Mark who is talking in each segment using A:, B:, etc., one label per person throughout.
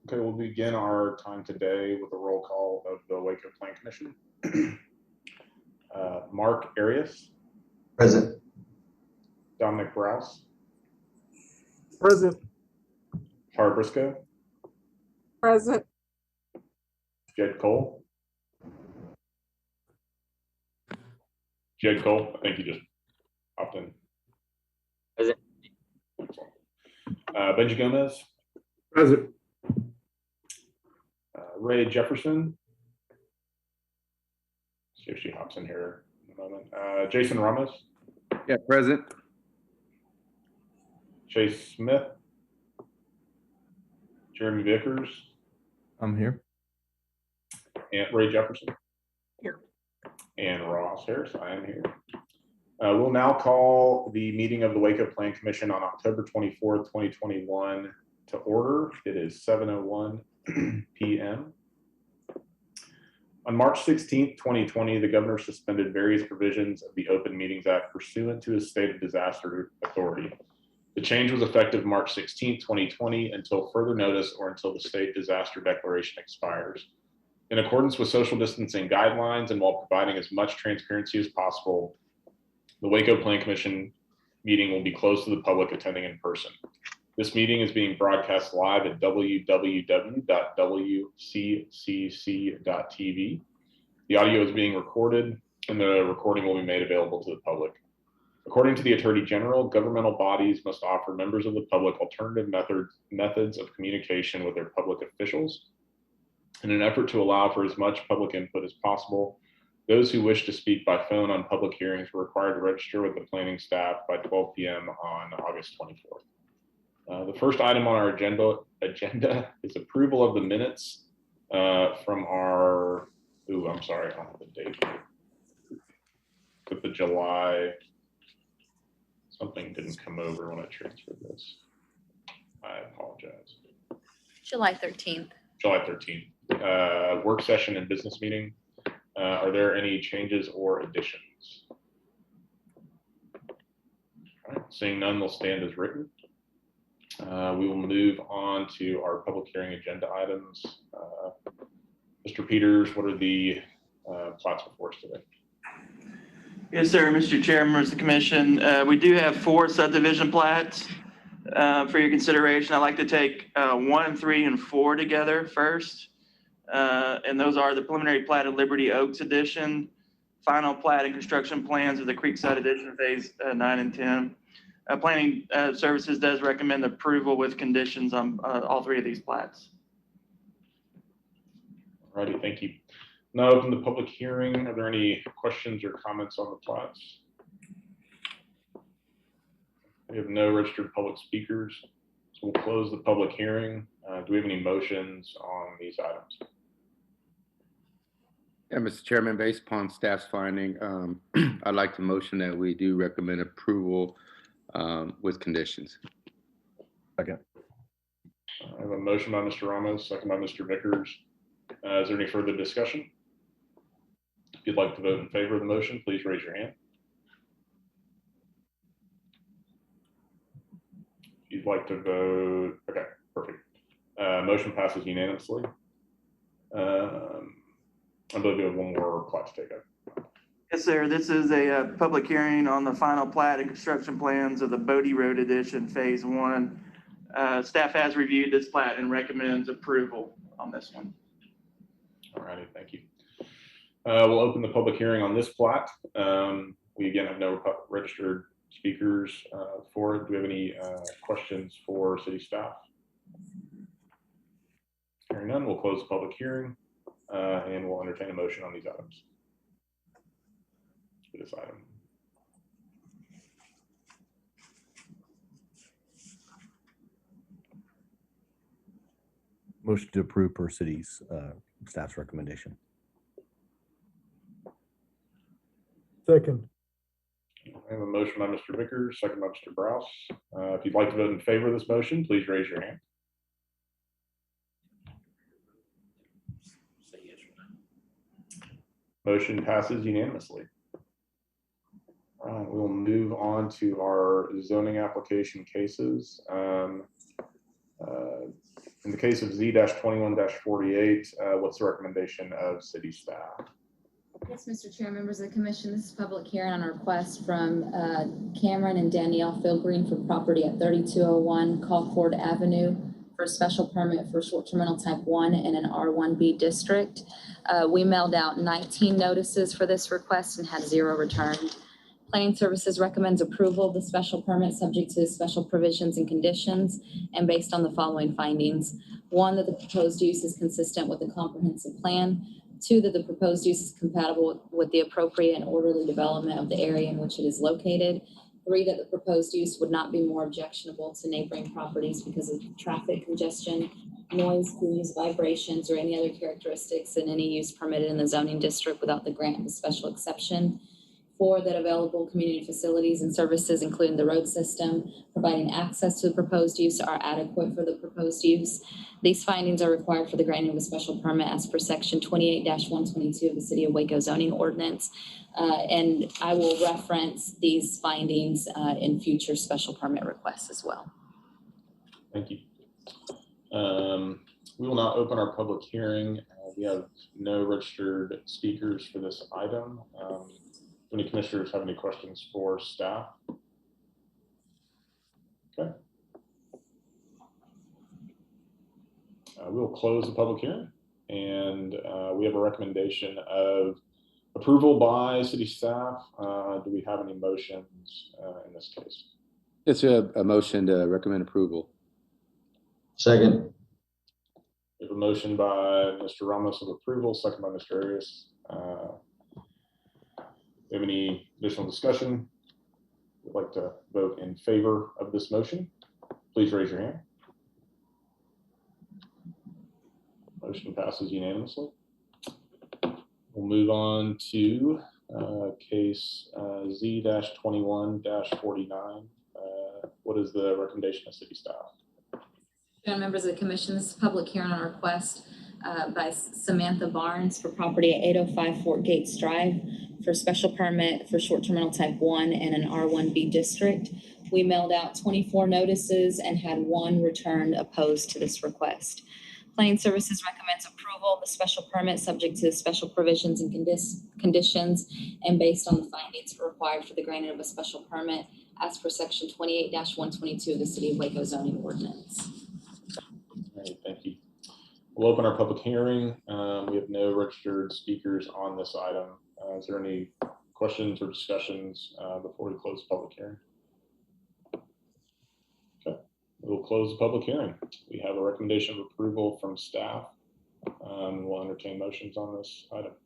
A: Okay, we'll begin our time today with a roll call of the Waco Plan Commission. Mark Arias.
B: Present.
A: Dominic Rouse.
C: Present.
A: Tara Briscoe.
D: Present.
A: Jed Cole. Jed Cole, I think you just popped in.
E: Present.
A: Benji Gomez.
C: Present.
A: Ray Jefferson. See if she hops in here in a moment. Jason Ramos.
F: Yeah, present.
A: Chase Smith. Jeremy Vickers.
G: I'm here.
A: And Ray Jefferson.
D: Here.
A: And Ross Harris, I am here. We'll now call the meeting of the Waco Plan Commission on October 24th, 2021 to order. It is 7:01 p.m. On March 16th, 2020, the governor suspended various provisions of the Open Meetings Act pursuant to his state of disaster authority. The change was effective March 16th, 2020 until further notice or until the state disaster declaration expires. In accordance with social distancing guidelines and while providing as much transparency as possible, the Waco Plan Commission meeting will be closed to the public attending in person. This meeting is being broadcast live at www.wccc.tv. The audio is being recorded and the recording will be made available to the public. According to the Attorney General, governmental bodies must offer members of the public alternative methods of communication with their public officials. In an effort to allow for as much public input as possible, those who wish to speak by phone on public hearings were required to register with the planning staff by 12 p.m. on August 24th. The first item on our agenda is approval of the minutes from our, I'm sorry, I don't have the date. With the July, something didn't come over when I transferred this. I apologize.
H: July 13th.
A: July 13th. Work session and business meeting. Are there any changes or additions? All right, seeing none, they'll stand as written. We will move on to our public hearing agenda items. Mr. Peters, what are the plats before us today?
E: Yes, sir, Mr. Chair, members of the commission. We do have 4 subdivision plats for your consideration. I'd like to take 1, 3, and 4 together first. And those are the preliminary plat of Liberty Oaks Edition, final plat and construction plans of the Creekside Edition phase 9 and 10. Planning Services does recommend approval with conditions on all 3 of these plats.
A: All righty, thank you. Now open the public hearing. Are there any questions or comments on the plats? We have no registered public speakers, so we'll close the public hearing. Do we have any motions on these items?
F: Yeah, Mr. Chairman, based upon staff's finding, I'd like to motion that we do recommend approval with conditions.
G: Second.
A: I have a motion by Mr. Ramos, second by Mr. Vickers. Is there any further discussion? If you'd like to vote in favor of the motion, please raise your hand. If you'd like to vote, okay, perfect. Motion passes unanimously. I believe we have one more plat to take up.
E: Yes, sir. This is a public hearing on the final plat and construction plans of the Bodie Road Edition phase 1. Staff has reviewed this plat and recommends approval on this one.
A: All righty, thank you. We'll open the public hearing on this plat. We again have no registered speakers for it. Do we have any questions for city staff? Hearing none, we'll close the public hearing and we'll entertain a motion on these items. For this item.
G: Motion to approve per city's staff's recommendation.
C: Second.
A: I have a motion by Mr. Vickers, second by Mr. Browse. If you'd like to vote in favor of this motion, please raise your hand. Motion passes unanimously. We'll move on to our zoning application cases. In the case of Z-21-48, what's the recommendation of city staff?
H: Yes, Mr. Chair, members of the commission, this is a public hearing on a request from Cameron and Danielle Philgreen for property at 3201 Colcord Avenue for a special permit for short-term rental type 1 in an R1B district. We mailed out 19 notices for this request and had 0 returned. Planning Services recommends approval of the special permit subject to special provisions and conditions and based on the following findings. 1, that the proposed use is consistent with the comprehensive plan. 2, that the proposed use is compatible with the appropriate and orderly development of the area in which it is located. 3, that the proposed use would not be more objectionable to neighboring properties because of traffic congestion, noise, noise, vibrations, or any other characteristics in any use permitted in the zoning district without the grant of a special exception. 4, that available community facilities and services, including the road system, providing access to the proposed use, are adequate for the proposed use. These findings are required for the granting of a special permit as per section 28-122 of the City of Waco zoning ordinance. And I will reference these findings in future special permit requests as well.
A: Thank you. We will now open our public hearing. We have no registered speakers for this item. Do any commissioners have any questions for staff? Okay. We will close the public hearing, and we have a recommendation of approval by city staff. Do we have any motions in this case?
F: It's a motion to recommend approval.
B: Second.
A: We have a motion by Mr. Ramos of approval, second by Mr. Arias. Do you have any additional discussion? Would like to vote in favor of this motion? Please raise your hand. Motion passes unanimously. We'll move on to case Z-21-49. What is the recommendation of city staff?
H: Members of the commission, this is a public hearing on a request by Samantha Barnes for property at 805 Fort Gates Drive for special permit for short-term rental type 1 in an R1B district. We mailed out 24 notices and had 1 returned opposed to this request. Planning Services recommends approval of the special permit subject to special provisions and conditions and based on the findings required for the granting of a special permit as per section 28-122 of the City of Waco zoning ordinance.
A: All right, thank you. We'll open our public hearing. We have no registered speakers on this item. Is there any questions or discussions before we close the public hearing? Okay, we'll close the public hearing. We have a recommendation of approval from staff. We'll entertain motions on this item.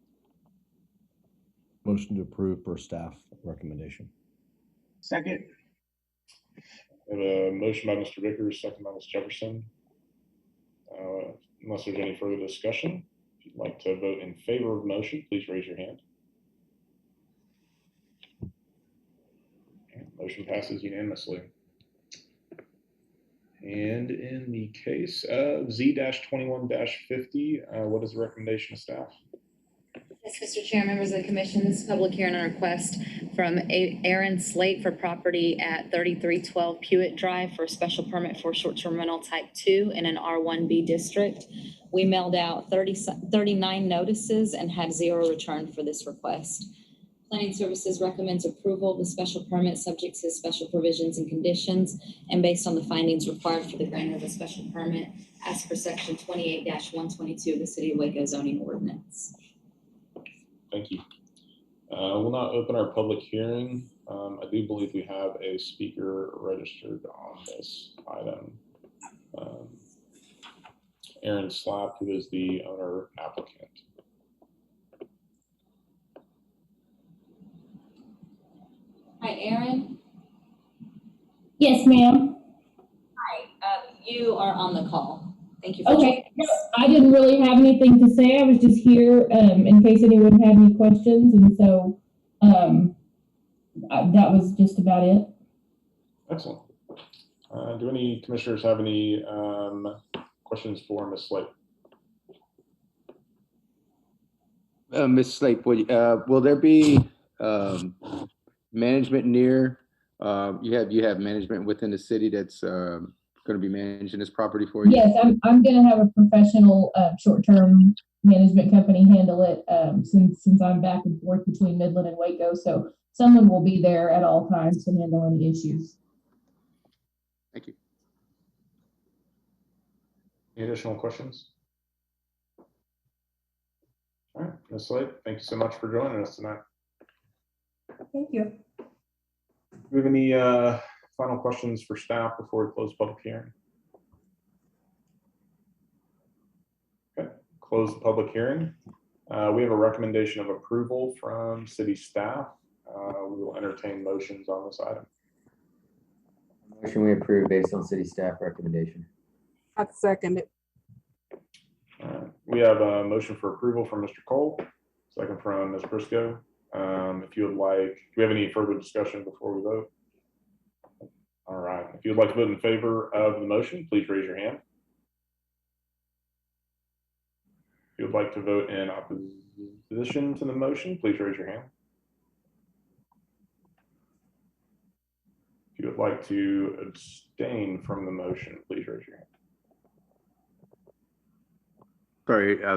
G: Motion to approve per staff recommendation.
B: Second.
A: We have a motion by Mr. Vickers, second by Ms. Jefferson. Unless there's any further discussion, if you'd like to vote in favor of the motion, please raise your hand. Okay, motion passes unanimously. And in the case of Z-21-50, what is the recommendation of staff?
H: Yes, Mr. Chair, members of the commission, this is a public hearing on a request from Aaron Slate for property at 3312 Pewitt Drive for a special permit for short-term rental type 2 in an R1B district. We mailed out 39 notices and had 0 returned for this request. Planning Services recommends approval of the special permit subject to special provisions and conditions and based on the findings required for the granting of a special permit as per section 28-122 of the City of Waco zoning ordinance.
A: Thank you. We'll now open our public hearing. I do believe we have a speaker registered on this item. Aaron Slapp, who is the owner applicant.
H: Hi, Aaron.
I: Yes, ma'am.
H: Hi, you are on the call. Thank you for
I: Okay,
H: joining us.
I: I didn't really have anything to say. I was just here in case anyone had any questions, and so that was just about it.
A: Excellent. Do any commissioners have any questions for Ms. Slate?
F: Ms. Slate, will there be management near? You have management within the city that's going to be managing this property for you?
I: Yes, I'm gonna have a professional, short-term management company handle it, since I'm back and forth between Midland and Waco, so someone will be there at all times to handle any issues.
F: Thank you.
A: Any additional questions? All right, Ms. Slade, thank you so much for joining us tonight.
I: Thank you.
A: Do we have any final questions for staff before we close the public hearing? Okay, close the public hearing. We have a recommendation of approval from city staff. We will entertain motions on this item.
B: Motion we approve based on city staff recommendation.
D: I second it.
A: We have a motion for approval from Mr. Cole, second from Ms. Briscoe. If you would like, do we have any further discussion before we vote? All right, if you would like to vote in favor of the motion, please raise your hand. If you would like to vote in opposition to the motion, please raise your hand. If you would like to abstain from the motion, please raise your hand.
F: Sorry, I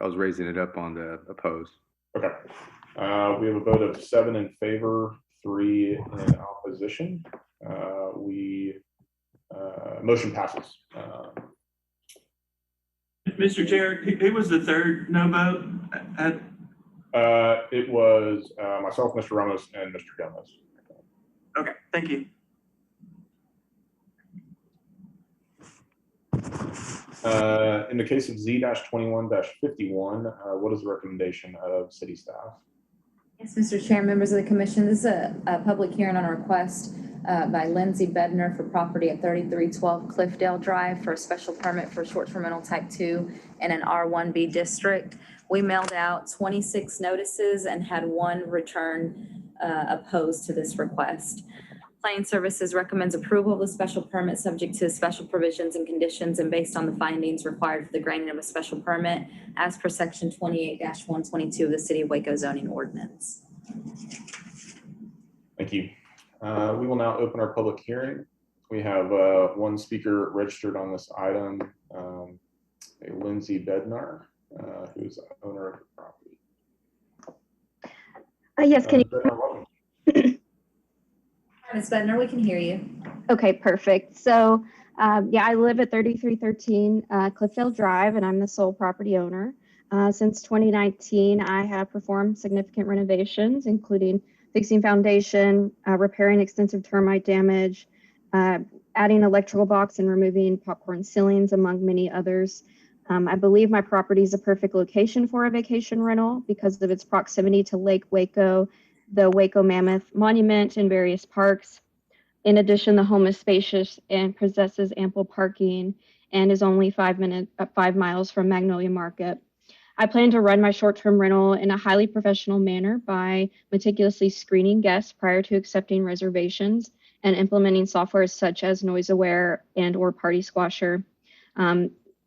F: was raising it up on the opposed.
A: Okay. We have a vote of 7 in favor, 3 in opposition. Motion passes.
E: Mr. Chair, who was the third no vote?
A: It was myself, Mr. Ramos, and Mr. Gomez.
E: Okay, thank you.
A: In the case of Z-21-51, what is the recommendation of city staff?
H: Yes, Mr. Chair, members of the commission, this is a public hearing on a request by Lindsay Bednar for property at 3312 Cliffdale Drive for a special permit for short-term rental type 2 in an R1B district. We mailed out 26 notices and had 1 return opposed to this request. Planning Services recommends approval of the special permit subject to special provisions and conditions and based on the findings required for the granting of a special permit as per section 28-122 of the City of Waco zoning ordinance.
A: Thank you. We will now open our public hearing. We have 1 speaker registered on this item, Lindsay Bednar, who is the owner of the property.
J: Yes, can you?
A: Bednar, welcome.
H: Ms. Bednar, we can hear you.
J: Okay, perfect. So, yeah, I live at 3313 Cliffdale Drive, and I'm the sole property owner. Since 2019, I have performed significant renovations, including fixing foundation, repairing extensive termite damage, adding electrical box and removing popcorn ceilings, among many others. I believe my property is a perfect location for a vacation rental because of its proximity to Lake Waco, the Waco Mammoth Monument, and various parks. In addition, the home is spacious and possesses ample parking and is only 5 miles from Magnolia Market. I plan to run my short-term rental in a highly professional manner by meticulously screening guests prior to accepting reservations and implementing software such as NoiseAware and/or Party Squasher.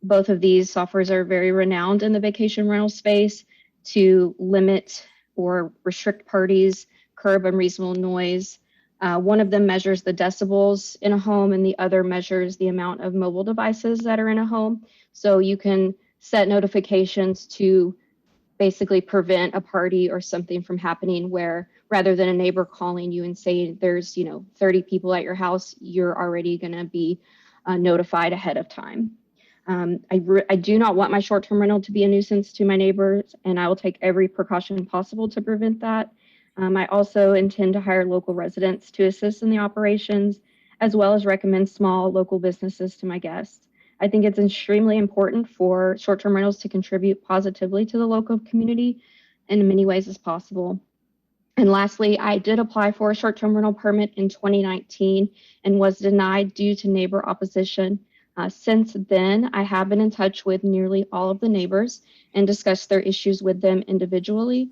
J: Both of these softwares are very renowned in the vacation rental space to limit or restrict parties, curb unreasonable noise. One of them measures the decibels in a home and the other measures the amount of mobile devices that are in a home. So you can set notifications to basically prevent a party or something from happening where rather than a neighbor calling you and saying there's 30 people at your house, you're already going to be notified ahead of time. I do not want my short-term rental to be a nuisance to my neighbors, and I will take every precaution possible to prevent that. I also intend to hire local residents to assist in the operations, as well as recommend small local businesses to my guests. I think it's extremely important for short-term rentals to contribute positively to the local community in many ways as possible. And lastly, I did apply for a short-term rental permit in 2019 and was denied due to neighbor opposition. Since then, I have been in touch with nearly all of the neighbors and discussed their issues with them individually.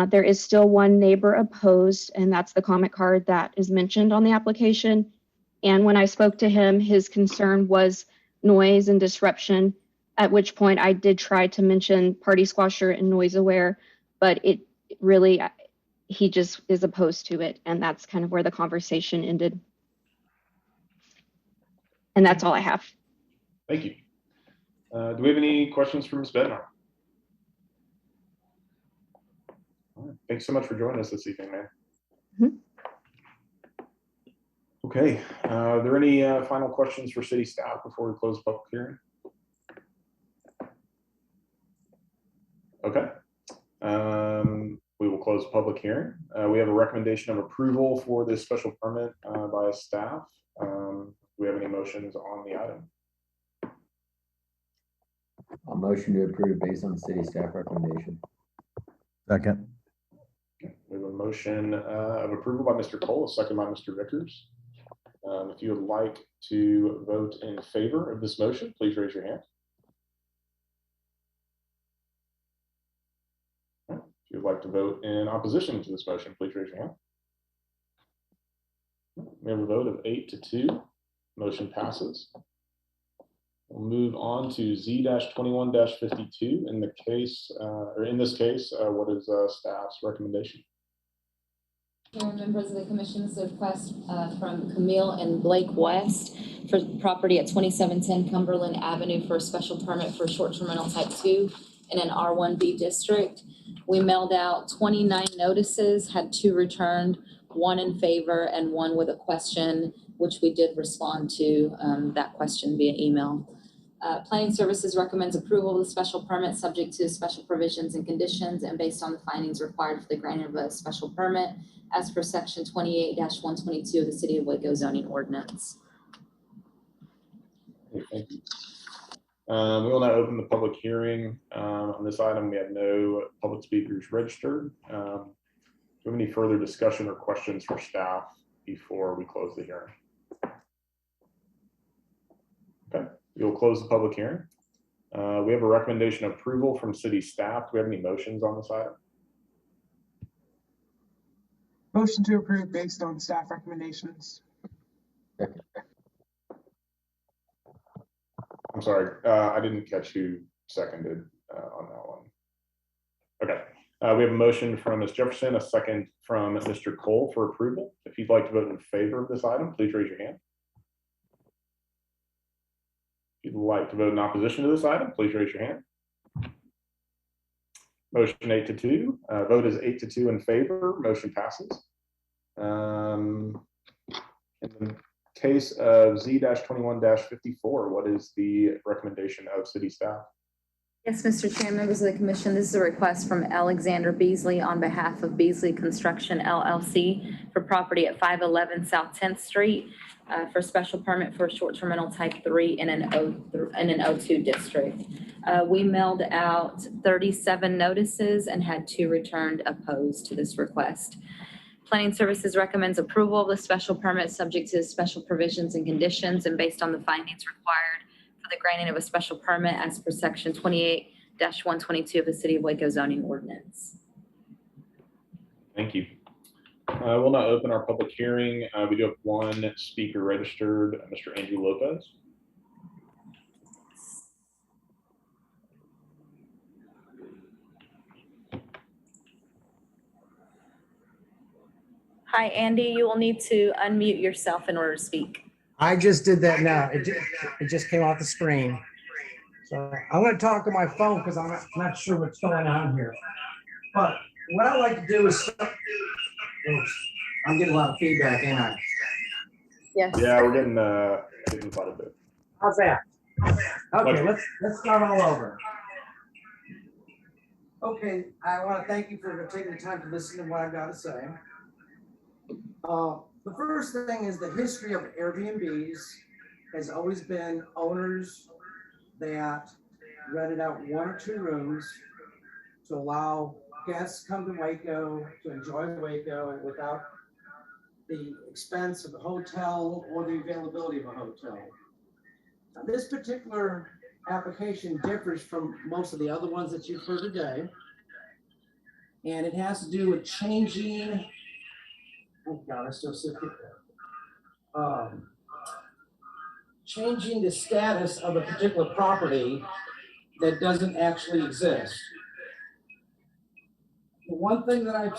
J: There is still one neighbor opposed, and that's the comment card that is mentioned on the application. And when I spoke to him, his concern was noise and disruption, at which point I did try to mention Party Squasher and NoiseAware, but he just is opposed to it, and that's kind of where the conversation ended. And that's all I have.
A: Thank you. Do we have any questions for Ms. Bednar? All right. Thanks so much for joining us this evening, man. Okay. Are there any final questions for city staff before we close the public hearing? Okay. We will close the public hearing. We have a recommendation of approval for this special permit by staff. Do we have any motions on the item?
B: I'll motion to approve based on city staff recommendation.
G: Second.
A: We have a motion of approval by Mr. Cole, a second by Mr. Vickers. If you would like to vote in favor of this motion, please raise your hand. If you would like to vote in opposition to this motion, please raise your hand. We have a vote of 8-2. Motion passes. We'll move on to Z-21-52. In this case, what is staff's recommendation?
H: Members of the commission, this is a request from Camille and Blake West for property at 2710 Cumberland Avenue for a special permit for short-term rental type 2 in an R1B district. We mailed out 29 notices, had 2 returned, 1 in favor and 1 with a question, which we did respond to that question via email. Planning Services recommends approval of the special permit subject to special provisions and conditions and based on the findings required for the granting of a special permit as per section 28-122 of the City of Waco zoning ordinance.
A: Okay, thank you. We will now open the public hearing. On this item, we have no public speakers registered. Do we have any further discussion or questions for staff before we close the hearing? Okay, we will close the public hearing. We have a recommendation of approval from city staff. Do we have any motions on this item?
K: Motion to approve based on staff recommendations.
A: I'm sorry, I didn't catch who seconded on that one. Okay, we have a motion from Ms. Jefferson, a second from Mr. Cole for approval. If you'd like to vote in favor of this item, please raise your hand. If you'd like to vote in opposition to this item, please raise your hand. Motion 8-2. Vote is 8-2 in favor. Motion passes. In the case of Z-21-54, what is the recommendation of city staff?
H: Yes, Mr. Chair, members of the commission, this is a request from Alexander Beasley on behalf of Beasley Construction LLC for property at 511 South 10th Street for special permit for short-term rental type 3 in an O2 district. We mailed out 37 notices and had 2 returned opposed to this request. Planning Services recommends approval of the special permit subject to special provisions and conditions and based on the findings required for the granting of a special permit as per section 28-122 of the City of Waco zoning ordinance.
A: Thank you. We'll now open our public hearing. We do have 1 speaker registered, Mr. Andrew Lopez.
H: Hi, Andy, you will need to unmute yourself in order to speak.
L: I just did that now. It just came off the screen. So I'm going to talk to my phone because I'm not sure what's going on here. But what I like to do is, I'm getting a lot of feedback, ain't I?
H: Yes.
A: Yeah, we're getting quite a bit.
L: How's that? Okay, let's start all over. Okay, I want to thank you for taking the time to listen to what I've got to say. The first thing is the history of Airbnbs has always been owners that rented out 1 or 2 rooms to allow guests to come to Waco, to enjoy Waco without the expense of the hotel or the availability of a hotel. Now, this particular application differs from most of the other ones that you've heard today. And it has to do with changing, oh God, I still sit there. Changing the status of a particular property that doesn't actually exist. The one thing that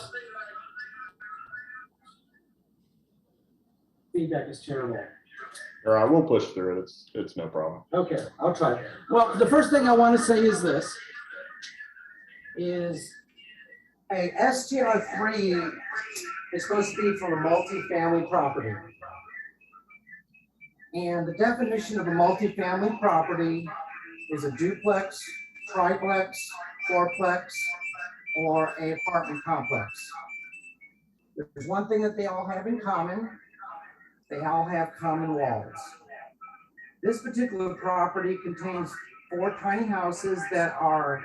L: feedback is terrible.
A: Or I will push through it. It's no problem.
L: Okay, I'll try. Well, the first thing I want to say is this, is a STR3 is supposed to be for a multifamily property. And the definition of a multifamily property is a duplex, triplex, fourplex, or an apartment complex. There's one thing that they all have in common. They all have common walls. This particular property contains 4 tiny houses that are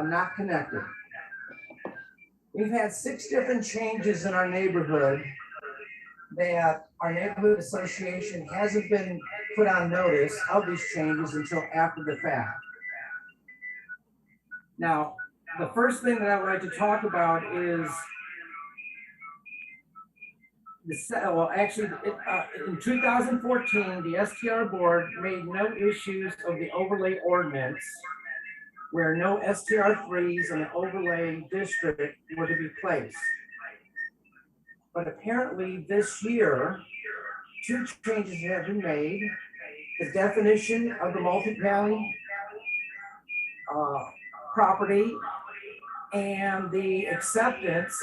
L: not connected. We've had 6 different changes in our neighborhood that our neighborhood association hasn't been put on notice of these changes until after the fact. Now, the first thing that I would like to talk about is in 2014, the STR board made no issues of the overlay ordinance where no STR3s in an overlay district were to be placed. But apparently this year, 2 changes have been made. The definition of the multifamily property and the acceptance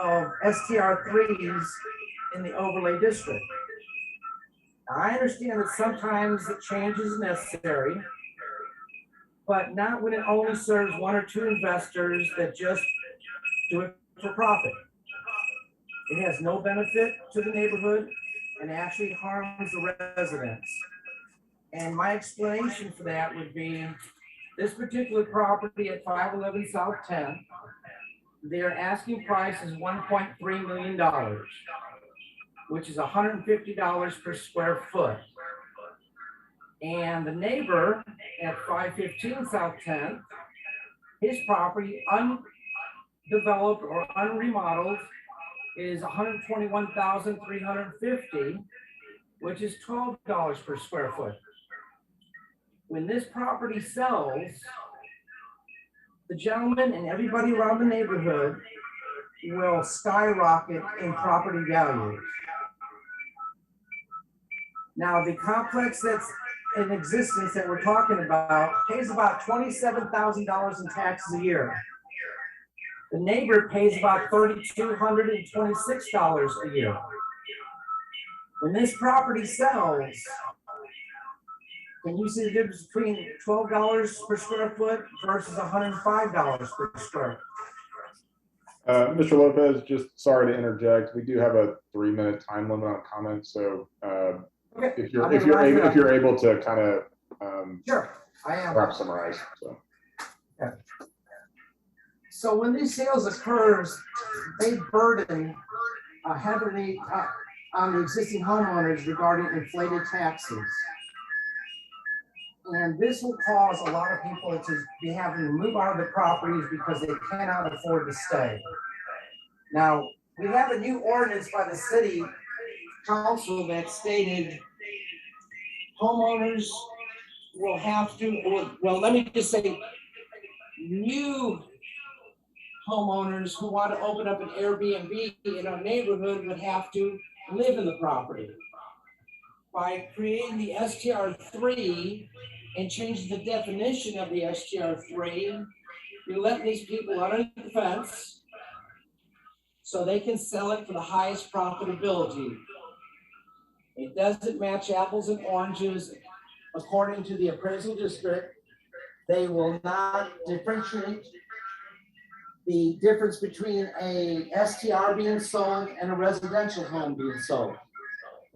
L: of STR3s in the overlay district. Now, I understand that sometimes the change is necessary, but not when it only serves 1 or 2 investors that just do it for profit. It has no benefit to the neighborhood and actually harms the residents. And my explanation for that would be this particular property at 511 South 10, their asking price is $1.3 million, which is $150 per square foot. And the neighbor at 515 South 10, his property undeveloped or unremodeled is $121,350, which is $12 per square foot. When this property sells, the gentleman and everybody around the neighborhood will skyrocket in property values. Now, the complex that's in existence that we're talking about pays about $27,000 in taxes a year. The neighbor pays about $3,226 a year. When this property sells, can you see the difference between $12 per square foot versus $105 per square?
A: Mr. Lopez, just sorry to interject. We do have a 3-minute time limit on comments, so
L: Okay.
A: if you're able to kind of
L: sure, I am.
A: perhaps summarize. So.
L: Okay. So when these sales occurs, they burden heavily on the existing homeowners regarding inflated taxes. And this will cause a lot of people to be having to move out of the properties because they cannot afford to stay. Now, we have a new ordinance by the city council that stated homeowners will have to, well, let me just say, new homeowners who want to open up an Airbnb in our neighborhood would have to live in the property. By creating the STR3 and changing the definition of the STR3, you're letting these people under the fence so they can sell it for the highest profitability. It doesn't match apples and oranges. According to the appraisal district, they will not differentiate the difference between a STR being sold and a residential home being sold.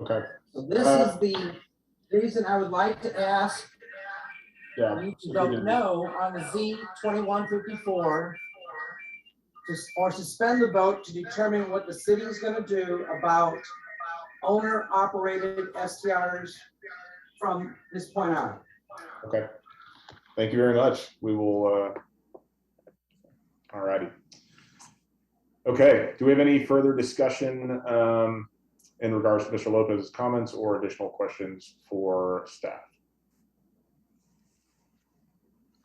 A: Okay.
L: So this is the reason I would like to ask you to vote no on the Z2154 or suspend the vote to determine what the city is going to do about owner-operated STRs from this point on.
A: Okay. Thank you very much. We will. All righty. Okay. Do we have any further discussion in regards to Mr. Lopez's comments or additional questions for staff?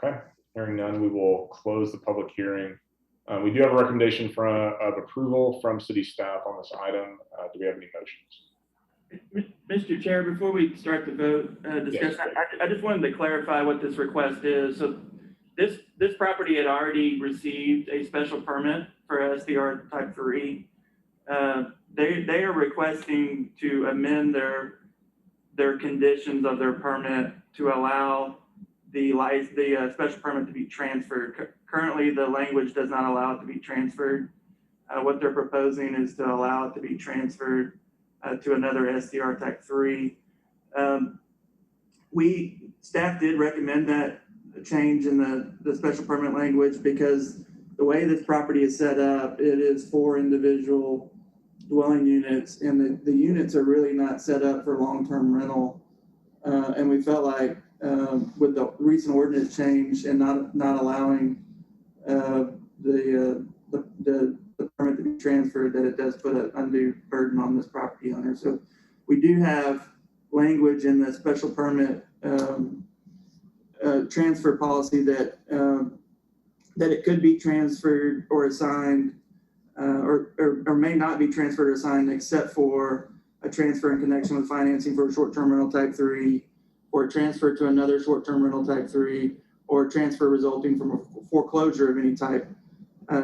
A: Okay. Hearing none, we will close the public hearing. We do have a recommendation of approval from city staff on this item. Do we have any motions?
E: Mr. Chair, before we start the vote discussion, I just wanted to clarify what this request is. So this property had already received a special permit for SDR type 3. They are requesting to amend their conditions of their permit to allow the special permit to be transferred. Currently, the language does not allow it to be transferred. What they're proposing is to allow it to be transferred to another SDR type 3. Staff did recommend that change in the special permit language because the way this property is set up, it is 4 individual dwelling units, and the units are really not set up for long-term rental. And we felt like with the recent ordinance change and not allowing the permit to be transferred, that it does put an undue burden on this property owner. So we do have language in the special permit transfer policy that it could be transferred or assigned or may not be transferred or assigned except for a transfer in connection with financing for a short-term rental type 3, or a transfer to another short-term rental type 3, or a transfer resulting from a foreclosure of any type,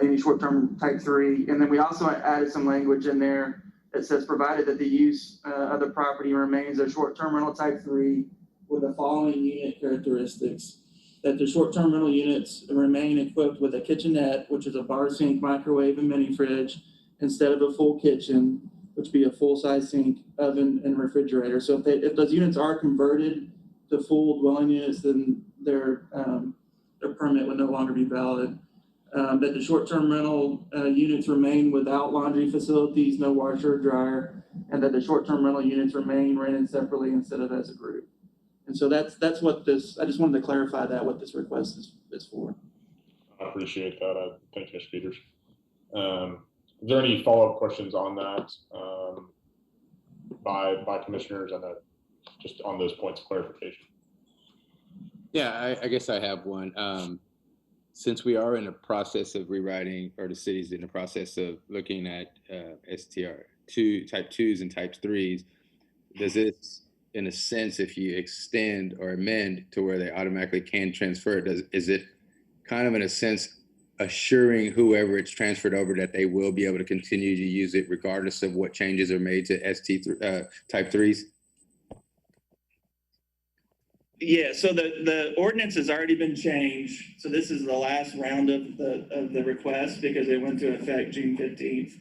E: any short-term type 3. And then we also added some language in there that says, provided that the use of the property remains a short-term rental type 3 with the following unit characteristics, that the short-term rental units remain equipped with a kitchenette, which is a bar sink, microwave, and mini fridge, instead of a full kitchen, which would be a full-size sink, oven, and refrigerator. So if those units are converted to full dwelling units, then their permit would no longer be valid. That the short-term rental units remain without laundry facilities, no washer or dryer, and that the short-term rental units remain rented separately instead of as a group. And so that's what this, I just wanted to clarify that, what this request is for.
A: I appreciate that. Thank you, Mr. Peters. Is there any follow-up questions on that by commissioners and just on those points of clarification?
F: Yeah, I guess I have one. Since we are in a process of rewriting, or the city's in the process of looking at STR2 type 2s and type 3s, does this, in a sense, if you extend or amend to where they automatically can transfer, is it kind of in a sense assuring whoever it's transferred over that they will be able to continue to use it regardless of what changes are made to type 3s?
E: Yeah, so the ordinance has already been changed. So this is the last round of the request because it went into effect June 15th.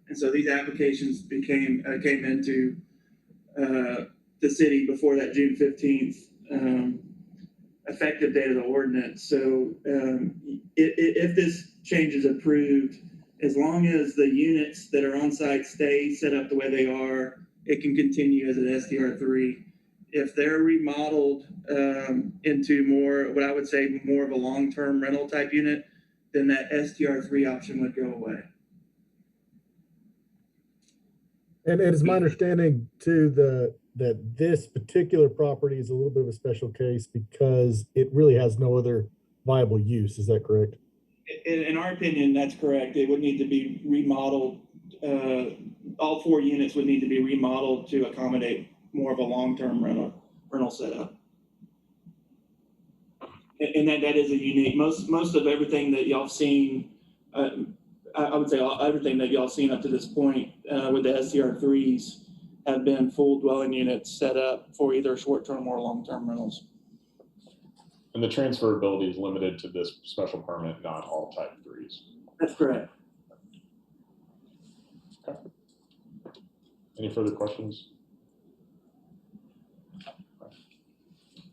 E: And so these applications came into the city before that June 15th effective date of the ordinance. So if this change is approved, as long as the units that are on site stay set up the way they are, it can continue as an SDR3. If they're remodeled into more, what I would say, more of a long-term rental type unit, then that SDR3 option would go away.
C: And it is my understanding too that this particular property is a little bit of a special case because it really has no other viable use. Is that correct?
E: In our opinion, that's correct. It would need to be remodeled. All 4 units would need to be remodeled to accommodate more of a long-term rental setup. And that is a unique, most of everything that y'all seen, I would say everything that y'all seen up to this point with the SDR3s have been full dwelling units set up for either short-term or long-term rentals.
A: And the transferability is limited to this special permit, not all type 3s.
E: That's correct.
A: Okay. Any further questions?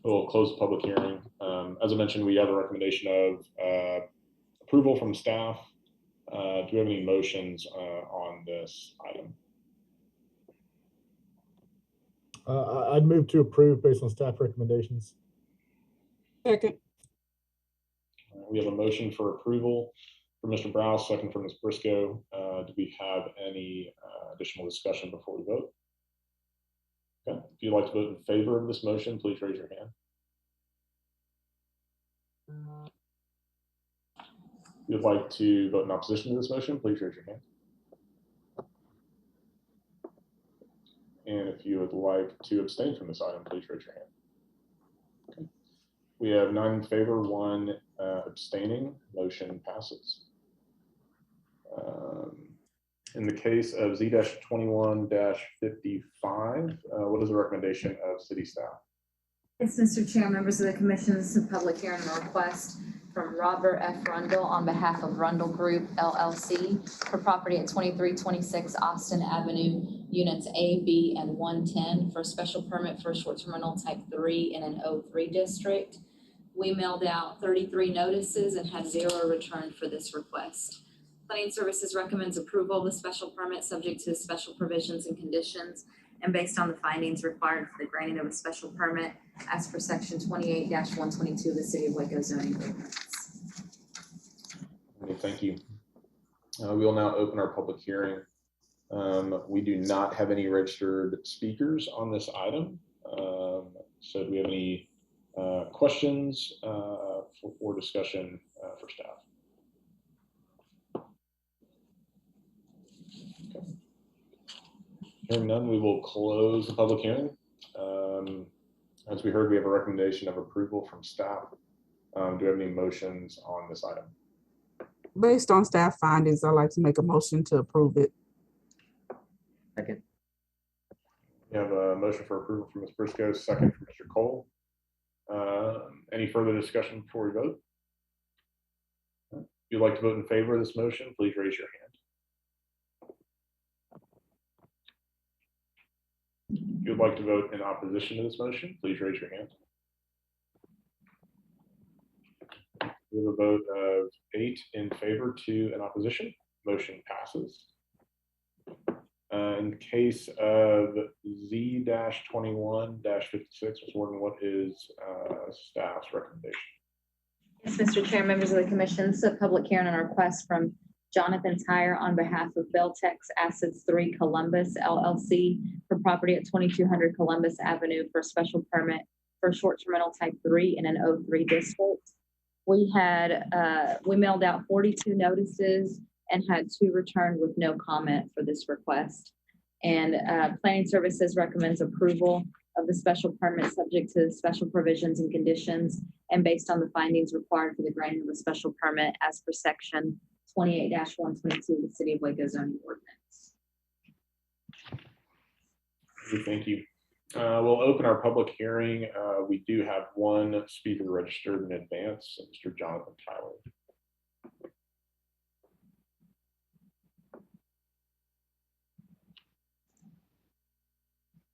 A: We'll close the public hearing. As I mentioned, we have a recommendation of approval from staff. Do we have any motions on this item?
C: I'd move to approve based on staff recommendations.
D: Second.
A: We have a motion for approval for Mr. Browse, second for Ms. Briscoe. Do we have any additional discussion before we vote? Okay. If you'd like to vote in favor of this motion, please raise your hand. If you'd like to vote in opposition to this motion, please raise your hand. And if you would like to abstain from this item, please raise your hand. Okay. We have 9 in favor, 1 abstaining. Motion passes. In the case of Z-21-55, what is the recommendation of city staff?
H: Yes, Mr. Chair, members of the commission, this is a public hearing and request from Robert F. Rundle on behalf of Rundle Group LLC for property at 2326 Austin Avenue, units A, B, and 110 for a special permit for a short-term rental type 3 in an O3 district. We mailed out 33 notices and had 0 returned for this request. Planning Services recommends approval of the special permit subject to special provisions and conditions and based on the findings required for the granting of a special permit as per section 28-122 of the City of Waco zoning ordinance.
A: Okay, thank you. We will now open our public hearing. We do not have any registered speakers on this item. So do we have any questions for discussion for staff? Okay. Hearing none, we will close the public hearing. As we heard, we have a recommendation of approval from staff. Do we have any motions on this item?
D: Based on staff findings, I'd like to make a motion to approve it.
B: Second.
A: We have a motion for approval from Ms. Briscoe, second from Mr. Cole. Any further discussion before we vote? If you'd like to vote in favor of this motion, please raise your hand. If you'd like to vote in opposition to this motion, please raise your hand. We have a vote of 8 in favor, 2 in opposition. Motion passes. In the case of Z-21-56, Ms. Warden, what is staff's recommendation?
H: Yes, Mr. Chair, members of the commission, this is a public hearing on a request from Jonathan Tyre on behalf of Beltex Assets 3 Columbus LLC for property at 2200 Columbus Avenue for a special permit for short-term rental type 3 in an O3 district. We mailed out 42 notices and had 2 returned with no comment for this request. And Planning Services recommends approval of the special permit subject to special provisions and conditions and based on the findings required for the granting of a special permit as per section 28-122 of the City of Waco zoning ordinance.
A: Thank you. We'll open our public hearing. We do have 1 speaker registered in advance, Mr. Jonathan Tyler.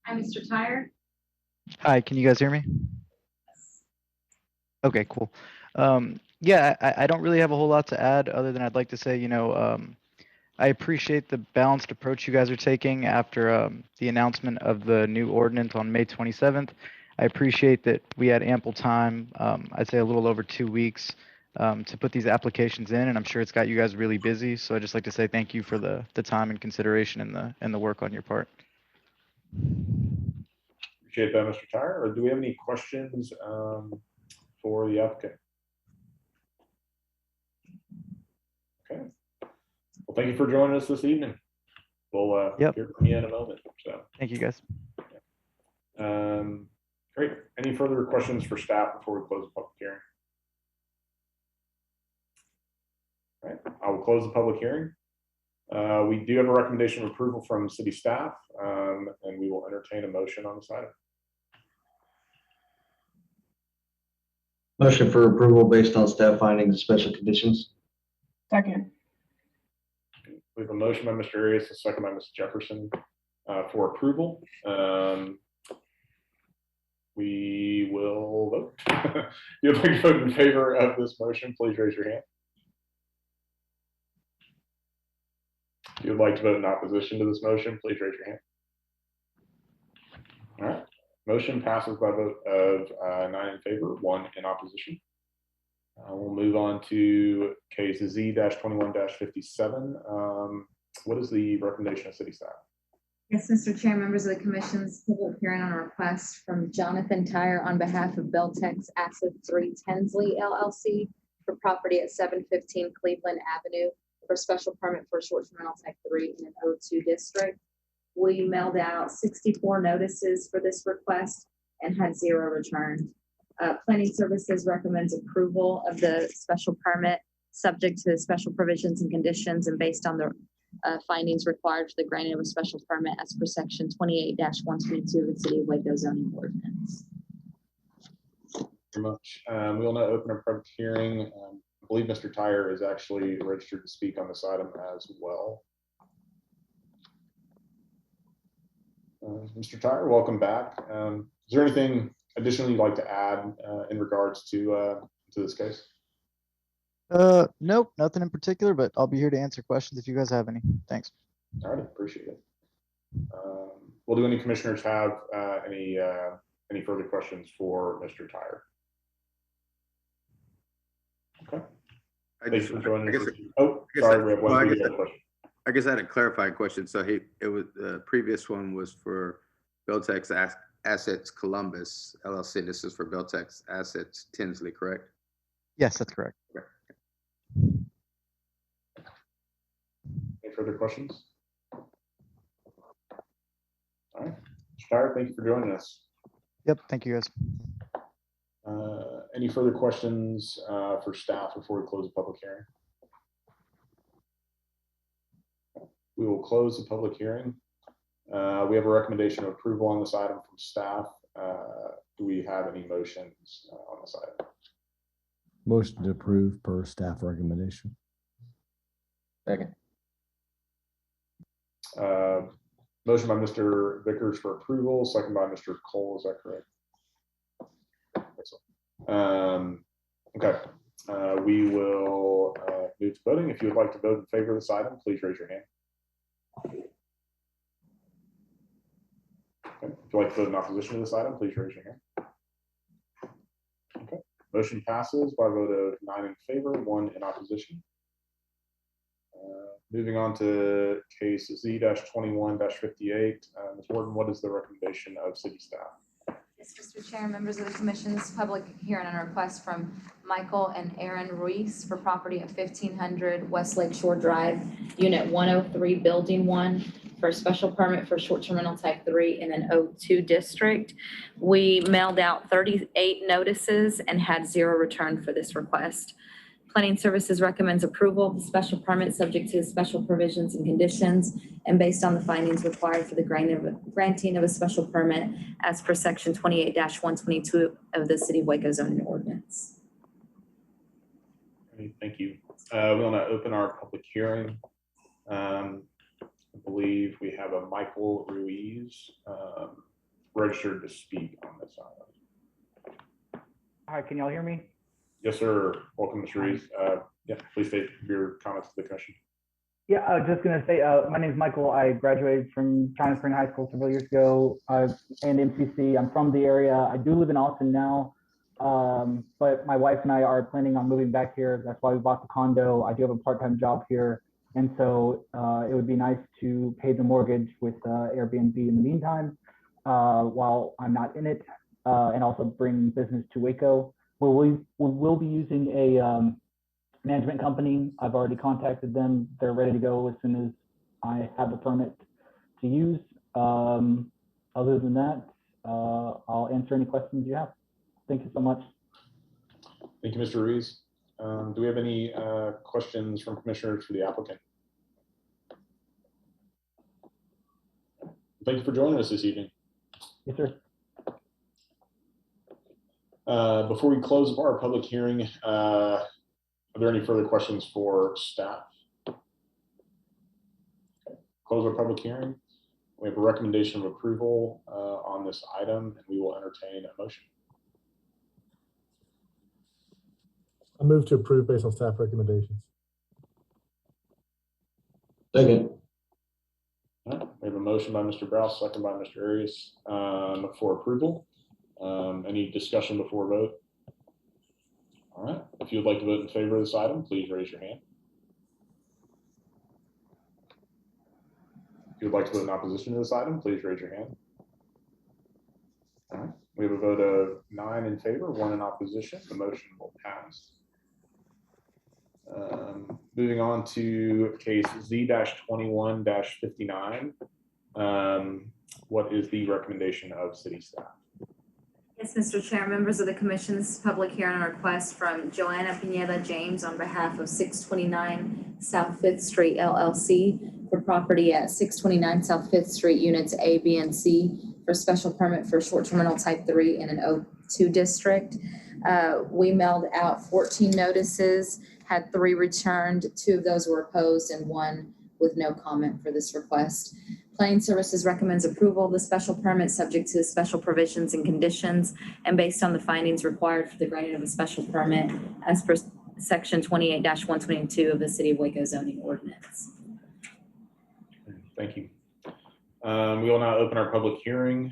H: Hi, Mr. Tyre.
M: Hi, can you guys hear me? Okay, cool. Yeah, I don't really have a whole lot to add other than I'd like to say, I appreciate the balanced approach you guys are taking after the announcement of the new ordinance on May 27th. I appreciate that we had ample time, I'd say a little over 2 weeks, to put these applications in, and I'm sure it's got you guys really busy. So I'd just like to say thank you for the time and consideration and the work on your part.
A: Appreciate that, Mr. Tyre. Or do we have any questions for the applicant? Okay. Well, thank you for joining us this evening. We'll hear from you in a moment. So
M: thank you, guys.
A: Great. Any further questions for staff before we close the public hearing? All right. I will close the public hearing. We do have a recommendation of approval from city staff, and we will entertain a motion on this item.
N: Motion for approval based on staff findings and special conditions.
K: Second.
A: We have a motion by Mr. Arias, a second by Ms. Jefferson for approval. We will vote. If you'd like to vote in favor of this motion, please raise your hand. If you'd like to vote in opposition to this motion, please raise your hand. All right. Motion passes by a vote of 9 in favor, 1 in opposition. We'll move on to case Z-21-57. What is the recommendation of city staff?
H: Yes, Mr. Chair, members of the commission, this is a public hearing on a request from Jonathan Tyre on behalf of Beltex Assets 3 Tensley LLC for property at 715 Cleveland Avenue for special permit for short-term rental type 3 in an O2 district. We mailed out 64 notices for this request and had 0 returned. Planning Services recommends approval of the special permit, subject to special provisions and conditions and based on the findings required for the granting of a special permit as per section 28-122 of the City of Waco zoning ordinance.
A: Very much. We will now open a public hearing. I believe Mr. Tyre is actually registered to speak on this item as well. Mr. Tyre, welcome back. Is there anything additional you'd like to add in regards to this case?
M: Nope, nothing in particular, but I'll be here to answer questions if you guys have any. Thanks.
A: All right, appreciate it. Well, do any commissioners have any further questions for Mr. Tyre? Okay. Thanks for joining us. Oh, sorry, we have one question.
F: I guess I had a clarifying question. So it was the previous one was for Beltex Assets Columbus LLC. This is for Beltex Assets Tinsley, correct?
M: Yes, that's correct.
F: Okay.
A: Any further questions? All right, Mr. Tyre, thank you for joining us.
M: Yep, thank you guys.
A: Any further questions for staff before we close the public hearing? We will close the public hearing. We have a recommendation of approval on this item from staff. Do we have any motions on this item?
G: Motion to approve per staff recommendation.
B: Second.
A: Motion by Mr. Vickers for approval, second by Mr. Cole, is that correct? Okay, we will move to voting. If you would like to vote in favor of this item, please raise your hand. Okay. If you'd like to vote in opposition to this item, please raise your hand. Okay, motion passes by a vote of 9 in favor, 1 in opposition. Moving on to case Z-21-58. Ms. Warden, what is the recommendation of city staff?
H: Yes, Mr. Chair, members of the commission, this is public hearing on a request from Michael and Aaron Ruiz for property at 1500 Westlake Shore Drive, Unit 103, Building 1, for a special permit for short-term rental type 3 in an O2 district. We mailed out 38 notices and had 0 returned for this request. Planning Services recommends approval of the special permit subject to special provisions and conditions and based on the findings required for the granting of a special permit as per section 28-122 of the City of Waco zoning ordinance.
A: Okay, thank you. We will now open our public hearing. I believe we have a Michael Ruiz registered to speak on this item.
O: Hi, can y'all hear me?
A: Yes, sir. Welcome, Mr. Ruiz. Yeah, please state your comments to the commission.
O: Yeah, I was just going to say, my name is Michael. I graduated from China Spring High School several years ago and MCC. I'm from the area. I do live in Austin now, but my wife and I are planning on moving back here. That's why we bought the condo. I do have a part-time job here. And so it would be nice to pay the mortgage with Airbnb in the meantime while I'm not in it, and also bring business to Waco. We'll be using a management company. I've already contacted them. They're ready to go as soon as I have a permit to use. Other than that, I'll answer any questions you have. Thank you so much.
A: Thank you, Mr. Ruiz. Do we have any questions from commissioners for the applicant? Thank you for joining us this evening.
O: Yes, sir.
A: Before we close our public hearing, are there any further questions for staff? Okay. Close our public hearing. We have a recommendation of approval on this item, and we will entertain a motion.
C: I move to approve based on staff recommendations.
N: Second.
A: All right. We have a motion by Mr. Browse, second by Mr. Arias for approval. Any discussion before vote? All right. If you would like to vote in favor of this item, please raise your hand. If you would like to vote in opposition to this item, please raise your hand. All right. We have a vote of 9 in favor, 1 in opposition. The motion will pass. Moving on to case Z-21-59. What is the recommendation of city staff?
H: Yes, Mr. Chair, members of the commission, this is a public hearing on a request from Joanna Pineda James on behalf of 629 South Fifth Street LLC for property at 629 South Fifth Street, units A, B, and C for special permit for short-term rental type 3 in an O2 district. We mailed out 14 notices, had 3 returned, 2 of those were opposed and 1 with no comment for this request. Planning Services recommends approval of the special permit subject to the special provisions and conditions and based on the findings required for the granting of a special permit as per section 28-122 of the City of Waco zoning ordinance.
A: Thank you. We will now open our public hearing.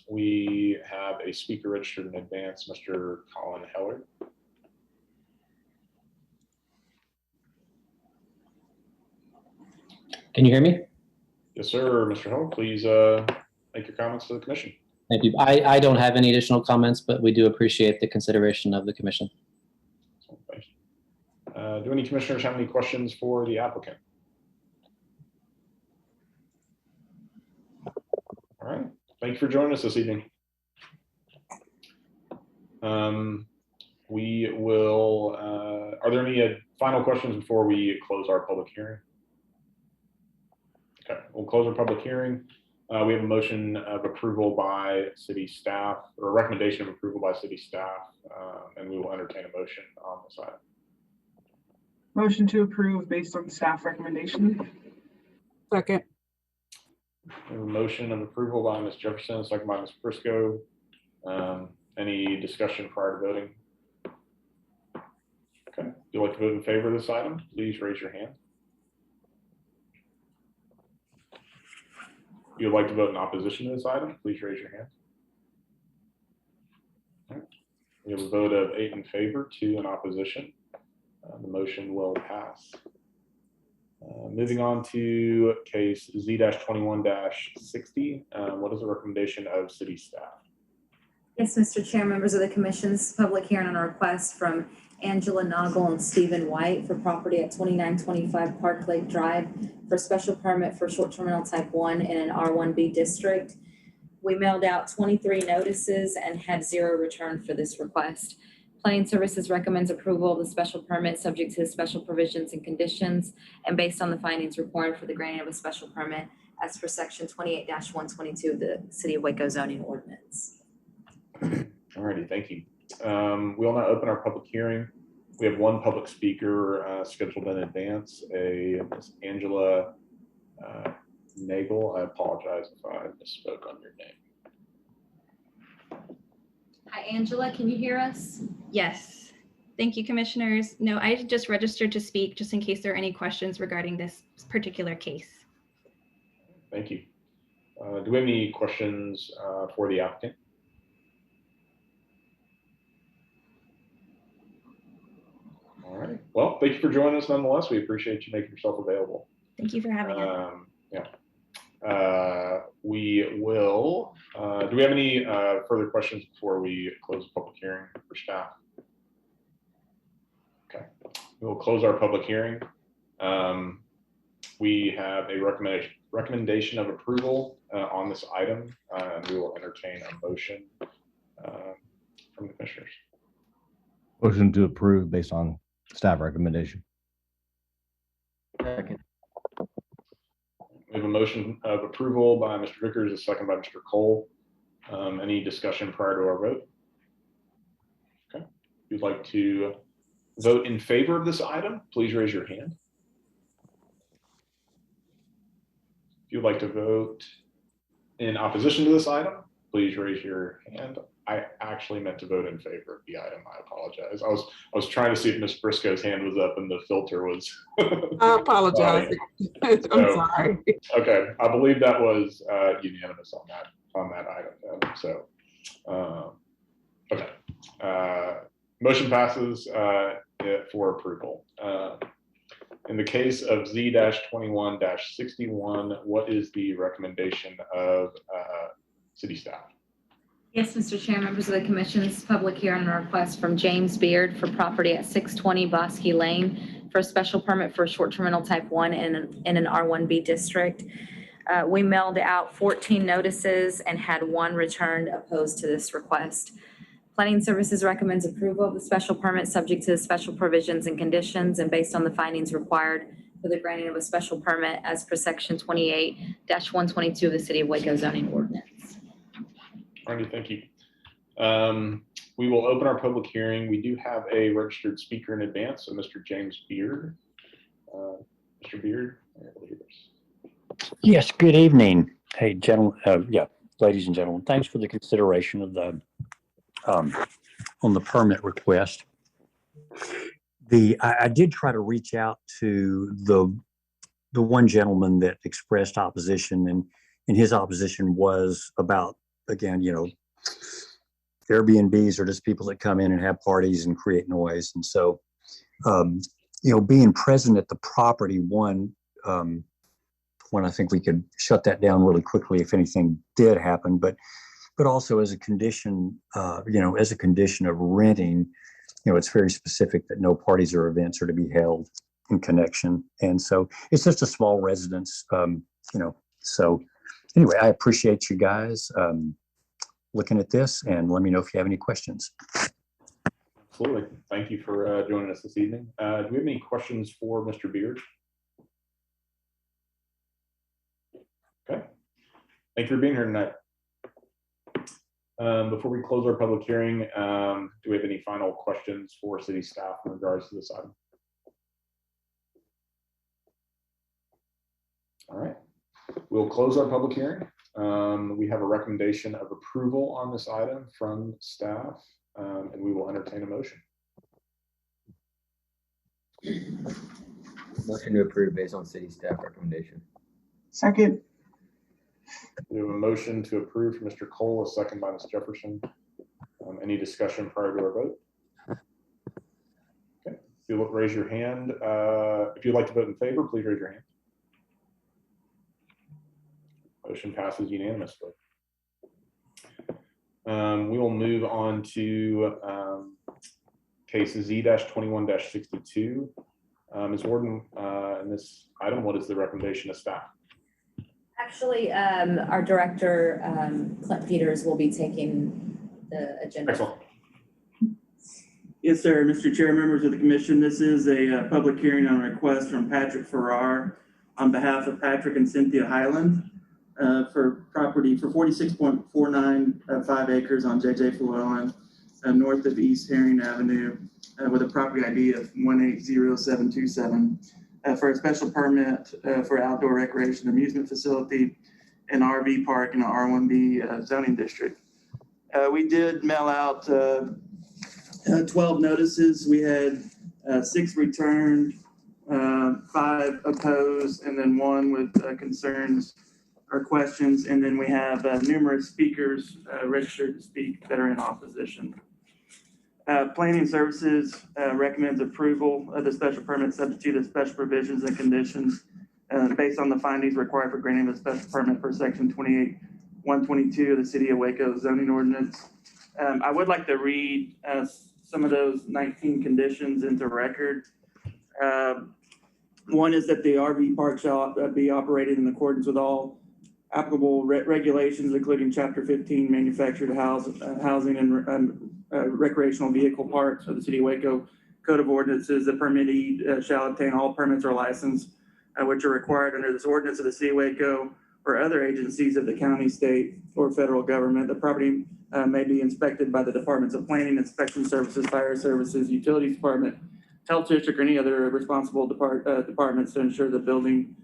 A: We have a speaker registered in advance, Mr. Colin Heller.
P: Can you hear me?
A: Yes, sir. Mr. Heller, please make your comments to the commission.
P: Thank you. I don't have any additional comments, but we do appreciate the consideration of the commission.
A: Thank you. Do any commissioners have any questions for the applicant? All right. Thank you for joining us this evening. We will, are there any final questions before we close our public hearing? Okay, we'll close our public hearing. We have a motion of approval by city staff, or a recommendation of approval by city staff, and we will entertain a motion on this item.
K: Motion to approve based on staff recommendation.
D: Second.
A: We have a motion of approval by Ms. Jefferson, second by Ms. Briscoe. Any discussion prior to voting? Okay, if you'd like to vote in favor of this item, please raise your hand. If you'd like to vote in opposition to this item, please raise your hand. Right. We have a vote of 8 in favor, 2 in opposition. The motion will pass. Moving on to case Z-21-60. What is the recommendation of city staff?
H: Yes, Mr. Chair, members of the commission, this is a public hearing on a request from Angela Noggle and Stephen White for property at 2925 Park Lake Drive for special permit for short-term rental type 1 in an R1B district. We mailed out 23 notices and had 0 return for this request. Planning Services recommends approval of the special permit subject to the special provisions and conditions and based on the findings required for the granting of a special permit as per section 28-122 of the City of Waco zoning ordinance.
A: All righty, thank you. We will now open our public hearing. We have 1 public speaker scheduled in advance, Ms. Angela Nagel. I apologize if I misspoke on your name.
H: Hi, Angela, can you hear us?
Q: Yes. Thank you, commissioners. No, I just registered to speak just in case there are any questions regarding this particular case.
A: Thank you. Do we have any questions for the applicant? All right. Well, thank you for joining us nonetheless. We appreciate you making yourself available.
Q: Thank you for having us.
A: Yeah. We will, do we have any further questions before we close the public hearing for staff? Okay, we will close our public hearing. We have a recommendation of approval on this item, and we will entertain a motion from the commissioners.
G: Motion to approve based on staff recommendation.
B: Second.
A: We have a motion of approval by Mr. Vickers, a second by Mr. Cole. Any discussion prior to our vote? Okay. If you'd like to vote in favor of this item, please raise your hand. If you'd like to vote in opposition to this item, please raise your hand. I actually meant to vote in favor of the item. I apologize. I was trying to see if Ms. Briscoe's hand was up and the filter was.
D: I apologize. I'm sorry.
A: Okay, I believe that was unanimous on that item. So, okay, motion passes for approval. In the case of Z-21-61, what is the recommendation of city staff?
H: Yes, Mr. Chair, members of the commission, this is public hearing on a request from James Beard for property at 620 Bosque Lane for a special permit for short-term rental type 1 in an R1B district. We mailed out 14 notices and had 1 returned opposed to this request. Planning Services recommends approval of the special permit subject to the special provisions and conditions and based on the findings required for the granting of a special permit as per section 28-122 of the City of Waco zoning ordinance.
A: Alrighty, thank you. We will open our public hearing. We do have a registered speaker in advance, so Mr. James Beard. Mr. Beard, are you able to hear us?
R: Yes, good evening. Hey, gentlemen, ladies and gentlemen, thanks for the consideration of the on the permit request. I did try to reach out to the one gentleman that expressed opposition, and his opposition was about, again, Airbnbs are just people that come in and have parties and create noise. And so, being present at the property, one, I think we could shut that down really quickly if anything did happen, but also as a condition, as a condition of renting, it's very specific that no parties or events are to be held in connection. And so it's just a small residence, so anyway, I appreciate you guys looking at this, and let me know if you have any questions.
A: Absolutely. Thank you for joining us this evening. Do we have any questions for Mr. Beard? Okay. Thank you for being here tonight. Before we close our public hearing, do we have any final questions for city staff in regards to this item? All right. We'll close our public hearing. We have a recommendation of approval on this item from staff, and we will entertain a motion.
B: Motion to approve based on city staff recommendation.
K: Second.
A: We have a motion to approve from Mr. Cole, a second by Ms. Jefferson. Any discussion prior to our vote? Okay. If you'll raise your hand. If you'd like to vote in favor, please raise your hand. Motion passes unanimously. We will move on to case Z-21-62. Ms. Warden, in this item, what is the recommendation of staff?
H: Actually, our director, Clint Peters, will be taking the agenda.
A: Excellent.
E: Yes, sir. Mr. Chair, members of the commission, this is a public hearing on a request from Patrick Farrar on behalf of Patrick and Cynthia Highland for property for 46.495 acres on J.J. Llewellyn, north of East Herring Avenue, with a property ID of 180727 for a special permit for outdoor recreation amusement facility and RV park in an R1B zoning district. We did mail out 12 notices. We had 6 returned, 5 opposed, and then 1 with concerns or questions. And then we have numerous speakers registered to speak that are in opposition. Planning Services recommends approval of the special permit subject to the special provisions and conditions based on the findings required for granting of a special permit for section 28-122 of the City of Waco zoning ordinance. I would like to read some of those 19 conditions into record. One is that the RV park shall be operated in accordance with all applicable regulations, including Chapter 15 manufactured housing and recreational vehicle parks of the City of Waco Code of Ordinances. The permittee shall obtain all permits or license which are required under this ordinance of the City of Waco or other agencies of the county, state, or federal government. The property may be inspected by the Departments of Planning, Inspection Services, Fire Services, Utilities Department, Health District, or any other responsible departments to ensure the building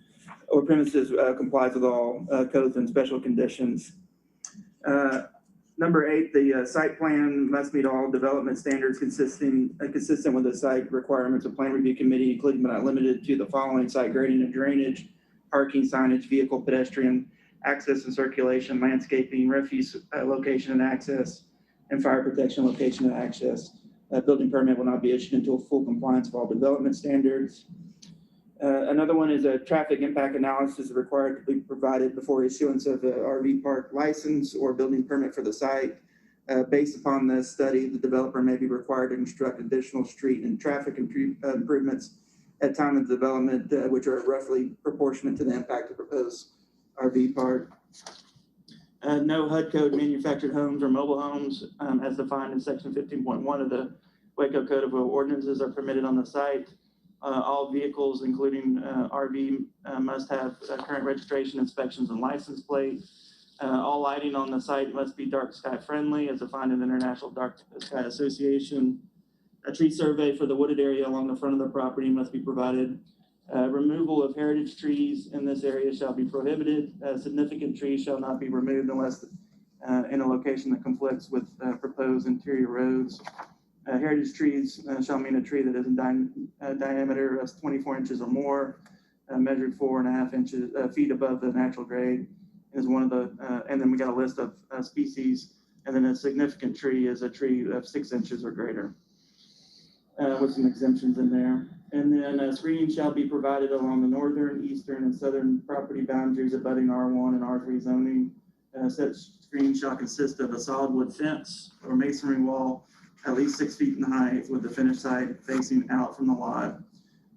E: or premises complies with all codes and special conditions. Number 8, the site plan must meet all development standards consistent with the site requirements of Plan Review Committee, including but not limited to the following: site grading and drainage, parking, signage, vehicle, pedestrian access and circulation, landscaping, refuse location and access, and fire protection location and access. Building permit will not be issued until full compliance with all development standards. Another one is a traffic impact analysis required to be provided before issuance of the RV park license or building permit for the site. Based upon this study, the developer may be required to construct additional street and traffic improvements at time of development, which are roughly proportionate to the impact of proposed RV park. No HUD code manufactured homes or mobile homes, as defined in section 15.1 of the Waco Code of Ordinances, are permitted on the site. All vehicles, including RV, must have current registration, inspections, and license plate. All lighting on the site must be dark sky friendly, as defined in the International Dark Sky Association. A tree survey for the wooded area along the front of the property must be provided. Removal of heritage trees in this area shall be prohibited. Significant trees shall not be removed unless in a location that conflicts with proposed interior roads. Heritage trees shall mean a tree that is in diameter of 24 inches or more, measured 4.5 feet above the natural grade. Is one of the, and then we got a list of species, and then a significant tree is a tree of 6 inches or greater, with some exemptions in there. And then screening shall be provided along the northern, eastern, and southern property boundaries abutting R1 and R3 zoning. Such screening shall consist of a solid wood fence or masonry wall at least 6 feet in height, with the finished side facing out from the lot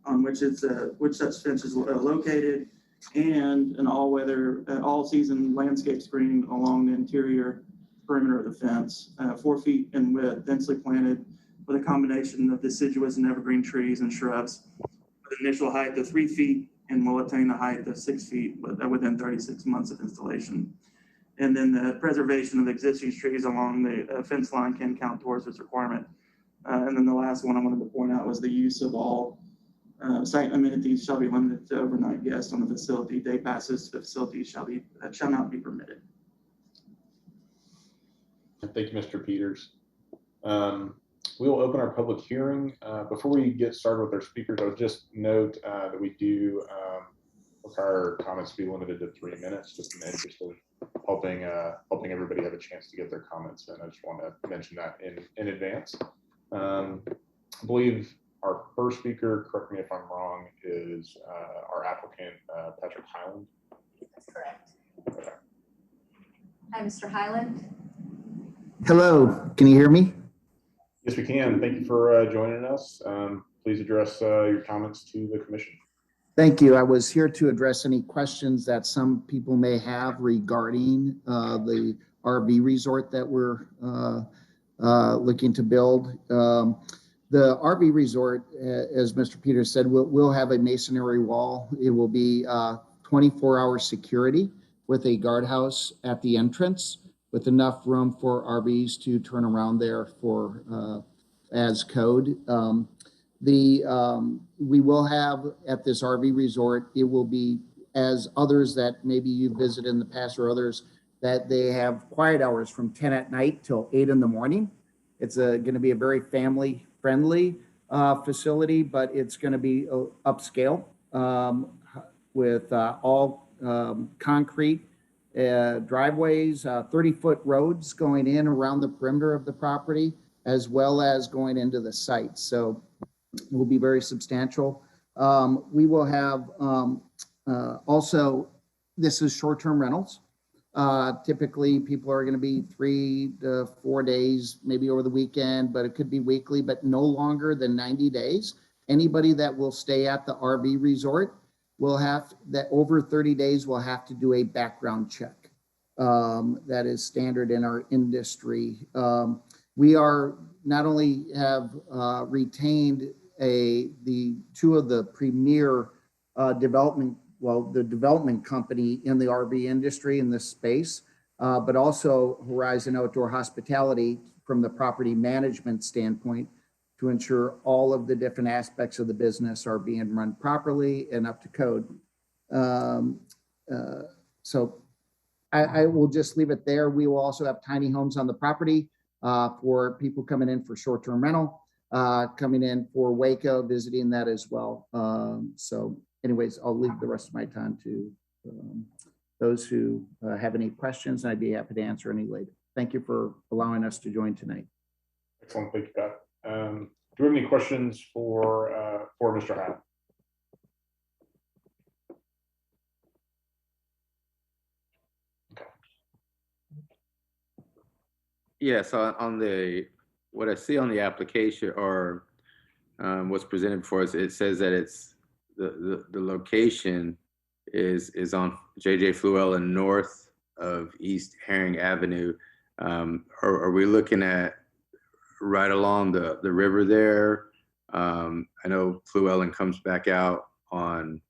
E: on which such fence is located, and an all-weather, all-season landscape screening along the interior perimeter of the fence, 4 feet in width, densely planted with a combination of deciduous and evergreen trees and shrubs, with initial height of 3 feet, and will attain a height of 6 feet within 36 months of installation. And then the preservation of existing trees along the fence line can count towards this requirement. And then the last one I wanted to point out was the use of all site amenities shall be limited to overnight guests on the facility. Day passes to the facility shall not be permitted.
A: Thank you, Mr. Peters. We will open our public hearing. Before we get started with our speakers, I would just note that we do require comments to be limited to 3 minutes, just in the interest of helping everybody have a chance to get their comments in. I just want to mention that in advance. I believe our first speaker, correct me if I'm wrong, is our applicant, Patrick Highland.
S: That's correct.
A: Okay.
S: Hi, Mr. Highland.
T: Hello, can you hear me?
A: Yes, we can. Thank you for joining us. Please address your comments to the commission.
T: Thank you. I was here to address any questions that some people may have regarding the RV resort that we're looking to build. The RV resort, as Mr. Peters said, will have a masonry wall. It will be 24-hour security with a guardhouse at the entrance, with enough room for RVs to turn around there for as code. We will have at this RV resort, it will be, as others that maybe you visited in the past or others, that they have quiet hours from 10 at night till 8 in the morning. It's going to be a very family friendly facility, but it's going to be upscale with all concrete driveways, 30-foot roads going in around the perimeter of the property, as well as going into the site. So it will be very substantial. We will have also, this is short-term rentals. Typically people are going to be 3 to 4 days, maybe over the weekend, but it could be weekly, but no longer than 90 days. Anybody that will stay at the RV resort will have that over 30 days will have to do a background check. That is standard in our industry. We are not only have retained the two of the premier the development company in the RV industry in this space, but also Horizon Outdoor Hospitality from the property management standpoint to ensure all of the different aspects of the business are being run properly and up to code. So I will just leave it there. We will also have tiny homes on the property for people coming in for short-term rental, coming in for Waco, visiting that as well. So anyways, I'll leave the rest of my time to those who have any questions, and I'd be happy to answer any later. Thank you for allowing us to join tonight.
A: Excellent, thank you, Pat. Do we have any questions for Mr. Howe?
F: Yeah, so on what I see on the application or what's presented for us, it says that it's the location is on J.J. Fluellen north of East Herring Avenue. Are we looking at right along the river there? I know Fluellen comes back out on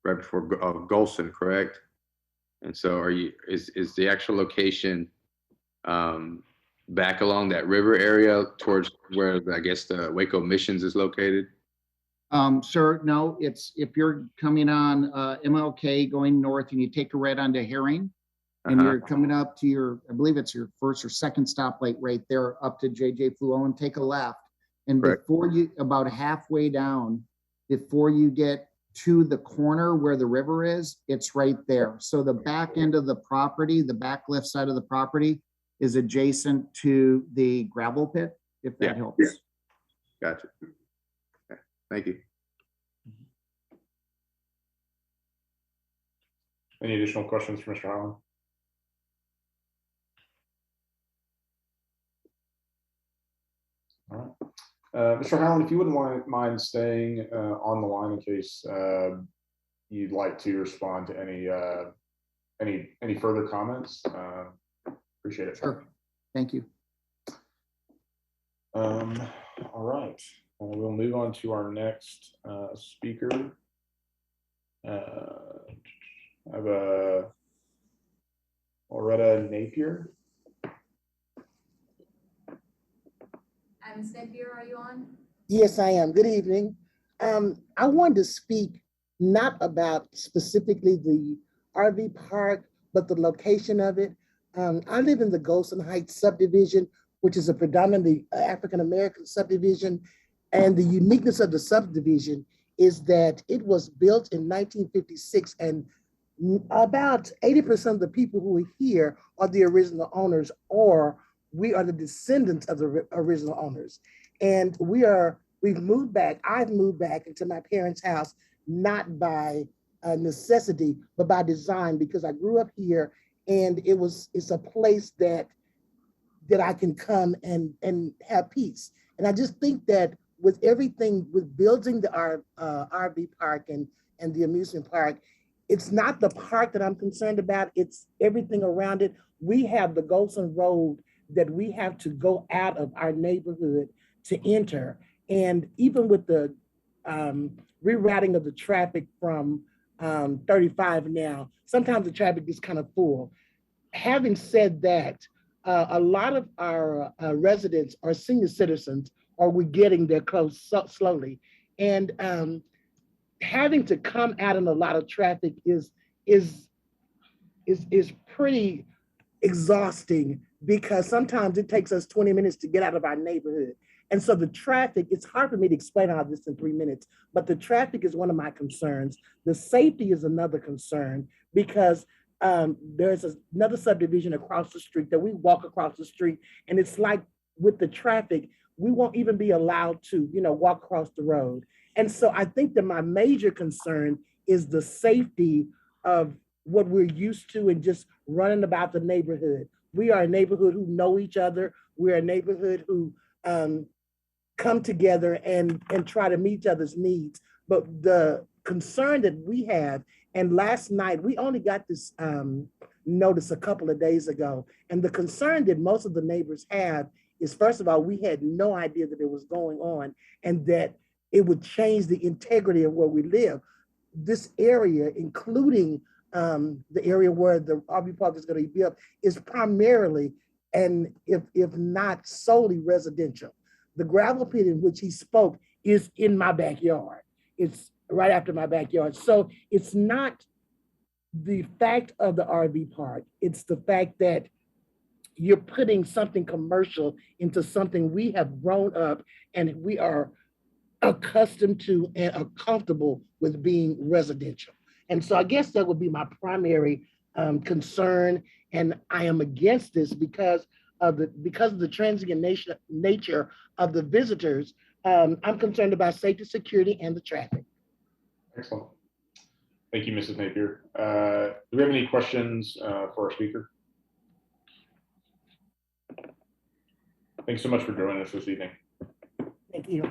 F: right before Golson, correct? And so is the actual location back along that river area towards where I guess the Waco Missions is located?
T: Sir, no, it's if you're coming on MLK going north and you take a right onto Herring and you're coming up to your, I believe it's your first or second stoplight right there up to JJ Fluellen, take a left. And before you, about halfway down, before you get to the corner where the river is, it's right there. So the back end of the property, the back left side of the property is adjacent to the gravel pit, if that helps.
F: Gotcha. Okay. Thank you.
A: Any additional questions for Mr. Holland? All right. Mr. Howland, if you wouldn't mind staying on the line in case you'd like to respond to any further comments, appreciate it.
T: Sure. Thank you.
A: All right. We'll move on to our next speaker. I have Loretta Napier.
S: Ms. Napier, are you on?
U: Yes, I am. Good evening. I wanted to speak not about specifically the RV park, but the location of it. I live in the Golson Heights subdivision, which is a predominantly African-American subdivision. And the uniqueness of the subdivision is that it was built in 1956, and about 80% of the people who are here are the original owners, or we are the descendants of the original owners. And we've moved back. I've moved back into my parents' house, not by necessity, but by design, because I grew up here and it's a place that I can come and have peace. And I just think that with everything, with building the RV park and the amusement park, it's not the park that I'm concerned about, it's everything around it. We have the Golson Road that we have to go out of our neighborhood to enter. And even with the rerouting of the traffic from 35 now, sometimes the traffic is kind of full. Having said that, a lot of our residents are senior citizens, or we're getting there close slowly. And having to come out in a lot of traffic is pretty exhausting, because sometimes it takes us 20 minutes to get out of our neighborhood. And so the traffic, it's hard for me to explain all this in 3 minutes, but the traffic is one of my concerns. The safety is another concern, because there's another subdivision across the street that we walk across the street, and it's like with the traffic, we won't even be allowed to, walk across the road. And so I think that my major concern is the safety of what we're used to and just running about the neighborhood. We are a neighborhood who know each other. We're a neighborhood who come together and try to meet each other's needs. But the concern that we have, and last night, we only got this notice a couple of days ago, and the concern that most of the neighbors have is, first of all, we had no idea that it was going on and that it would change the integrity of where we live. This area, including the area where the RV park is going to be built, is primarily, and if not solely, residential. The gravel pit in which he spoke is in my backyard. It's right after my backyard. So it's not the fact of the RV park, it's the fact that you're putting something commercial into something we have grown up and we are accustomed to and are comfortable with being residential. And so I guess that would be my primary concern. And I am against this because of the transient nature of the visitors. I'm concerned about safety, security, and the traffic.
A: Excellent. Thank you, Mrs. Napier. Do we have any questions for our speaker? Thanks so much for joining us this evening.
U: Thank you.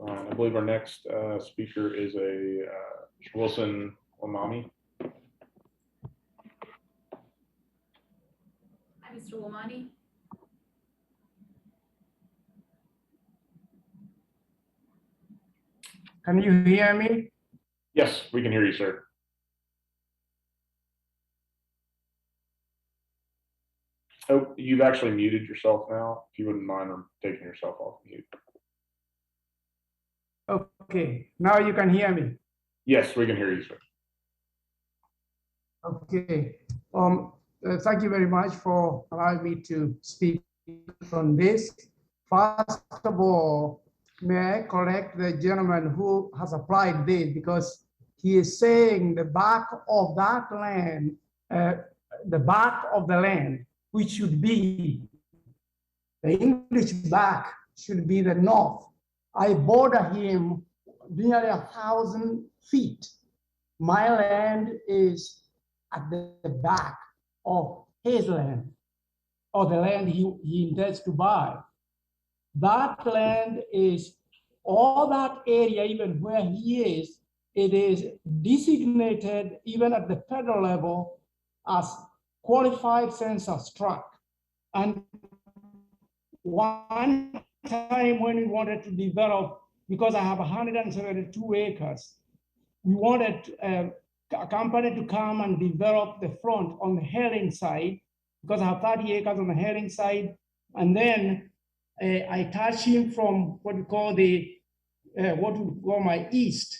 A: Next I believe our next speaker is a Wilson Wamani.
S: Hi, Mr. Wamani.
I: Can you hear me?
A: Yes, we can hear you, sir. Oh, you've actually muted yourself now. If you wouldn't mind taking yourself off mute.
I: Okay, now you can hear me.
A: Yes, we can hear you, sir.
I: Okay. Thank you very much for allowing me to speak on this. First of all, may I correct the gentleman who has applied this, because he is saying the back of that land, the back of the land, which should be the English back, should be the north. I border him nearly 1,000 feet. My land is at the back of his land, or the land he intends to buy. That land is all that area, even where he is, it is designated even at the federal level as qualified census tract. And one time when we wanted to develop, because I have 172 acres, we wanted a company to come and develop the front on the Herring side, because I have 30 acres on the Herring side. And then I touch him from what we call my east.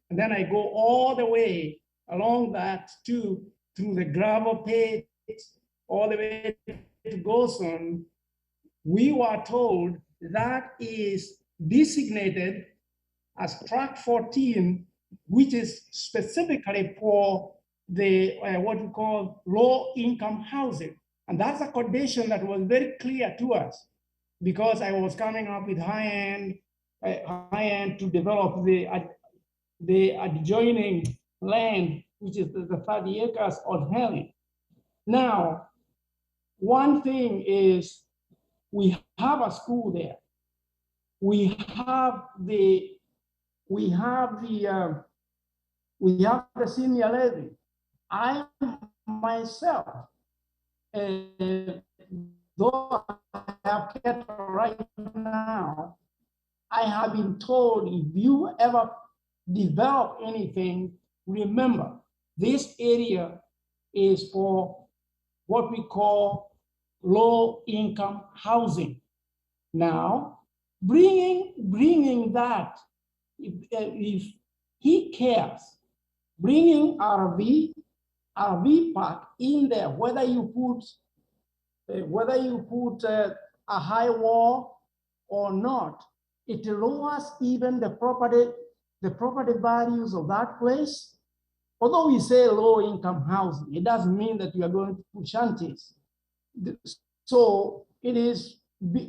I: And then I go all the way along that through the gravel pit, all the way to Goson. We were told that is designated as tract 14, which is specifically for the what we call low income housing. And that's a condition that was very clear to us, because I was coming up with high end to develop the adjoining land, which is the 30 acres on Helen. Now, one thing is, we have a school there. We have the senior living. I myself, though I have cattle right now, I have been told, if you ever develop anything, remember, this area is for what we call low income housing. Now, bringing that, if he cares, bringing RV park in there, whether you put a high wall or not, it lowers even the property values of that place. Although we say low income housing, it doesn't mean that you are going to put shanties. So it is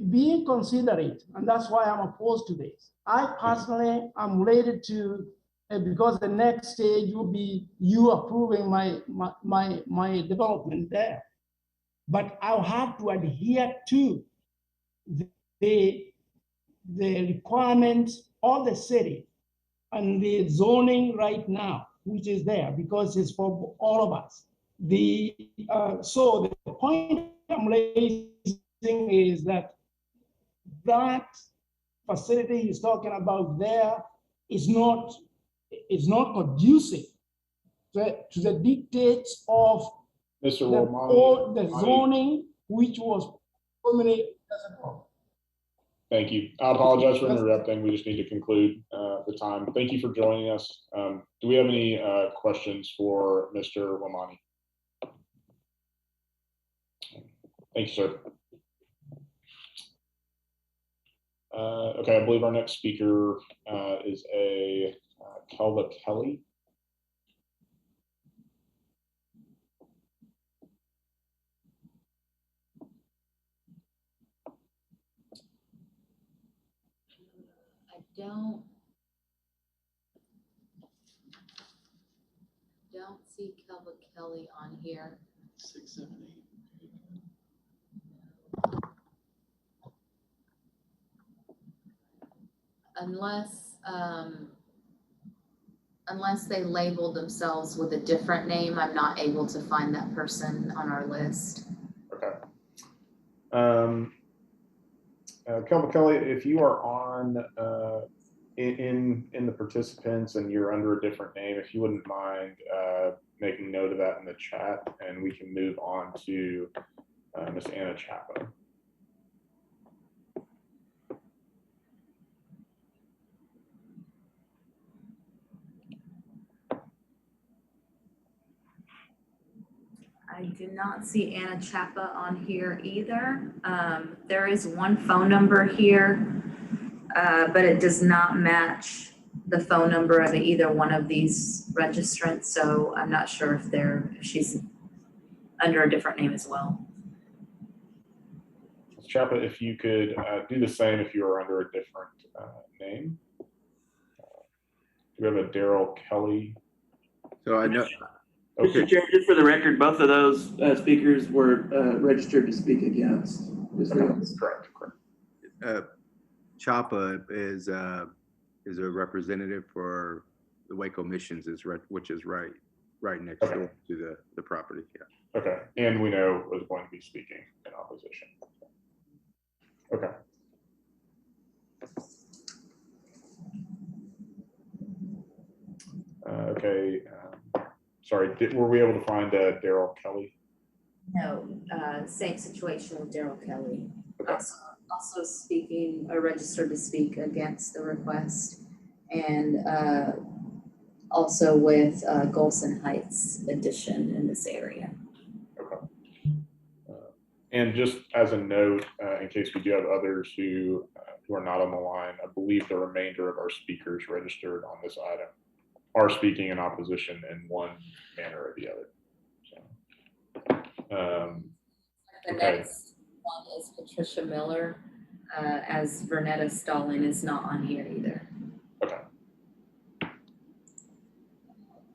I: being considerate, and that's why I'm opposed to this. I personally am ready to, because the next stage will be you approving my development there. But I'll have to adhere to the requirements of the city and the zoning right now, which is there, because it's for all of us. So the point I'm raising is that facility he's talking about there is not conducive to the dictates of
A: Mr.
I: the zoning, which was permanently.
A: Thank you. I apologize for interrupting. We just need to conclude the time. Thank you for joining us. Do we have any questions for Mr. Wamani? Thank you, sir. Okay, I believe our next speaker is a Kelva Kelly.
H: Don't see Kelva Kelly on here.
V: 6, 7, 8.
H: unless, unless they labeled themselves with a different name, I'm not able to find that person on our list.
A: Okay. Kelly, if you are on in the participants and you're under a different name, if you wouldn't mind making note of that in the chat, and we can move on to Miss Anna Chapa.
H: I do not see Anna Chapa on here either. There is one phone number here, but it does not match the phone number of either one of these registrants. So I'm not sure if she's under a different name as well.
A: Ms. Chapa, if you could do the same if you are under a different name. We have a Daryl Kelly.
F: So I know.
A: Okay.
E: Mr. Chair, just for the record, both of those speakers were registered to speak against.
A: Correct.
F: Chapa is a representative for the Waco Missions, which is right next door to the property. Yeah.
A: Okay, and we know was going to be speaking in opposition. Okay. Okay. Sorry, were we able to find Daryl Kelly?
H: No, same situation with Daryl Kelly.
A: Okay.
H: Also speaking, registered to speak against the request, and also with Golson Heights addition in this area.
A: Okay. And just as a note, in case we do have others who are not on the line, I believe the remainder of our speakers registered on this item are speaking in opposition in one manner or the other. So,
H: The
A: okay.
H: next one is Patricia Miller, as Vernetta Stalling is not on here either.
A: Okay.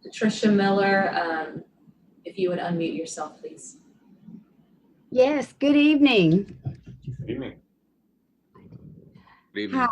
H: Patricia Miller, if you would unmute yourself, please.
J: Yes, good evening.
A: Good evening.
F: Good evening.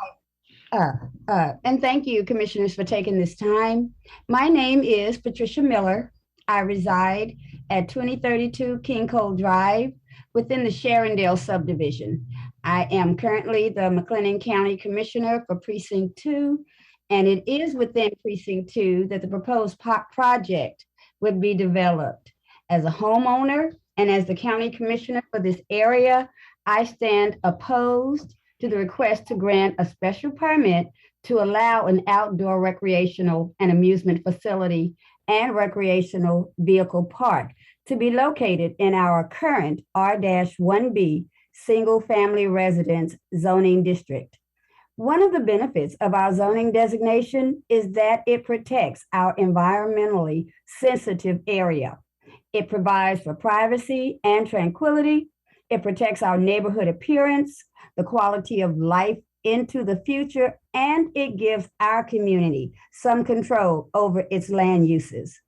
J: Hi. And thank you, commissioners, for taking this time. My name is Patricia Miller. I reside at 2032 King Cole Drive within the Sharondale subdivision. I am currently the McLennan County Commissioner for Precinct 2, and it is within Precinct 2 that the proposed project would be developed. As a homeowner and as the county commissioner for this area, I stand opposed to the request to grant a special permit to allow an outdoor recreational and amusement facility and recreational vehicle park to be located in our current R-1B single family residence zoning district. One of the benefits of our zoning designation is that it protects our environmentally sensitive area. It provides for privacy and tranquility. It protects our neighborhood appearance, the quality of life into the future, and it gives our community some control over its land uses.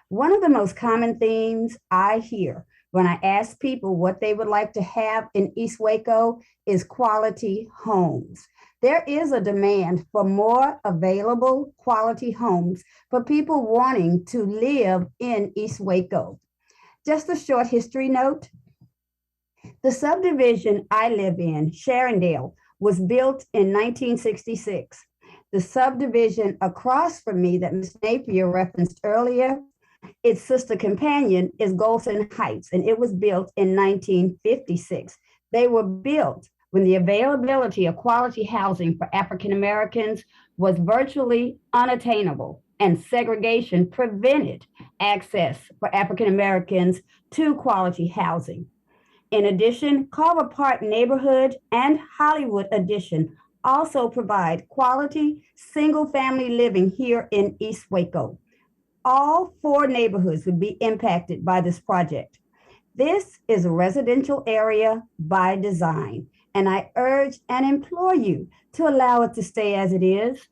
J: One of the most common themes I hear when I ask people what they would like to have in East Waco is quality homes. There is a demand for more available quality homes for people wanting to live in East Waco. Just a short history note. The subdivision I live in, Sharondale, was built in 1966. The subdivision across from me that Ms. Napier referenced earlier, its sister companion is Golson Heights, and it was built in 1956. They were built when the availability of quality housing for African Americans was virtually unattainable, and segregation prevented access for African Americans to quality housing. In addition, Carver Park neighborhood and Hollywood addition also provide quality single-family living here in East Waco. All 4 neighborhoods would be impacted by this project. This is a residential area by design, and I urge and implore you to allow it to stay as it is.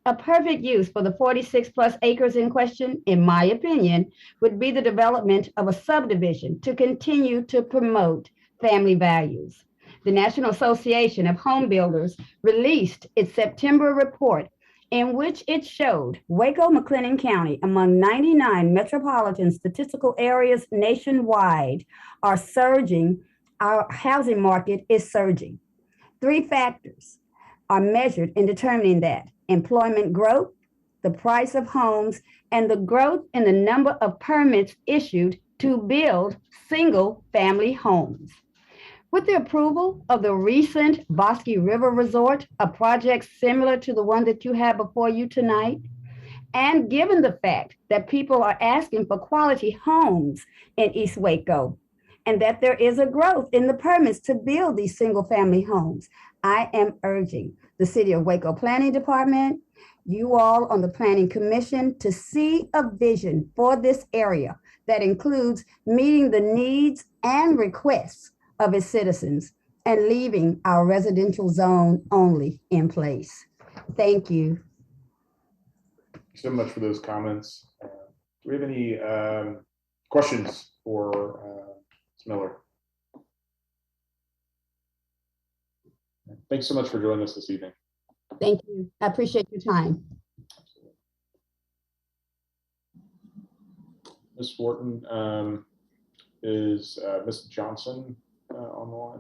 J: A perfect use for the 46 plus acres in question, in my opinion, would be the development of a subdivision to continue to promote family values. The National Association of Home Builders released its September report in which it showed Waco, McLennan County, among 99 metropolitan statistical areas nationwide, are surging. Our housing market is surging. 3 factors are measured in determining that: employment growth, the price of homes, and the growth in the number of permits issued to build single-family homes. With the approval of the recent Bosque River Resort, a project similar to the one that you have before you tonight, and given the fact that people are asking for quality homes in East Waco, and that there is a growth in the permits to build these single-family homes, I am urging the City of Waco Planning Department, you all on the Planning Commission, to see a vision for this area that includes meeting the needs and requests of its citizens and leaving our residential zone only in place. Thank you.
A: Thank you so much for those comments. Do we have any questions for Ms. Miller? Thanks so much for joining us this evening.
J: Thank you. I appreciate your time.
A: Ms. Wharton, is Ms. Johnson on the line?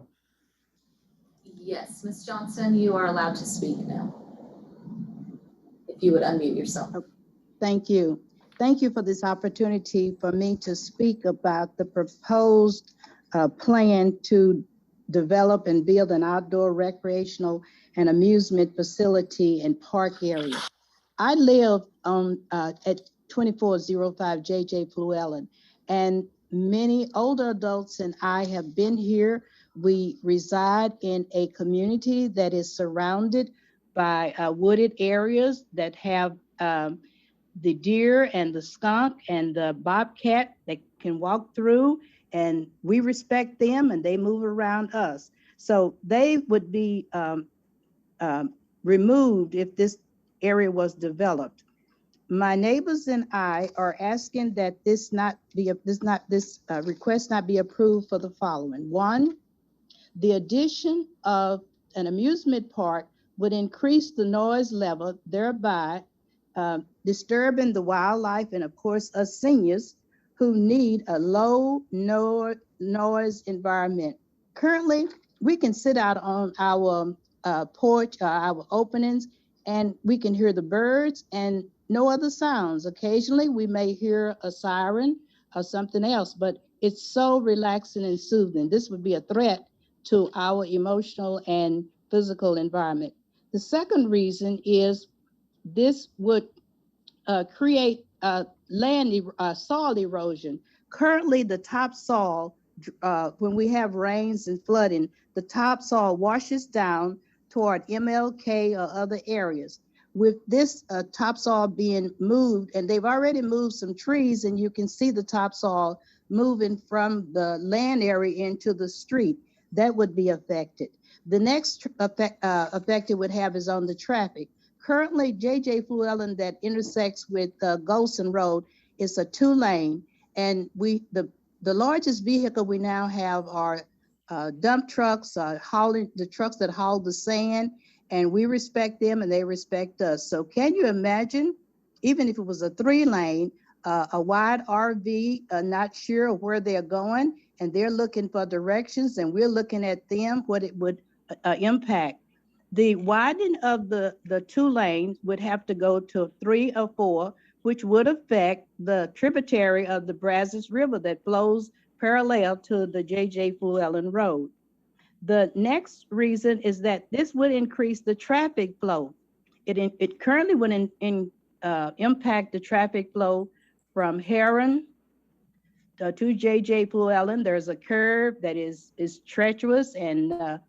H: Yes, Ms. Johnson, you are allowed to speak now. If you would unmute yourself.
L: Thank you. Thank you for this opportunity for me to speak about the proposed plan to develop and build an outdoor recreational and amusement facility and park area. I live on at 2405 JJ Fluellen, and many older adults and I have been here. We reside in a community that is surrounded by wooded areas that have the deer and the skunk and the bobcat that can walk through, and we respect them and they move around us. So they would be removed if this area was developed. My neighbors and I are asking that this request not be approved for the following. One, the addition of an amusement park would increase the noise level, thereby disturbing the wildlife and of course us seniors who need a low noise environment. Currently, we can sit out on our porch, our openings, and we can hear the birds and no other sounds. Occasionally, we may hear a siren or something else, but it's so relaxing and soothing. This would be a threat to our emotional and physical environment. The second reason is this would create soil erosion. Currently, the topsoil, when we have rains and flooding, the topsoil washes down toward MLK or other areas. With this topsoil being moved, and they've already moved some trees, and you can see the topsoil moving from the land area into the street, that would be affected. The next effect it would have is on the traffic. Currently, JJ Fluellen that intersects with Golson Road is a 2-lane, and the largest vehicle we now have are dump trucks, the trucks that haul the sand, and we respect them and they respect us. So can you imagine, even if it was a 3-lane, a wide RV, not sure where they're going, and they're looking for directions, and we're looking at them, what it would impact. The widening of the 2 lanes would have to go to 3 or 4, which would affect the tributary of the Brazos River that flows parallel to the JJ Fluellen Road. The next reason is that this would increase the traffic flow. It currently would impact the traffic flow from Heron to JJ Fluellen. There's a curve that is treacherous, and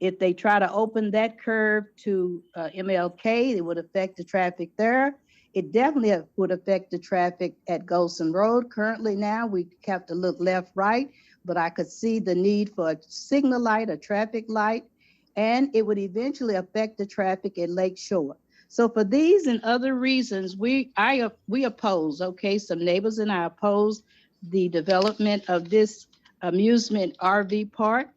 L: if they try to open that curve to MLK, it would affect the traffic there. It definitely would affect the traffic at Golson Road. Currently now, we have to look left, right, but I could see the need for a signal light, a traffic light, and it would eventually affect the traffic at Lake Shore. So for these and other reasons, we oppose, okay? Some neighbors and I oppose the development of this amusement RV park.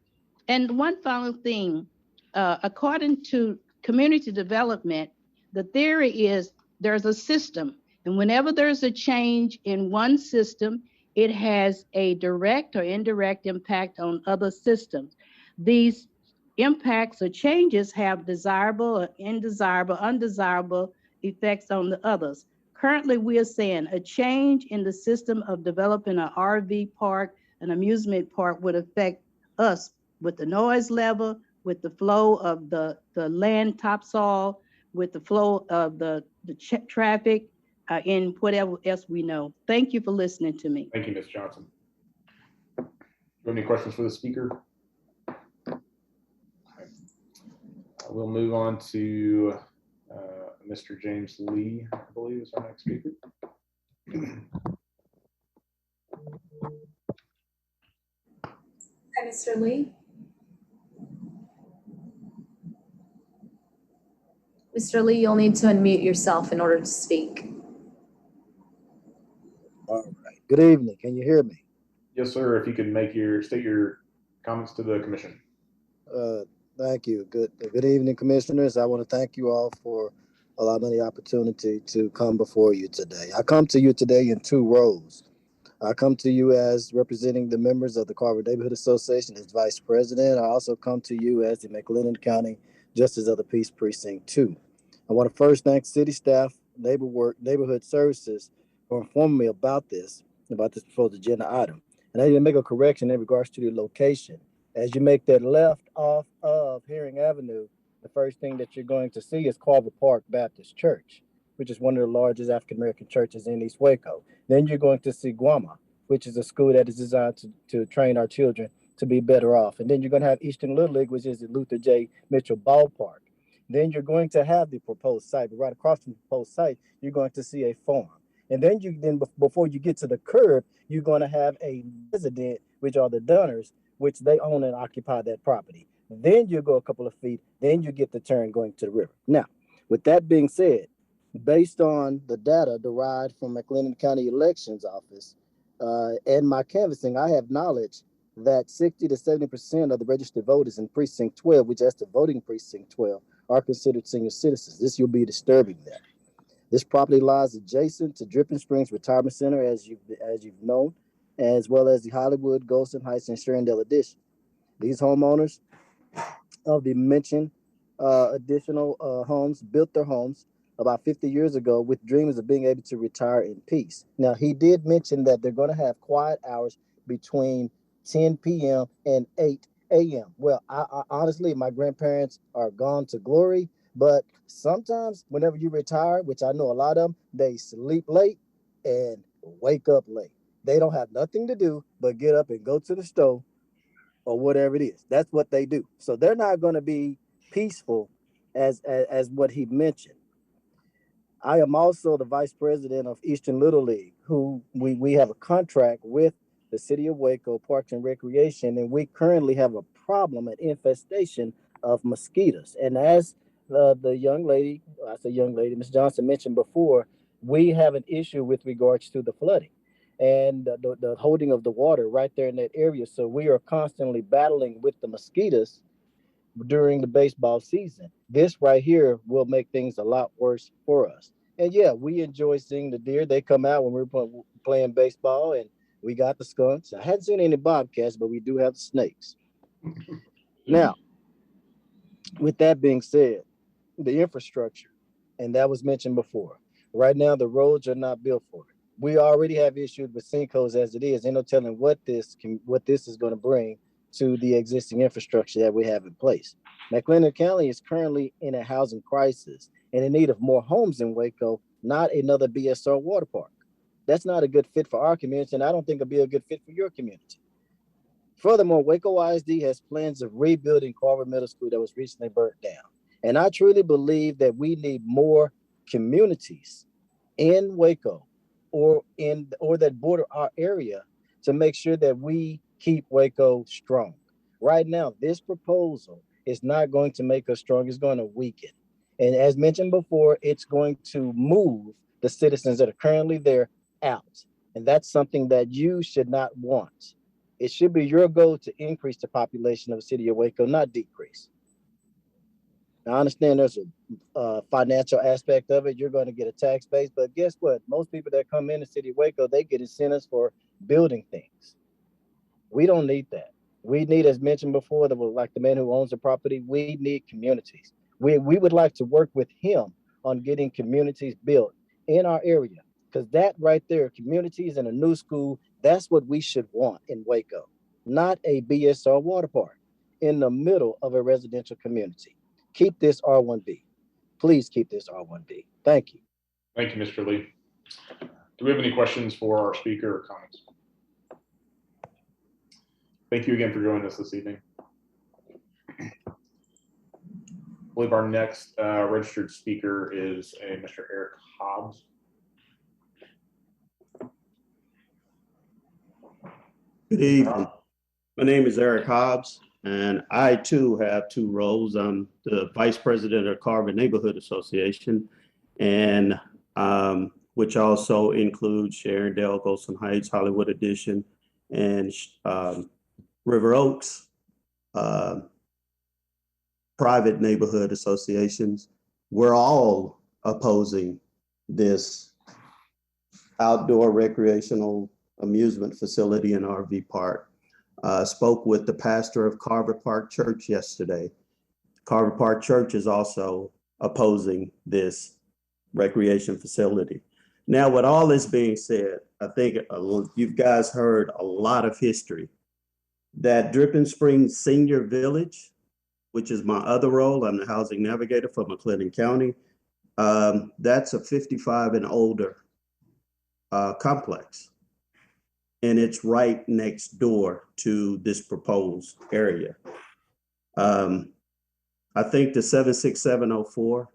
L: And one final thing, according to community development, the theory is there's a system, and whenever there's a change in one system, it has a direct or indirect impact on other systems. These impacts or changes have desirable or undesirable effects on the others. Currently, we are saying a change in the system of developing an RV park, an amusement park would affect us with the noise level, with the flow of the land topsoil, with the flow of the traffic, and whatever else we know. Thank you for listening to me.
A: Thank you, Ms. Johnson. Do you have any questions for the speaker? We'll move on to Mr. James Lee, I believe is our next speaker.
S: Hi, Mr. Lee. Mr. Lee, you'll need to unmute yourself in order to speak.
M: All right. Good evening. Can you hear me?
A: Yes, sir. If you could state your comments to the commission.
M: Thank you. Good evening, commissioners. I want to thank you all for allowing me the opportunity to come before you today. I come to you today in two roles. I come to you as representing the members of the Carver Neighborhood Association as vice president. I also come to you as the McLennan County Justice of the Peace Precinct 2. I want to first thank city staff, neighborhood services for informing me about this proposed agenda item. And I need to make a correction in regards to the location. As you make that left off of Herring Avenue, the first thing that you're going to see is Carver Park Baptist Church, which is one of the largest African-American churches in East Waco. Then you're going to see Guama, which is a school that is designed to train our children to be better off. And then you're going to have Eastern Little League, which is the Luther J. Mitchell Ballpark. Then you're going to have the proposed site, but right across from the proposed site, you're going to see a farm. And then before you get to the curb, you're going to have a resident, which are the Dunners, which they own and occupy that property. Then you go a couple of feet, then you get the turn going to the river. Now, with that being said, based on the data derived from McLennan County Elections Office and my canvassing, I have knowledge that 60 to 70% of the registered voters in Precinct 12, which is the voting Precinct 12, are considered senior citizens. This will be disturbing them. This property lies adjacent to Dripping Springs Retirement Center, as you've known, as well as the Hollywood, Golston Heights, and Sherindale addition. These homeowners of the mentioned additional homes built their homes about 50 years ago with dreams of being able to retire in peace. Now, he did mention that they're going to have quiet hours between 10 p.m. and 8 a.m. Well, I honestly, my grandparents are gone to glory, but sometimes whenever you retire, which I know a lot of them, they sleep late and wake up late. They don't have nothing to do but get up and go to the store or whatever it is. That's what they do. So they're not going to be peaceful as what he mentioned. I am also the vice president of Eastern Little League, who we have a contract with the city of Waco Parks and Recreation, and we currently have a problem, an infestation of mosquitoes. And as the young lady, I say young lady, Ms. Johnson mentioned before, we have an issue with regards to the flooding and the holding of the water right there in that area. So we are constantly battling with the mosquitoes during the baseball season. This right here will make things a lot worse for us. And yeah, we enjoy seeing the deer. They come out when we're playing baseball, and we got the skunks. I hadn't seen any bobcats, but we do have the snakes. Now, with that being said, the infrastructure, and that was mentioned before. Right now, the roads are not built for it. We already have issues with sinkholes as it is. Ain't no telling what this is going to bring to the existing infrastructure that we have in place. McLennan County is currently in a housing crisis and in need of more homes in Waco, not another BSR water park. That's not a good fit for our community, and I don't think it'll be a good fit for your community. Furthermore, Waco ISD has plans of rebuilding Carver Middle School that was recently burnt down. And I truly believe that we need more communities in Waco or that border our area to make sure that we keep Waco strong. Right now, this proposal is not going to make us strong. It's going to weaken. And as mentioned before, it's going to move the citizens that are currently there out. And that's something that you should not want. It should be your goal to increase the population of the city of Waco, not decrease. Now, I understand there's a financial aspect of it. You're going to get a tax base, but guess what? Most people that come in the city of Waco, they get incentives for building things. We don't need that. We need, as mentioned before, like the man who owns the property, we need communities. We would like to work with him on getting communities built in our area, because that right there, communities and a new school, that's what we should want in Waco, not a BSR water park in the middle of a residential community. Keep this R1B. Please keep this R1B. Thank you.
A: Thank you, Mr. Lee. Do we have any questions for our speaker or comments? Thank you again for joining us this evening. I believe our next registered speaker is a Mr. Eric Hobbs.
O: Good evening. My name is Eric Hobbs, and I too have two roles. I'm the Vice President of Carver Neighborhood Association, and which also includes Sharondale, Golson Heights, Hollywood Edition, and River Oaks, private neighborhood associations. We're all opposing this outdoor recreational amusement facility in RV park. Spoke with the pastor of Carver Park Church yesterday. Carver Park Church is also opposing this recreation facility. Now, with all this being said, I think you guys heard a lot of history. That Dripping Springs Senior Village, which is my other role, I'm the housing navigator for McLennan County. That's a 55 and older complex. And it's right next door to this proposed area. I think the 76704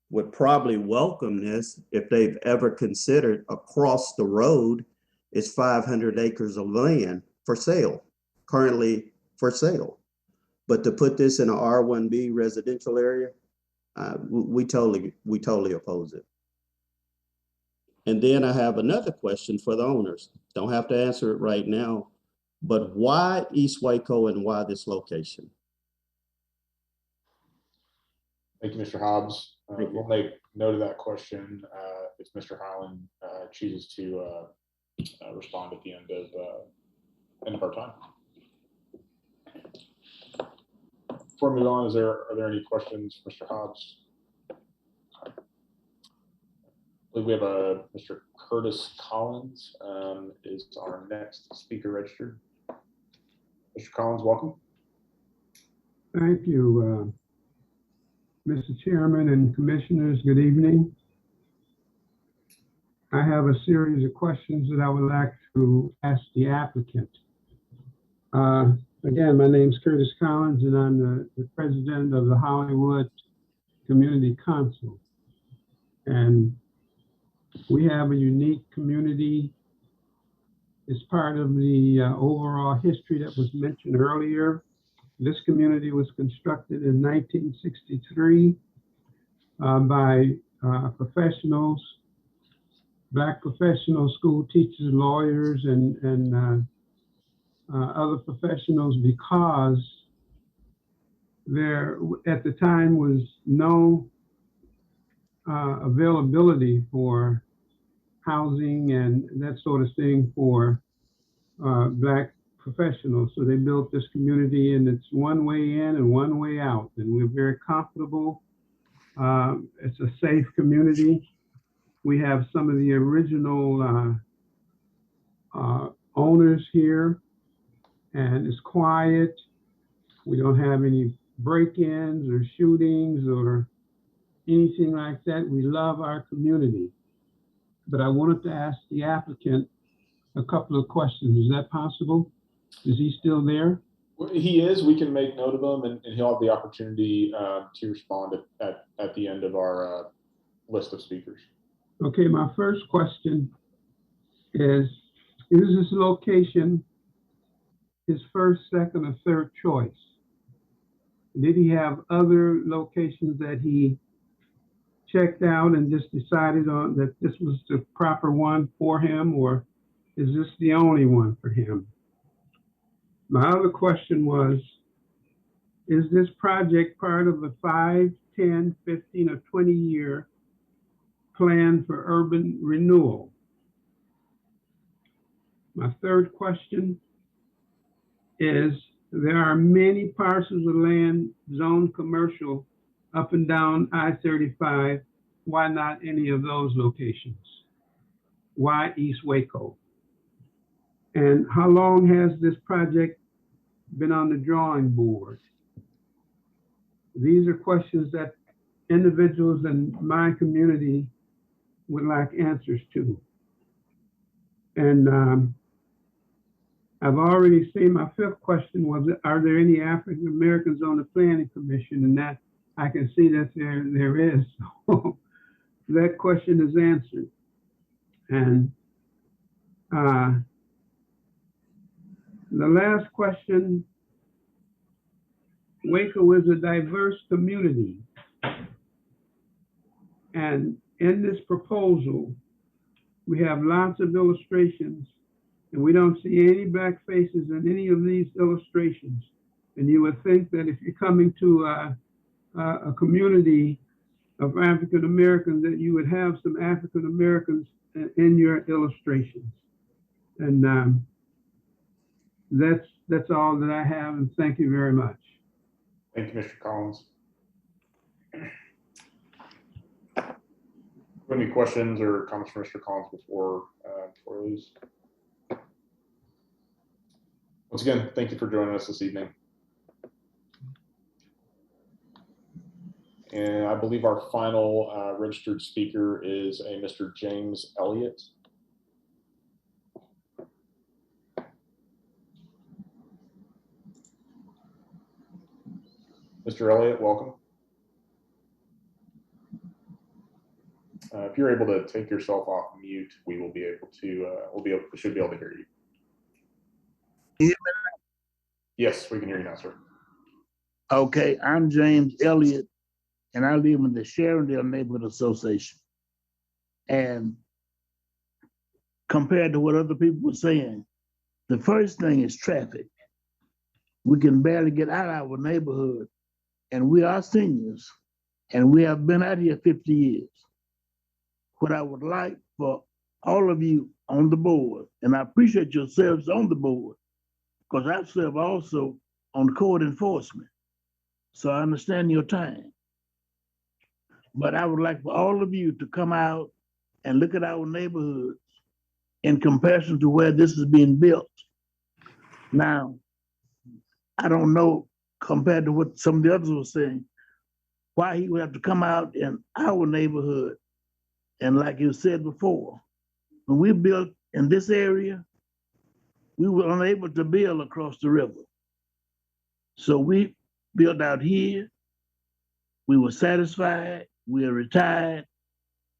O: would probably welcome this if they've ever considered across the road is 500 acres of land for sale, currently for sale. But to put this in an R1B residential area, we totally oppose it. And then I have another question for the owners. Don't have to answer it right now, but why East Waco and why this location?
A: Thank you, Mr. Hobbs. We'll make note of that question if Mr. Howland chooses to respond at the end of our time. Before we move on, are there any questions, Mr. Hobbs? I believe we have Mr. Curtis Collins is our next speaker registered. Mr. Collins, welcome.
V: Thank you, Mr. Chairman and Commissioners. Good evening. I have a series of questions that I would like to ask the applicant. Again, my name is Curtis Collins, and I'm the president of the Hollywood Community Council. And we have a unique community. It's part of the overall history that was mentioned earlier. This community was constructed in 1963 by professionals, Black professionals, school teachers, lawyers, and other professionals, because there at the time was no availability for housing and that sort of thing for Black professionals. So they built this community, and it's one way in and one way out, and we're very comfortable. It's a safe community. We have some of the original owners here, and it's quiet. We don't have any break-ins or shootings or anything like that. We love our community. But I wanted to ask the applicant a couple of questions. Is that possible? Is he still there?
A: Well, he is. We can make note of him, and he'll have the opportunity to respond at the end of our list of speakers.
V: Okay, my first question is this location his first, second, or third choice? Did he have other locations that he checked out and just decided on that this was the proper one for him, or is this the only one for him? My other question was, is this project part of a 5, 10, 15, or 20-year plan for urban renewal? My third question is, there are many parcels of land zoned commercial up and down I-35. Why not any of those locations? Why East Waco? And how long has this project been on the drawing board? These are questions that individuals in my community would like answers to. And I've already seen my fifth question was, are there any African Americans on the Planning Commission? And that I can see that there is. So that question is answered. And the last question, Waco is a diverse community. And in this proposal, we have lots of illustrations, and we don't see any black faces in any of these illustrations. And you would think that if you're coming to a community of African Americans, that you would have some African Americans in your illustrations. And that's all that I have, and thank you very much.
A: Thank you, Mr. Collins. Any questions or comments from Mr. Collins before we leave? Once again, thank you for joining us this evening. And I believe our final registered speaker is a Mr. James Elliott. Mr. Elliott, welcome. If you're able to take yourself off mute, we will be able to, should be able to hear you. Yes, we can hear you now, sir.
C: Okay, I'm James Elliott, and I live in the Sharondale Neighborhood Association. And compared to what other people were saying, the first thing is traffic. We can barely get out of our neighborhood, and we are seniors, and we have been out here 50 years. What I would like for all of you on the board, and I appreciate yourselves on the board, because I've served also on court enforcement, so I understand your time. But I would like for all of you to come out and look at our neighborhoods in comparison to where this is being built. Now, I don't know, compared to what some of the others were saying, why he would have to come out in our neighborhood. And like you said before, when we built in this area, we were unable to build across the river. So we built out here. We were satisfied. We are retired.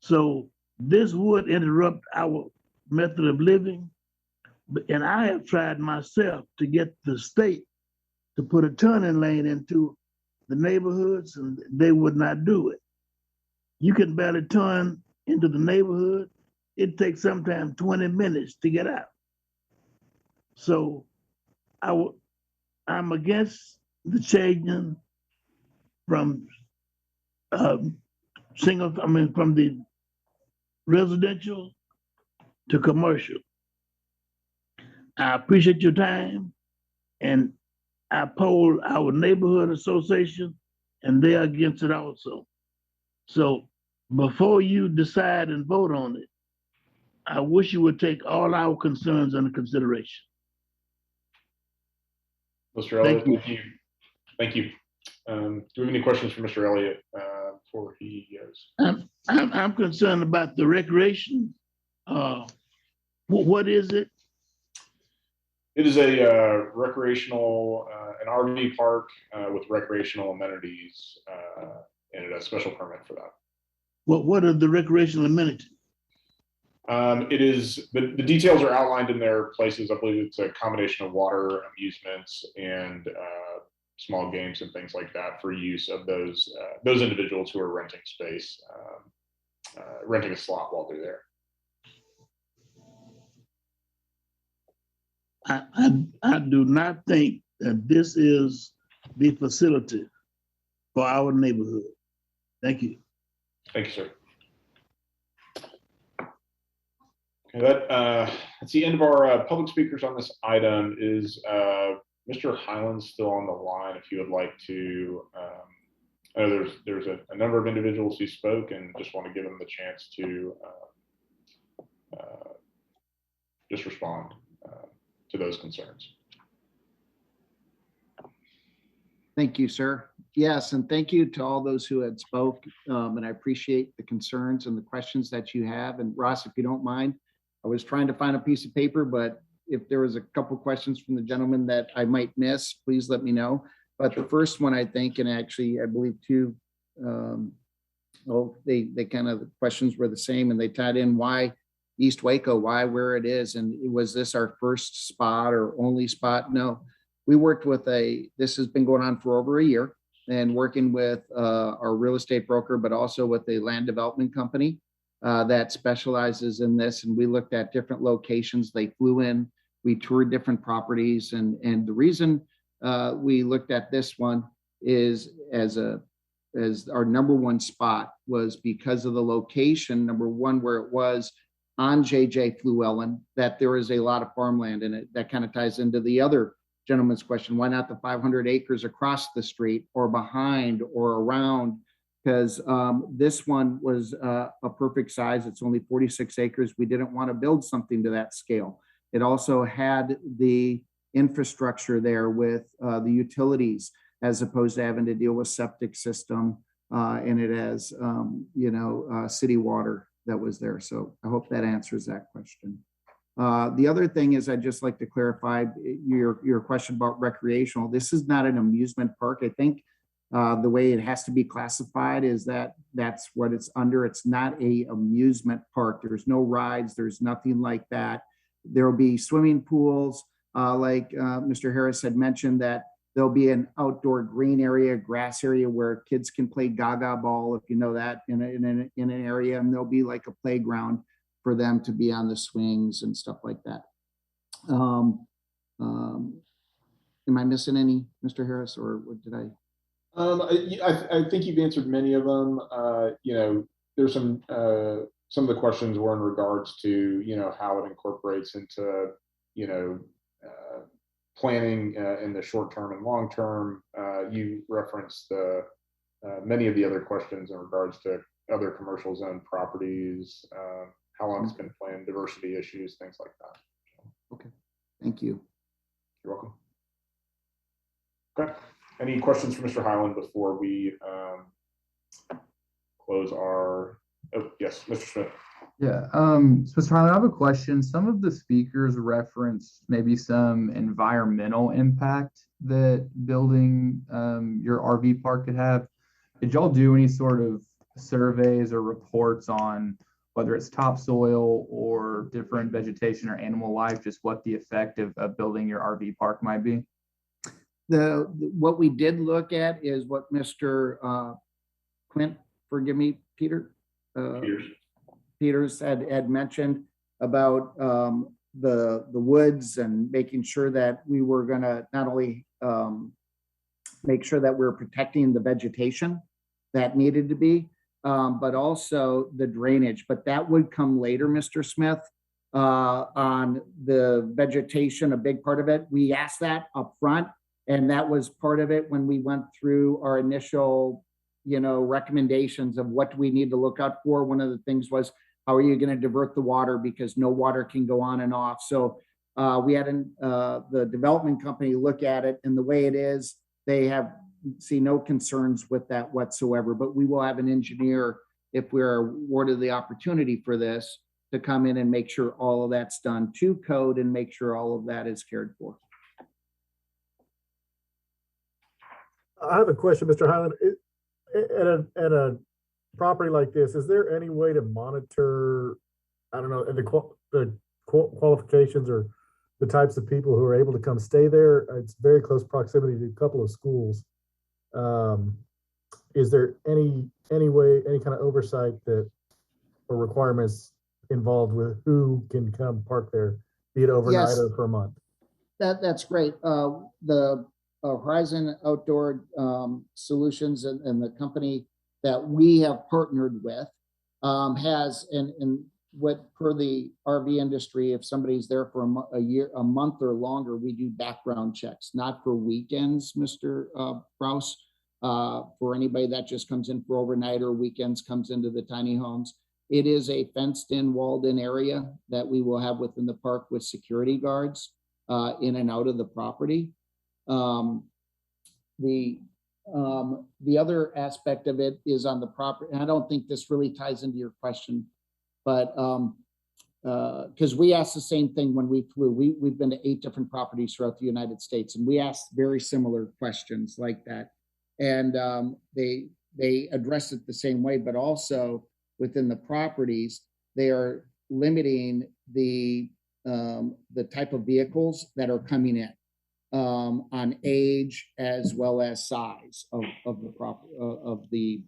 C: So this would interrupt our method of living. And I have tried myself to get the state to put a turning lane into the neighborhoods, and they would not do it. You can barely turn into the neighborhood. It takes sometimes 20 minutes to get out. So I'm against the changing from from the residential to commercial. I appreciate your time, and I polled our neighborhood association, and they're against it also. So before you decide and vote on it, I wish you would take all our concerns under consideration.
A: Mr. Elliott, thank you. Thank you. Do we have any questions for Mr. Elliott before he goes?
C: I'm concerned about the recreation. What is it?
A: It is a recreational, an RV park with recreational amenities and a special permit for that.
C: What are the recreational amenities?
A: It is, the details are outlined in their places. I believe it's a combination of water, amusements, and small games and things like that for use of those individuals who are renting space, renting a slot while they're there.
C: I do not think that this is the facility for our neighborhood. Thank you.
A: Thank you, sir. Okay, that's the end of our public speakers on this item. Is Mr. Highland still on the line? If you would like to, I know there's a number of individuals who spoke, and just want to give them the chance to just respond to those concerns.
T: Thank you, sir. Yes, and thank you to all those who had spoke, and I appreciate the concerns and the questions that you have. And Ross, if you don't mind, I was trying to find a piece of paper, but if there was a couple questions from the gentleman that I might miss, please let me know. But the first one, I think, and actually I believe two, well, they kind of, the questions were the same, and they tied in why East Waco, why where it is, and was this our first spot or only spot? No, we worked with this has been going on for over a year, and working with our real estate broker, but also with a land development company that specializes in this. And we looked at different locations. They flew in, we toured different properties, and the reason we looked at this one is as our number one spot was because of the location. Number one, where it was on JJ Fluellen, that there is a lot of farmland in it. That kind of ties into the other gentleman's question. Why not the 500 acres across the street or behind or around? Because this one was a perfect size. It's only 46 acres. We didn't want to build something to that scale. It also had the infrastructure there with the utilities, as opposed to having to deal with septic system. And it has, city water that was there. So I hope that answers that question. The other thing is, I'd just like to clarify your question about recreational. This is not an amusement park. I think the way it has to be classified is that's what it's under. It's not a amusement park. There's no rides. There's nothing like that. There'll be swimming pools, like Mr. Harris had mentioned, that there'll be an outdoor green area, grass area where kids can play gaga ball, if you know that, in an area, and there'll be like a playground for them to be on the swings and stuff like that. Am I missing any, Mr. Harris, or what did I?
A: I think you've answered many of them. There's some of the questions were in regards to, how it incorporates into, planning in the short term and long term. You referenced many of the other questions in regards to other commercial zone properties, how long it's been planned, diversity issues, things like that.
T: Okay, thank you.
A: You're welcome. Okay. Any questions for Mr. Highland before we close our? Oh, yes, Mr. Smith.
N: Yeah, so Mr. Highland, I have a question. Some of the speakers referenced maybe some environmental impact that building your RV park could have. Did y'all do any sort of surveys or reports on whether it's topsoil or different vegetation or animal life, just what the effect of building your RV park might be?
T: What we did look at is what Mr. Clint, forgive me, Peters had mentioned about the woods, and making sure that we were going to not only make sure that we're protecting the vegetation that needed to be, but also the drainage. But that would come later, Mr. Smith, on the vegetation, a big part of it. We asked that up front, and that was part of it when we went through our initial, recommendations of what do we need to look out for. One of the things was, how are you going to divert the water, because no water can go on and off. So we had the development company look at it, and the way it is, they see no concerns with that whatsoever. But we will have an engineer, if we're awarded the opportunity for this, to come in and make sure all of that's done to code and make sure all of that is cared for.
P: I have a question, Mr. Highland. At a property like this, is there any way to monitor, I don't know, the qualifications or the types of people who are able to come stay there? It's very close proximity to a couple of schools. Is there any way, any kind of oversight that or requirements involved with who can come park there, be it overnight or for a month?
T: That's great. The Horizon Outdoor Solutions and the company that we have partnered with has, and what per the RV industry, if somebody's there for a month or longer, we do background checks, not for weekends, Mr. Browse. For anybody that just comes in for overnight or weekends, comes into the tiny homes. It is a fenced-in, walled-in area that we will have within the park with security guards in and out of the property. The other aspect of it is on the property, and I don't think this really ties into your question, but because we asked the same thing when we flew. We've been to 8 different properties throughout the United States, and we asked very similar questions like that. And they address it the same way, but also within the properties, they are limiting the type of vehicles that are coming in on age as well as size of the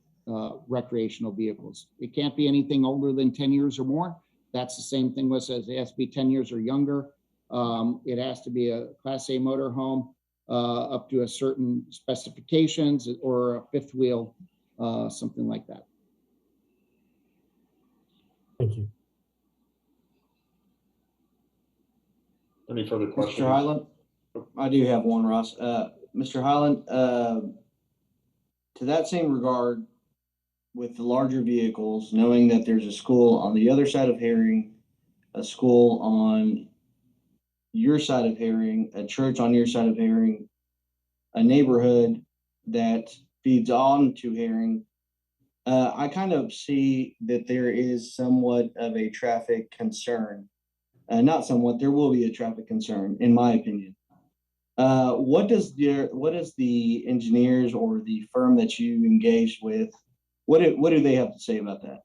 T: recreational vehicles. It can't be anything older than 10 years or more. That's the same thing with says it has to be 10 years or younger. It has to be a Class A motorhome up to a certain specifications or a fifth wheel, something like that.
P: Thank you.
A: Any further questions?
G: Mr. Highland, I do have one, Ross. Mr. Highland, to that same regard, with the larger vehicles, knowing that there's a school on the other side of Herring, a school on your side of Herring, a church on your side of Herring, a neighborhood that feeds on to Herring, I kind of see that there is somewhat of a traffic concern. Not somewhat, there will be a traffic concern, in my opinion. What does the engineers or the firm that you engaged with, what do they have to say about that?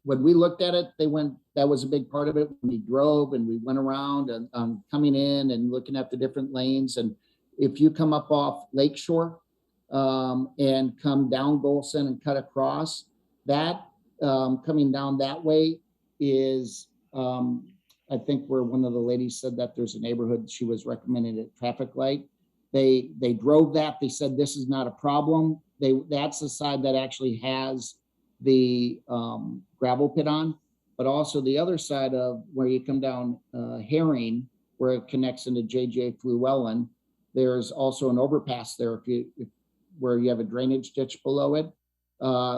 T: When we looked at it, that was a big part of it. When we drove and we went around and coming in and looking at the different lanes. And if you come up off Lakeshore and come down Golson and cut across, that coming down that way is, I think where one of the ladies said that there's a neighborhood she was recommending a traffic light. They drove that. They said this is not a problem. That's the side that actually has the gravel pit on, but also the other side of where you come down Herring, where it connects into JJ Fluellen. There's also an overpass there where you have a drainage ditch below it.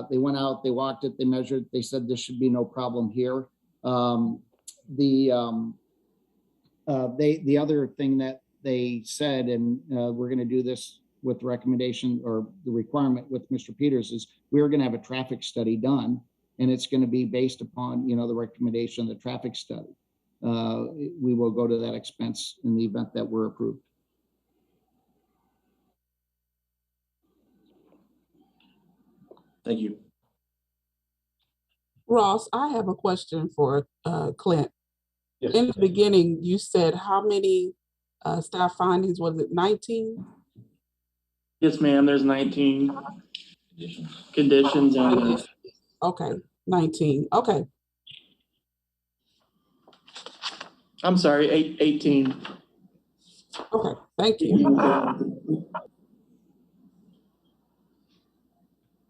T: They went out, they walked it, they measured, they said there should be no problem here. The other thing that they said, and we're going to do this with the recommendation or the requirement with Mr. Peters, is we're going to have a traffic study done, and it's going to be based upon, the recommendation of the traffic study. We will go to that expense in the event that we're approved.
G: Thank you.
D: Ross, I have a question for Clint.
A: Yes.
D: In the beginning, you said how many staff findings? Was it 19?
E: Yes, ma'am. There's 19 conditions on this.
D: Okay, 19. Okay.
E: I'm sorry, 18.
D: Okay, thank you.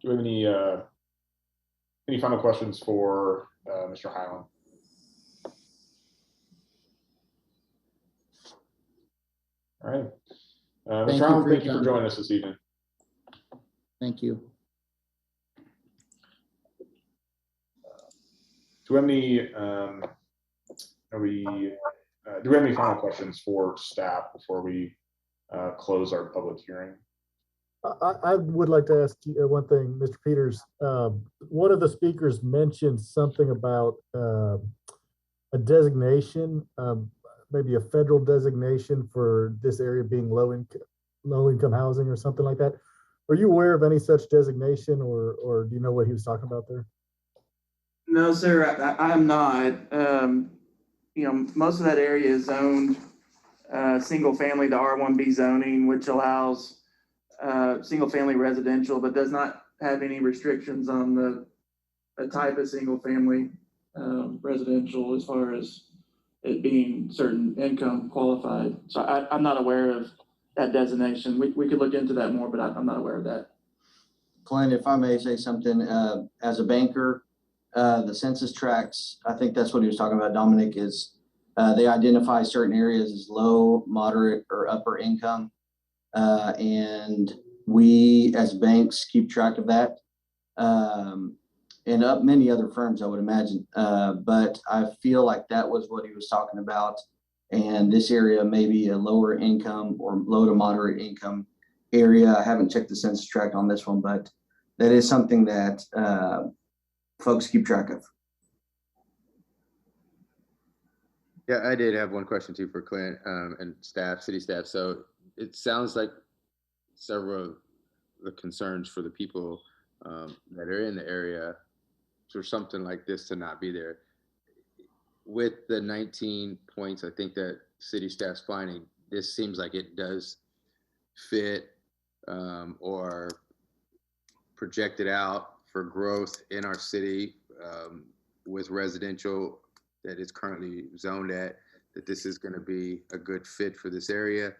A: Do we have any final questions for Mr. Highland? All right. Mr. Highland, thank you for joining us this evening.
T: Thank you.
A: Do we have any final questions for staff before we close our public hearing?
P: I would like to ask you one thing, Mr. Peters. One of the speakers mentioned something about a designation, maybe a federal designation for this area being low income housing or something like that. Are you aware of any such designation, or do you know what he was talking about there?
E: No, sir, I am not. Most of that area is zoned single family to R1B zoning, which allows single family residential, but does not have any restrictions on the type of single family residential as far as it being certain income qualified. So I'm not aware of that designation. We could look into that more, but I'm not aware of that.
G: Clint, if I may say something, as a banker, the census tracts, I think that's what he was talking about, Dominic, is they identify certain areas as low, moderate, or upper income. And we as banks keep track of that. And many other firms, I would imagine. But I feel like that was what he was talking about. And this area may be a lower income or low to moderate income area. I haven't checked the census tract on this one, but that is something that folks keep track of.
F: Yeah, I did have one question too for Clint and staff, city staff. So it sounds like several of the concerns for the people that are in the area for something like this to not be there. With the 19 points, I think that city staff's finding, this seems like it does fit or projected out for growth in our city with residential that is currently zoned at, that this is going to be a good fit for this area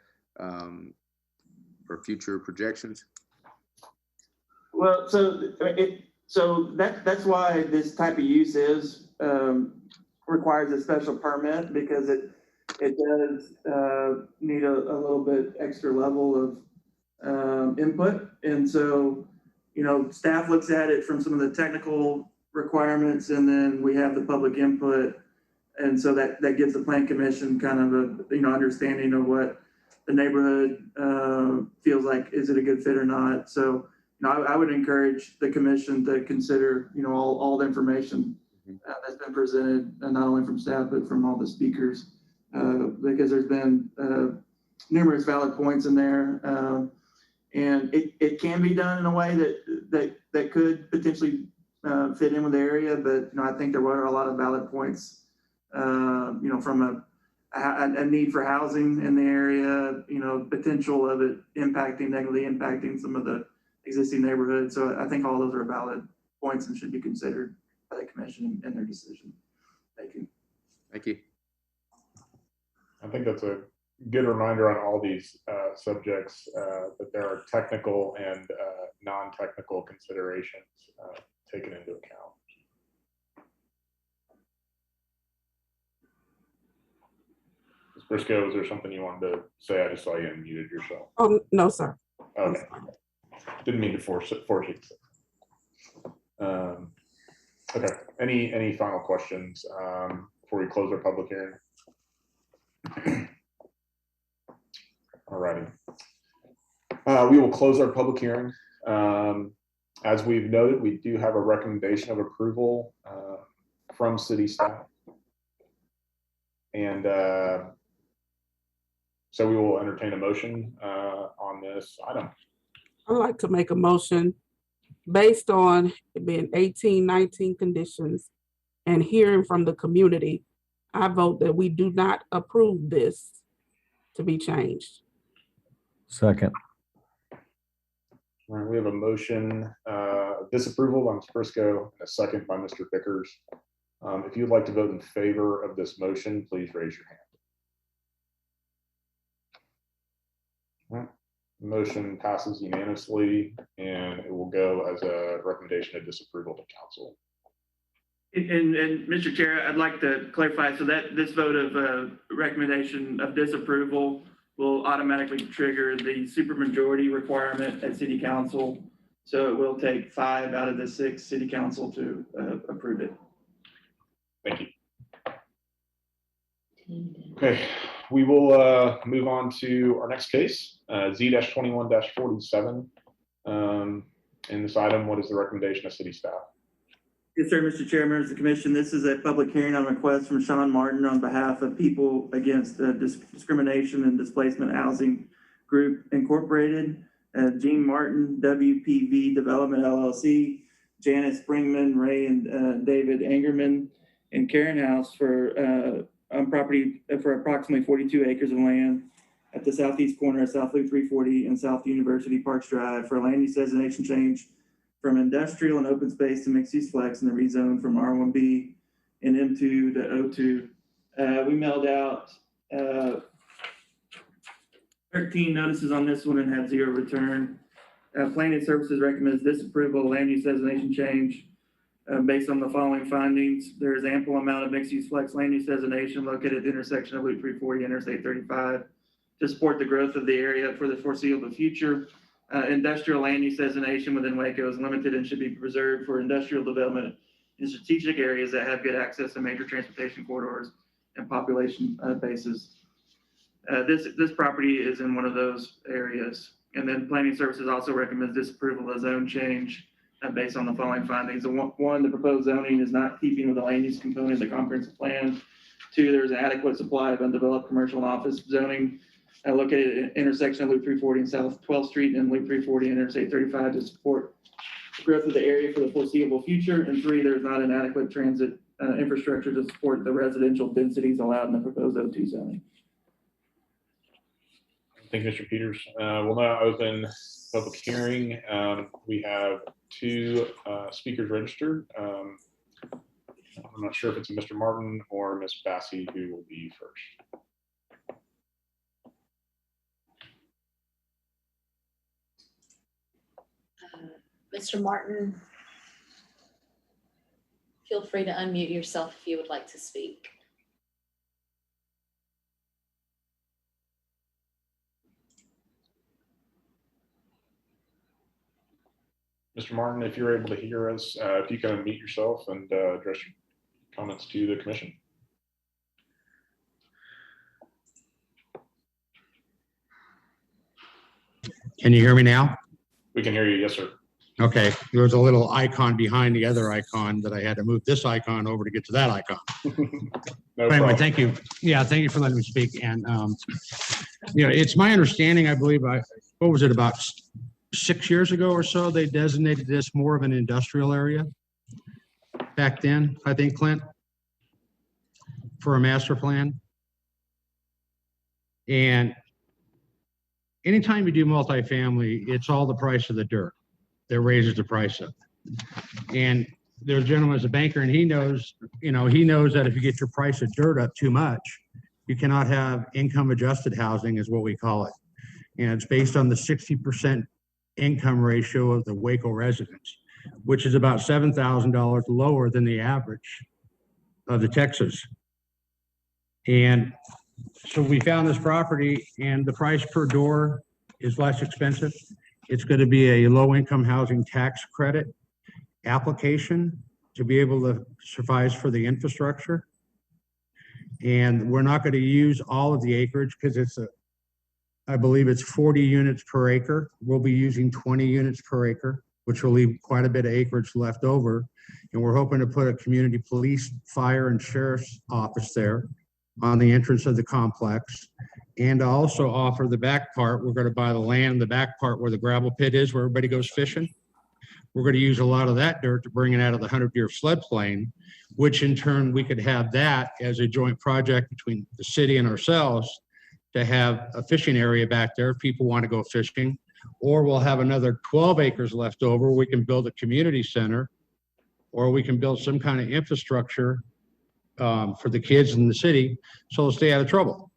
F: for future projections?
E: Well, so that's why this type of use is requires a special permit, because it does need a little bit extra level of input. And so, you know, staff looks at it from some of the technical requirements, and then we have the public input. And so that gives the Plan Commission kind of a, you know, understanding of what the neighborhood feels like, is it a good fit or not. So, you know, I would encourage the commission to consider, you know, all the information that's been presented, not only from staff, but from all the speakers, because there's been numerous valid points in there. And it can be done in a way that could potentially fit in with the area, but, you know, I think there were a lot of valid points, you know, from a need for housing in the area, you know, potential of it negatively impacting some of the existing neighborhoods. So I think all those are valid points and should be considered by the commission in their decision. Thank you.
F: Thank you.
A: I think that's a good reminder on all these subjects that there are technical and non-technical considerations taken into account. Ms. Briscoe, is there something you wanted to say? I just saw you unmuted yourself.
D: Oh, no, sir.
A: Okay. Didn't mean to force it. Okay. Any final questions before we close our public hearing? All righty. We will close our public hearing. As we've noted, we do have a recommendation of approval from city staff. And so we will entertain a motion on this item.
D: I'd like to make a motion based on it being 1819 conditions and hearing from the community. I vote that we do not approve this to be changed.
P: Second.
A: All right, we have a motion of disapproval by Ms. Briscoe and a second by Mr. Vickers. If you'd like to vote in favor of this motion, please raise your hand. All right. The motion passes unanimously, and it will go as a recommendation of disapproval to council.
E: And Mr. Chair, I'd like to clarify, so that this vote of recommendation of disapproval will automatically trigger the supermajority requirement at city council. So it will take 5 out of the 6 city council to approve it.
A: Thank you. Okay, we will move on to our next case, Z-21-47. In this item, what is the recommendation of city staff?
E: Yes, sir, Mr. Chair, members of the commission. This is a public hearing on request from Sean Martin on behalf of People Against Discrimination and Displacement Housing Group Incorporated, Gene Martin, WPV Development LLC, Janice Springman, Ray and David Angerman, and Karen House for on property for approximately 42 acres of land at the southeast corner of South Loop 340 and South University Parks Drive for a land use designation change from industrial and open space to mixed use flex, and the rezone from R1B and M2 to We mailed out 13 notices on this one and had 0 return. Planning Services recommends disapproval of land use designation change based on the following findings. There is ample amount of mixed-use flex land use designation located at the intersection of Loop 340 and Interstate 35 to support the growth of the area for the foreseeable future. Industrial land use designation within Waco is limited and should be preserved for industrial development in strategic areas that have good access to major transportation corridors and population bases. This property is in one of those areas. And then Planning Services also recommends disapproval of zone change based on the following findings. One, the proposed zoning is not keeping with the land use component of the comprehensive plan. 2, there's an adequate supply of undeveloped commercial and office zoning located at the intersection of Loop 340 and South 12th Street and Loop 340 and Interstate 35 to support the growth of the area for the foreseeable future. And 3, there's not an adequate transit infrastructure to support the residential densities allowed in the proposed O2 zoning.
A: Thank you, Mr. Peters. We'll now open public hearing. We have 2 speakers registered. I'm not sure if it's Mr. Martin or Ms. Bassey who will be first.
H: Mr. Martin, feel free to unmute yourself if you would like to speak.
A: Mr. Martin, if you're able to hear us, if you can unmute yourself and address your comments to the commission.
Q: Can you hear me now?
A: We can hear you, yes, sir.
Q: Okay, there was a little icon behind the other icon that I had to move this icon over to get to that icon.
A: No
Q: Anyway,
A: problem.
Q: thank you. Yeah, thank you for letting me speak. And, it's my understanding, I believe, what was it, about 6 years ago or so, they designated this more of an industrial area back then, I think, Clint, for a master plan. And anytime you do multifamily, it's all the price of the dirt that raises the price up. And there's a gentleman as a banker, and he knows that if you get your price of dirt up too much, you cannot have income adjusted housing is what we call it. And it's based on the 60% income ratio of the Waco residents, which is about $7,000 lower than the average of the Texas. And so we found this property, and the price per door is less expensive. It's going to be a low-income housing tax credit application to be able to suffice for the infrastructure. And we're not going to use all of the acreage because I believe it's 40 units per acre. We'll be using 20 units per acre, which will leave quite a bit of acreage left over. And we're hoping to put a community police, fire, and sheriff's office there on the entrance of the complex. And to also offer the back part, we're going to buy the land, the back part where the gravel pit is, where everybody goes fishing. We're going to use a lot of that dirt to bring it out of the 100-year floodplain, which in turn we could have that as a joint project between the city and ourselves to have a fishing area back there if people want to go fishing. Or we'll have another 12 acres left over. We can build a community center, or we can build some kind of infrastructure for the kids in the city so they'll stay out of trouble.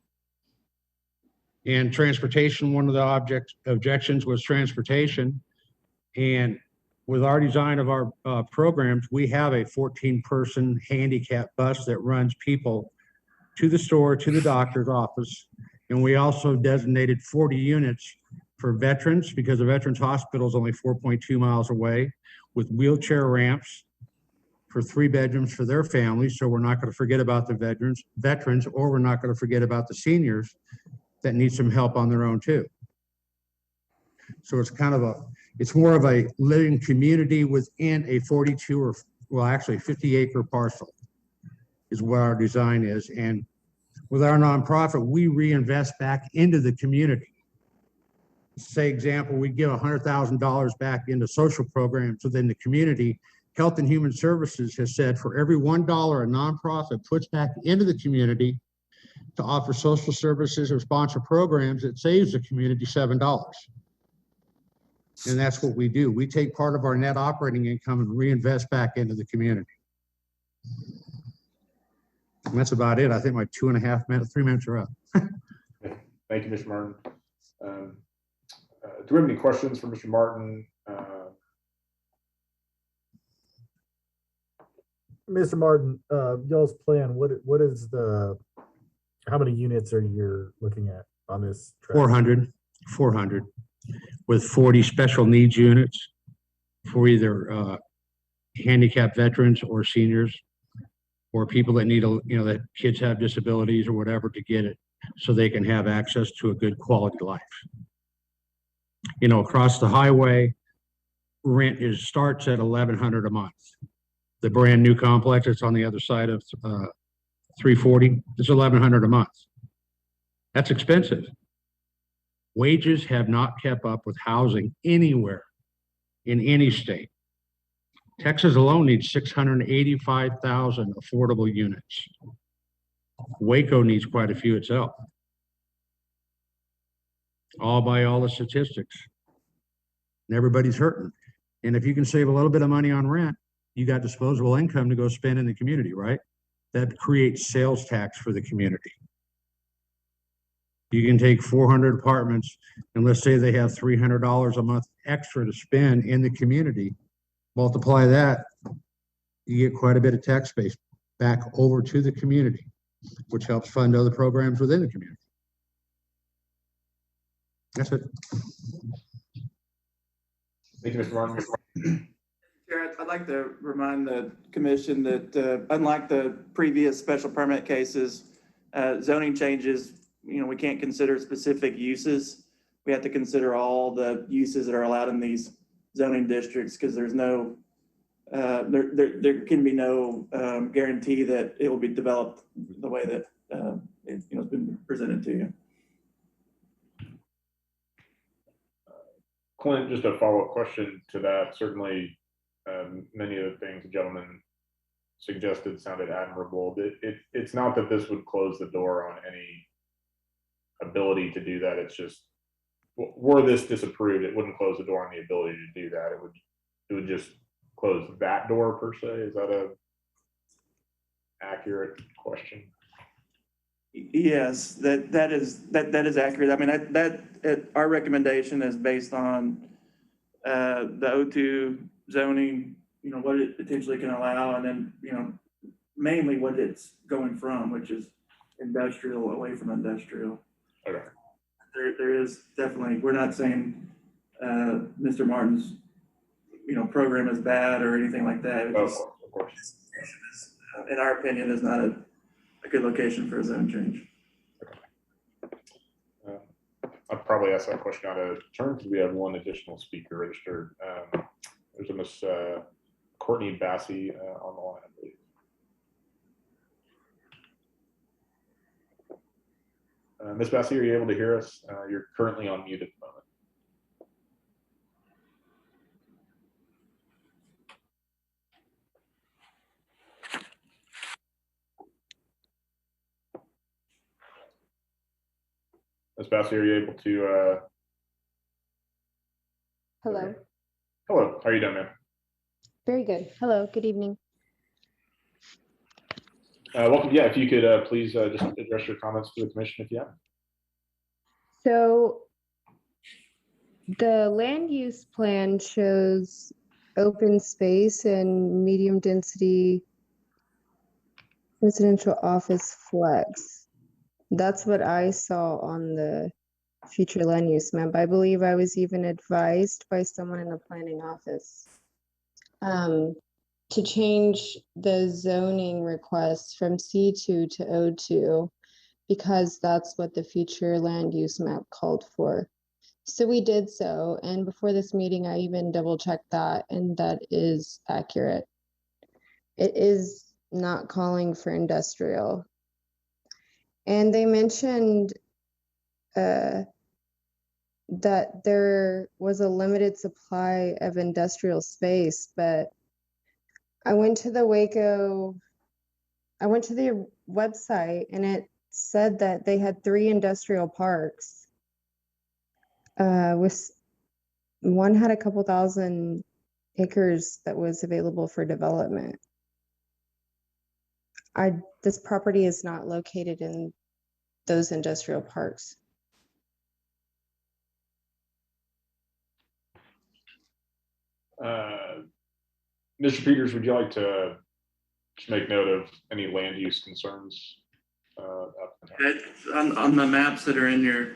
Q: And transportation, one of the objections was transportation. And with our design of our programs, we have a 14-person handicap bus that runs people to the store, to the doctor's office. And we also designated 40 units for veterans because the Veterans Hospital is only 4.2 miles away, with wheelchair ramps for 3 bedrooms for their families. So we're not going to forget about the veterans, or we're not going to forget about the seniors that need some help on their own too. So it's kind of it's more of a living community within a 42 or, well, actually 50-acre parcel is what our design is. And with our nonprofit, we reinvest back into the community. Say, example, we give $100,000 back into social programs within the community. Health and Human Services has said for every $1 a nonprofit puts back into the community to offer social services or sponsor programs, it saves the community $7. And that's what we do. We take part of our net operating income and reinvest back into the community. And that's about it. I think my 2.5 minutes, 3 minutes are up.
A: Thank you, Mr. Martin. Do we have any questions for Mr. Martin?
P: Mr. Martin, y'all's plan, what is how many units are you looking at on this? track?
Q: 400 with 40 special needs units for either handicapped veterans or seniors or people that need that kids have disabilities or whatever to get it so they can have access to a good quality life. Across the highway, rent starts at $1,100 a month. The brand new complex that's on the other side of 340 is $1,100 a month. That's expensive. Wages have not kept up with housing anywhere in any state. Texas alone needs 685,000 affordable units. Waco needs quite a few itself. All by all the statistics. And everybody's hurting. And if you can save a little bit of money on rent, you got disposable income to go spend in the community, right? That creates sales tax for the community. You can take 400 apartments and let's say they have $300 a month extra to spend in the community. Multiply that, you get quite a bit of tax base back over to the community, which helps fund other programs within the community. That's it.
A: Thank you, Mr. Martin.
E: Chair, I'd like to remind the commission that unlike the previous special permit cases, zoning changes, we can't consider specific uses. We have to consider all the uses that are allowed in these zoning districts because there's no, there can be no guarantee that it will be developed the way that it's been presented to you.
A: Clint, just a follow-up question to that. Certainly, many of the things the gentleman suggested sounded admirable. It's not that this would close the door on any ability to do that. It's just, were this disapproved, it wouldn't close the door on the ability to do that. It would just close that door per se. Is that a accurate question?
E: Yes, that is accurate. I mean, our recommendation is based on the O2 zoning, what it potentially can allow, and then, mainly what it's going from, which is industrial away from industrial.
A: Okay.
E: There is definitely, we're not saying Mr. Martin's, program is bad or anything like that.
A: Of course.
E: In our opinion, is not a good location for a zone change.
A: I'll probably ask that question out of turn because we have one additional speaker registered. There's a Miss Courtney Bassey on the line, I believe. Ms. Bassey, are you able to hear us? You're currently on mute at the moment. Ms. Bassey, are you able to?
B: Hello.
A: Hello, how are you doing, ma'am?
B: Very good. Hello, good evening.
A: Welcome. Yeah, if you could please just address your comments to the commission if you have.
B: So the land use plan shows open space and medium density residential office flex. That's what I saw on the future land use map. I believe I was even advised by someone in the planning office to change the zoning request from C2 to O2 because that's what the future land use map called for. So we did so, and before this meeting, I even double checked that, and that is accurate. It is not calling for industrial. And they mentioned that there was a limited supply of industrial space, but I went to the website and it said that they had 3 industrial parks. With one had a couple thousand acres that was available for development. This property is not located in those industrial parks.
A: Mr. Peters, would you like to just make note of any land use concerns?
E: It's on the maps that are in your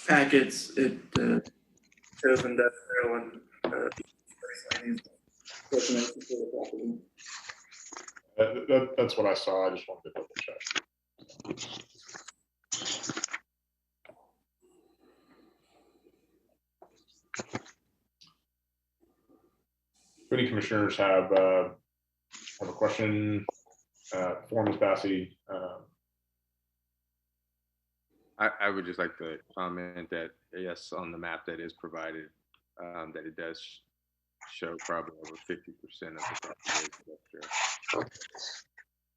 E: packets, it shows industrial and
A: that's what I saw. I just wanted to double check. If any commissioners have a question for Ms. Bassey,
F: I would just like to comment that yes, on the map that is provided, that it does show probably over 50% of the property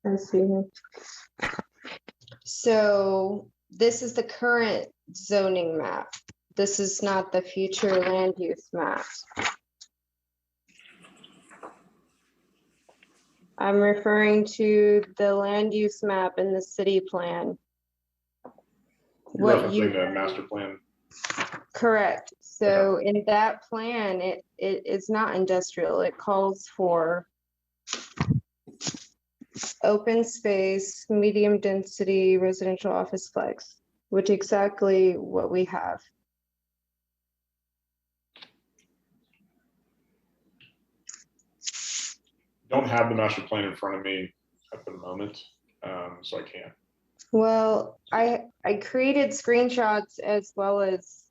B: I see. So this is the current zoning map. This is not the future land use map. I'm referring to the land use map in the city plan.
A: you're referencing the master plan.
B: Correct. So in that plan, it is not industrial. It calls for open space, medium density residential office flex, which exactly what we have.
A: Don't have the master plan in front of me at the moment, so I can't.
B: Well, I created screenshots as well as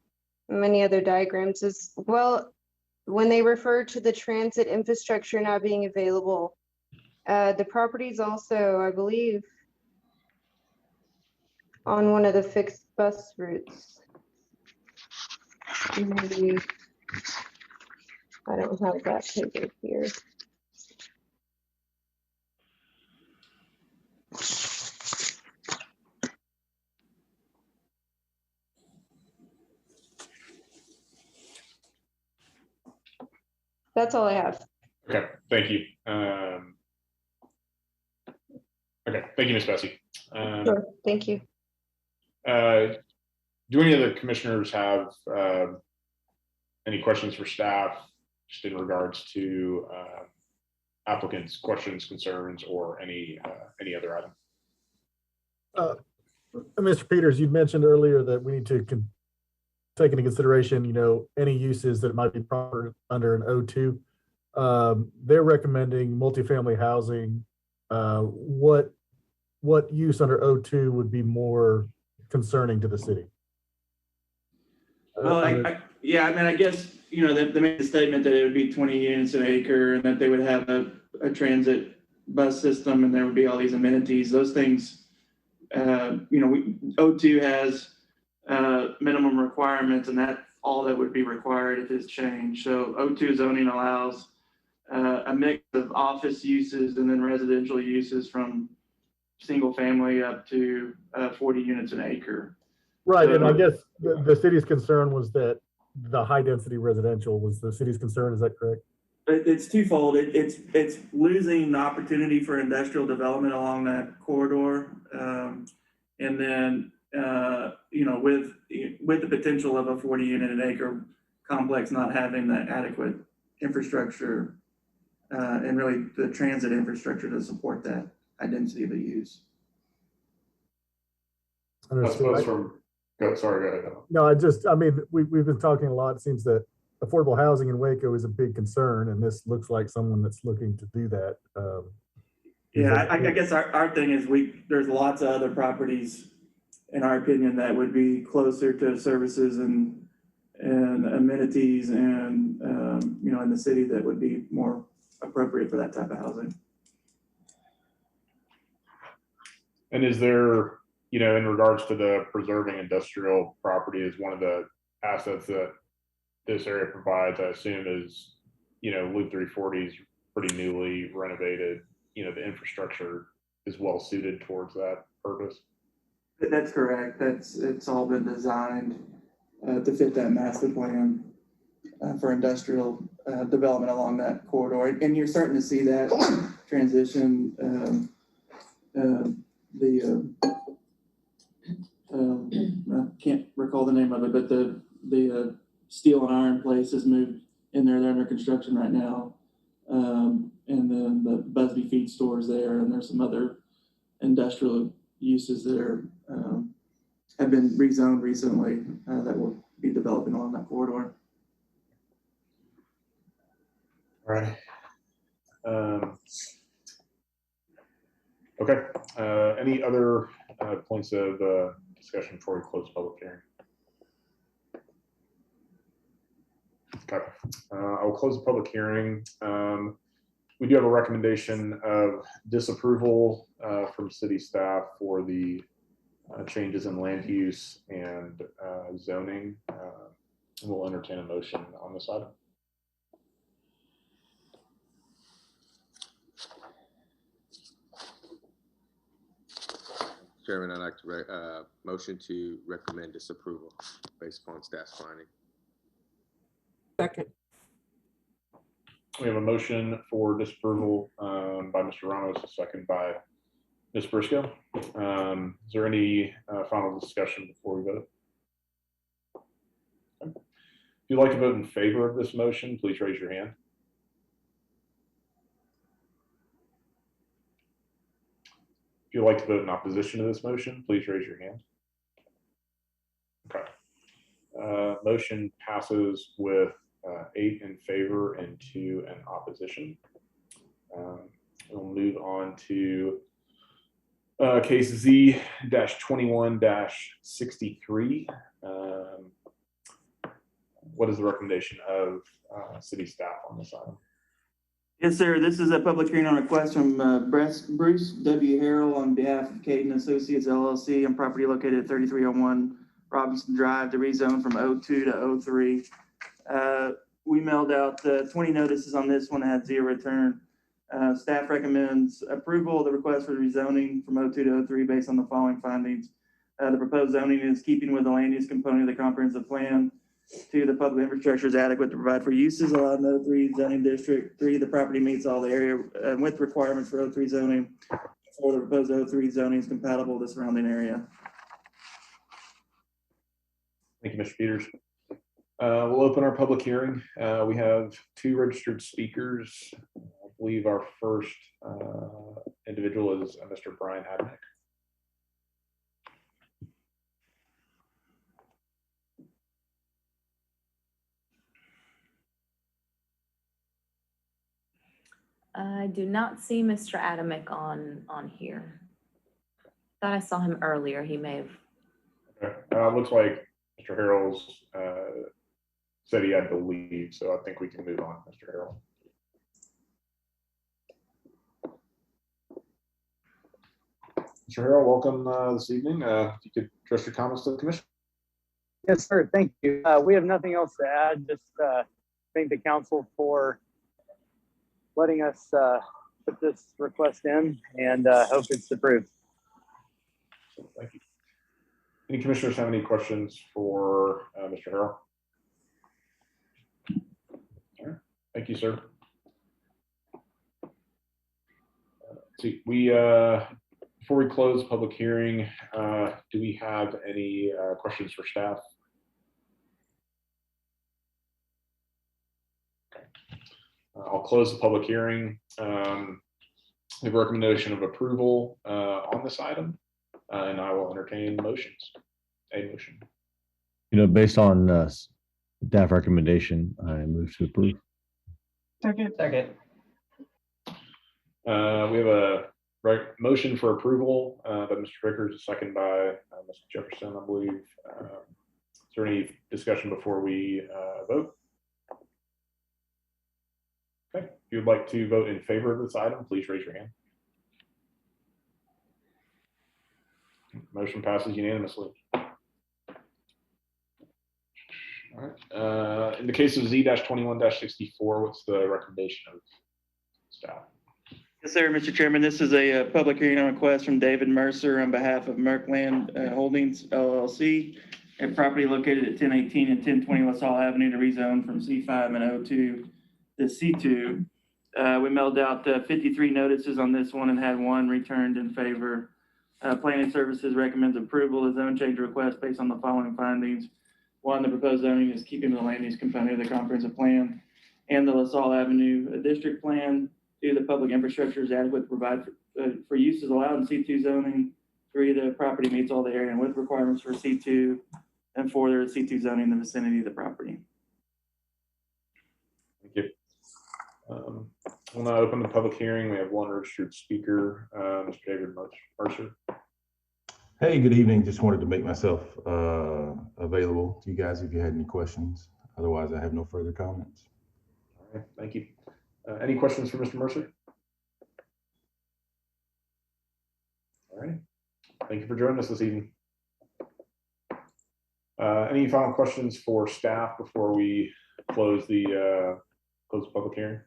B: many other diagrams as well. When they refer to the transit infrastructure not being available, the property's also, I believe, on one of the fixed bus routes. Maybe, I don't have that paper here. That's all I have.
A: Okay, thank you. Okay, thank you, Ms. Bessie.
B: Sure, thank you.
A: Do any of the commissioners have any questions for staff just in regards to applicants' questions, concerns, or any other item?
P: Mr. Peters, you mentioned earlier that we need to take into consideration, any uses that might be proper under an O2. They're recommending multifamily housing. What use under O2 would be more concerning to the city?
E: Well, I guess, they made the statement that it would be 20 units an acre and that they would have a transit bus system and there would be all these amenities. Those things, O2 has minimum requirements, and that's all that would be required if it's changed. So O2 zoning allows a mix of office uses and then residential uses from single family up to 40 units an acre.
P: Right,
E: So,
P: and I guess the city's concern was that the high density residential was the city's concern. Is that correct?
E: It's twofold. It's losing the opportunity for industrial development along that corridor, and then with the potential of a 40 unit an acre complex not having the adequate infrastructure and really the transit infrastructure to support that high density of a use.
A: Sorry, go ahead.
P: No, we've been talking a lot. It seems that affordable housing in Waco is a big concern, and this looks like someone that's looking to do that.
E: I guess our thing is there's lots of other properties, in our opinion, that would be closer to services and amenities and in the city that would be more appropriate for that type of housing.
A: And is there, in regards to the preserving industrial property is one of the assets that this area provides, I assume is, Loop 340 is pretty newly renovated. The infrastructure is well suited towards that purpose.
E: That's correct. It's all been designed to fit that master plan for industrial development along that corridor. And you're starting to see that transition. I can't recall the name of it, but the steel and iron place has moved in there. They're under construction right now. And then the Busby feed stores there, and there's some other industrial uses that are, have been rezoned recently that will be developing along that corridor.
A: All right. Okay. Any other points of discussion before we close public hearing? Okay. I will close the public hearing. We do have a recommendation of disapproval from city staff for the changes in land use and zoning. We'll entertain a motion on this item.
F: Chairman, I'd like to motion to recommend disapproval based upon staff's finding.
D: Second.
A: We have a motion for disapproval by Mr. Ramos, a second by Ms. Briscoe. Is there any final discussion before we vote? Okay. If you'd like to vote in favor of this motion, please raise your hand. If you'd like to vote in opposition to this motion, please raise your hand. Okay. Motion passes with 8 in favor and 2 in opposition. We'll move on to case Z-21-63. What is the recommendation of city staff on this item?
E: Yes, sir. This is a public hearing on request from Bruce W. Harrell on behalf of Caden Associates LLC on property located at 3301 Robinson Drive to rezone from O2 to O3. We mailed out 20 notices on this one, had 0 return. Staff recommends approval of the request for rezoning from O2 to O3 based on the following findings. The proposed zoning is keeping with the land use component of the comprehensive plan. 2, the public infrastructure is adequate to provide for uses allowed in the O3 zoning district. 3, the property meets all the area and width requirements for O3 zoning. 4, the proposed O3 zoning is compatible with the surrounding area.
A: Thank you, Mr. Peters. We'll open our public hearing. We have 2 registered speakers. I believe our first individual is Mr. Brian Adnick.
S: I do not see Mr. Adamick on here. Thought I saw him earlier. He may have.
A: Okay. Looks like Mr. Harrell's said he had to leave, so I think we can move on, Mr. Harrell. Mr. Harrell, welcome this evening. If you could address your comments to the commission.
K: Yes, sir. Thank you. We have nothing else to add. Just thank the council for letting us put this request in, and hope it's approved.
A: Thank you. Any commissioners have any questions for Mr. Harrell? All right. Thank you, sir. Let's see, before we close public hearing, do we have any questions for staff? Okay. I'll close the public hearing. We have a recommendation of approval on this item, and I will entertain motions. A motion.
R: Based on staff recommendation, I move to approve.
K: Second.
A: We have a motion for approval by Mr. Vickers, a second by Mr. Jefferson, I believe. Is there any discussion before we vote? Okay. If you would like to vote in favor of this item, please raise your hand. Motion passes unanimously. All right. In the case of Z-21-64, what's the recommendation of staff?
E: Yes, sir, Mr. Chairman. This is a public hearing on request from David Mercer on behalf of Merkland Holdings LLC, a property located at 1018 and 1020 West Hall Avenue to rezone from C5 and O2 the C2. We mailed out 53 notices on this one and had one returned in favor. Planning Services recommends approval of zone change request based on the following findings. One, the proposed zoning is keeping the land use component of the comprehensive plan and the LaSalle Avenue district plan. Two, the public infrastructure is adequate to provide for uses allowed in C2 zoning. Three, the property meets all the area and width requirements for C2. And four, there is C2 zoning in the vicinity of the property.
A: Thank you. We'll now open the public hearing. We have one registered speaker, Mr. David Mercer.
I: Hey, good evening. Just wanted to make myself available to you guys if you had any questions. Otherwise, I have no further comments.
A: All right, thank you. Any questions for Mr. Mercer? All right, thank you for joining us this evening. Any final questions for staff before we close the public hearing?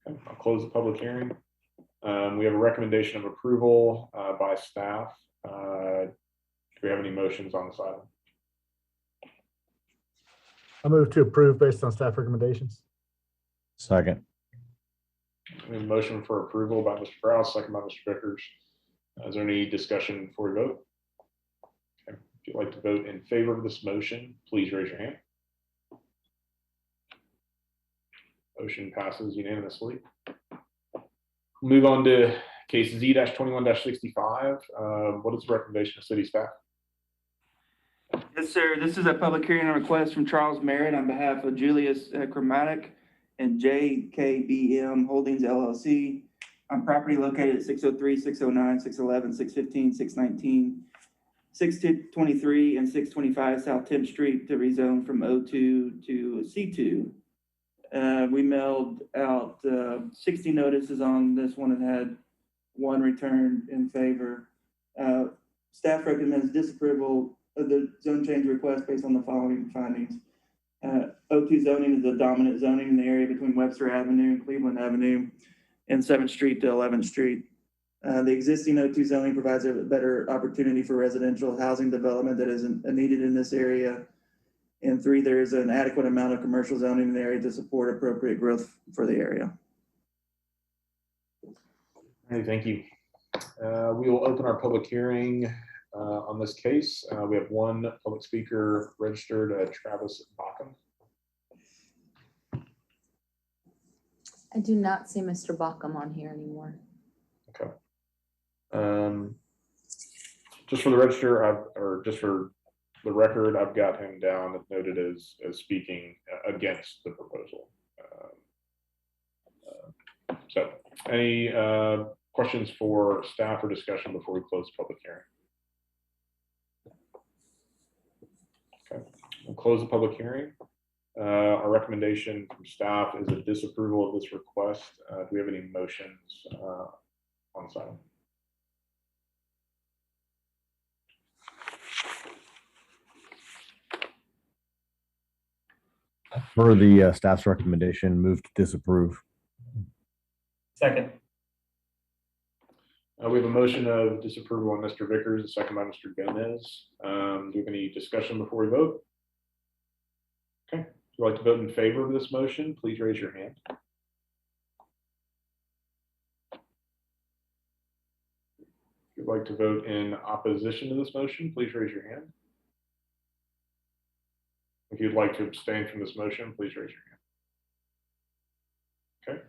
A: Okay, I'll close the public hearing. We have a recommendation of approval by staff. Do we have any motions on this item?
P: I move to approve based on staff recommendations.
R: Second.
A: We have a motion for approval by Mr. Krause, second by Mr. Vickers. Is there any discussion before we vote? Okay. If you'd like to vote in favor of this motion, please raise your hand. Motion passes unanimously. We'll move on to case Z-21-65. What is the recommendation of city staff?
E: Yes, sir. This is a public hearing and request from Charles Merritt on behalf of Julius Chromatic and JKBM Holdings LLC on property located at 603, 609, 611, 615, 619, 623, and 625 South 10th Street to rezone from O2 to C2. We mailed out 60 notices on this one and had one returned in favor. Staff recommends disapproval of the zone change request based on the following findings. O2 zoning is the dominant zoning in the area between Webster Avenue and Cleveland Avenue and 7th Street to 11th Street. The existing O2 zoning provides a better opportunity for residential housing development that is needed in this area. And three, there is an adequate amount of commercial zoning in the area to support appropriate growth for the area.
A: All right, thank you. We will open our public hearing on this case. We have one public speaker registered, Travis Bockham.
S: I do not see Mr. Bockham on here anymore.
A: Okay. Just for the register, or just for the record, I've got him down noted as speaking against the proposal. So any questions for staff or discussion before we close the public hearing? Okay, we'll close the public hearing. Our recommendation from staff is a disapproval of this request. Do we have any motions on this item?
R: For the staff's recommendation, move to disapprove.
E: Second.
A: We have a motion of disapproval on Mr. Vickers, a second by Mr. Gomez. Do we have any discussion before we vote? Okay. If you'd like to vote in favor of this motion, please raise your hand. If you'd like to vote in opposition to this motion, please raise your hand. If you'd like to abstain from this motion, please raise your hand. Okay.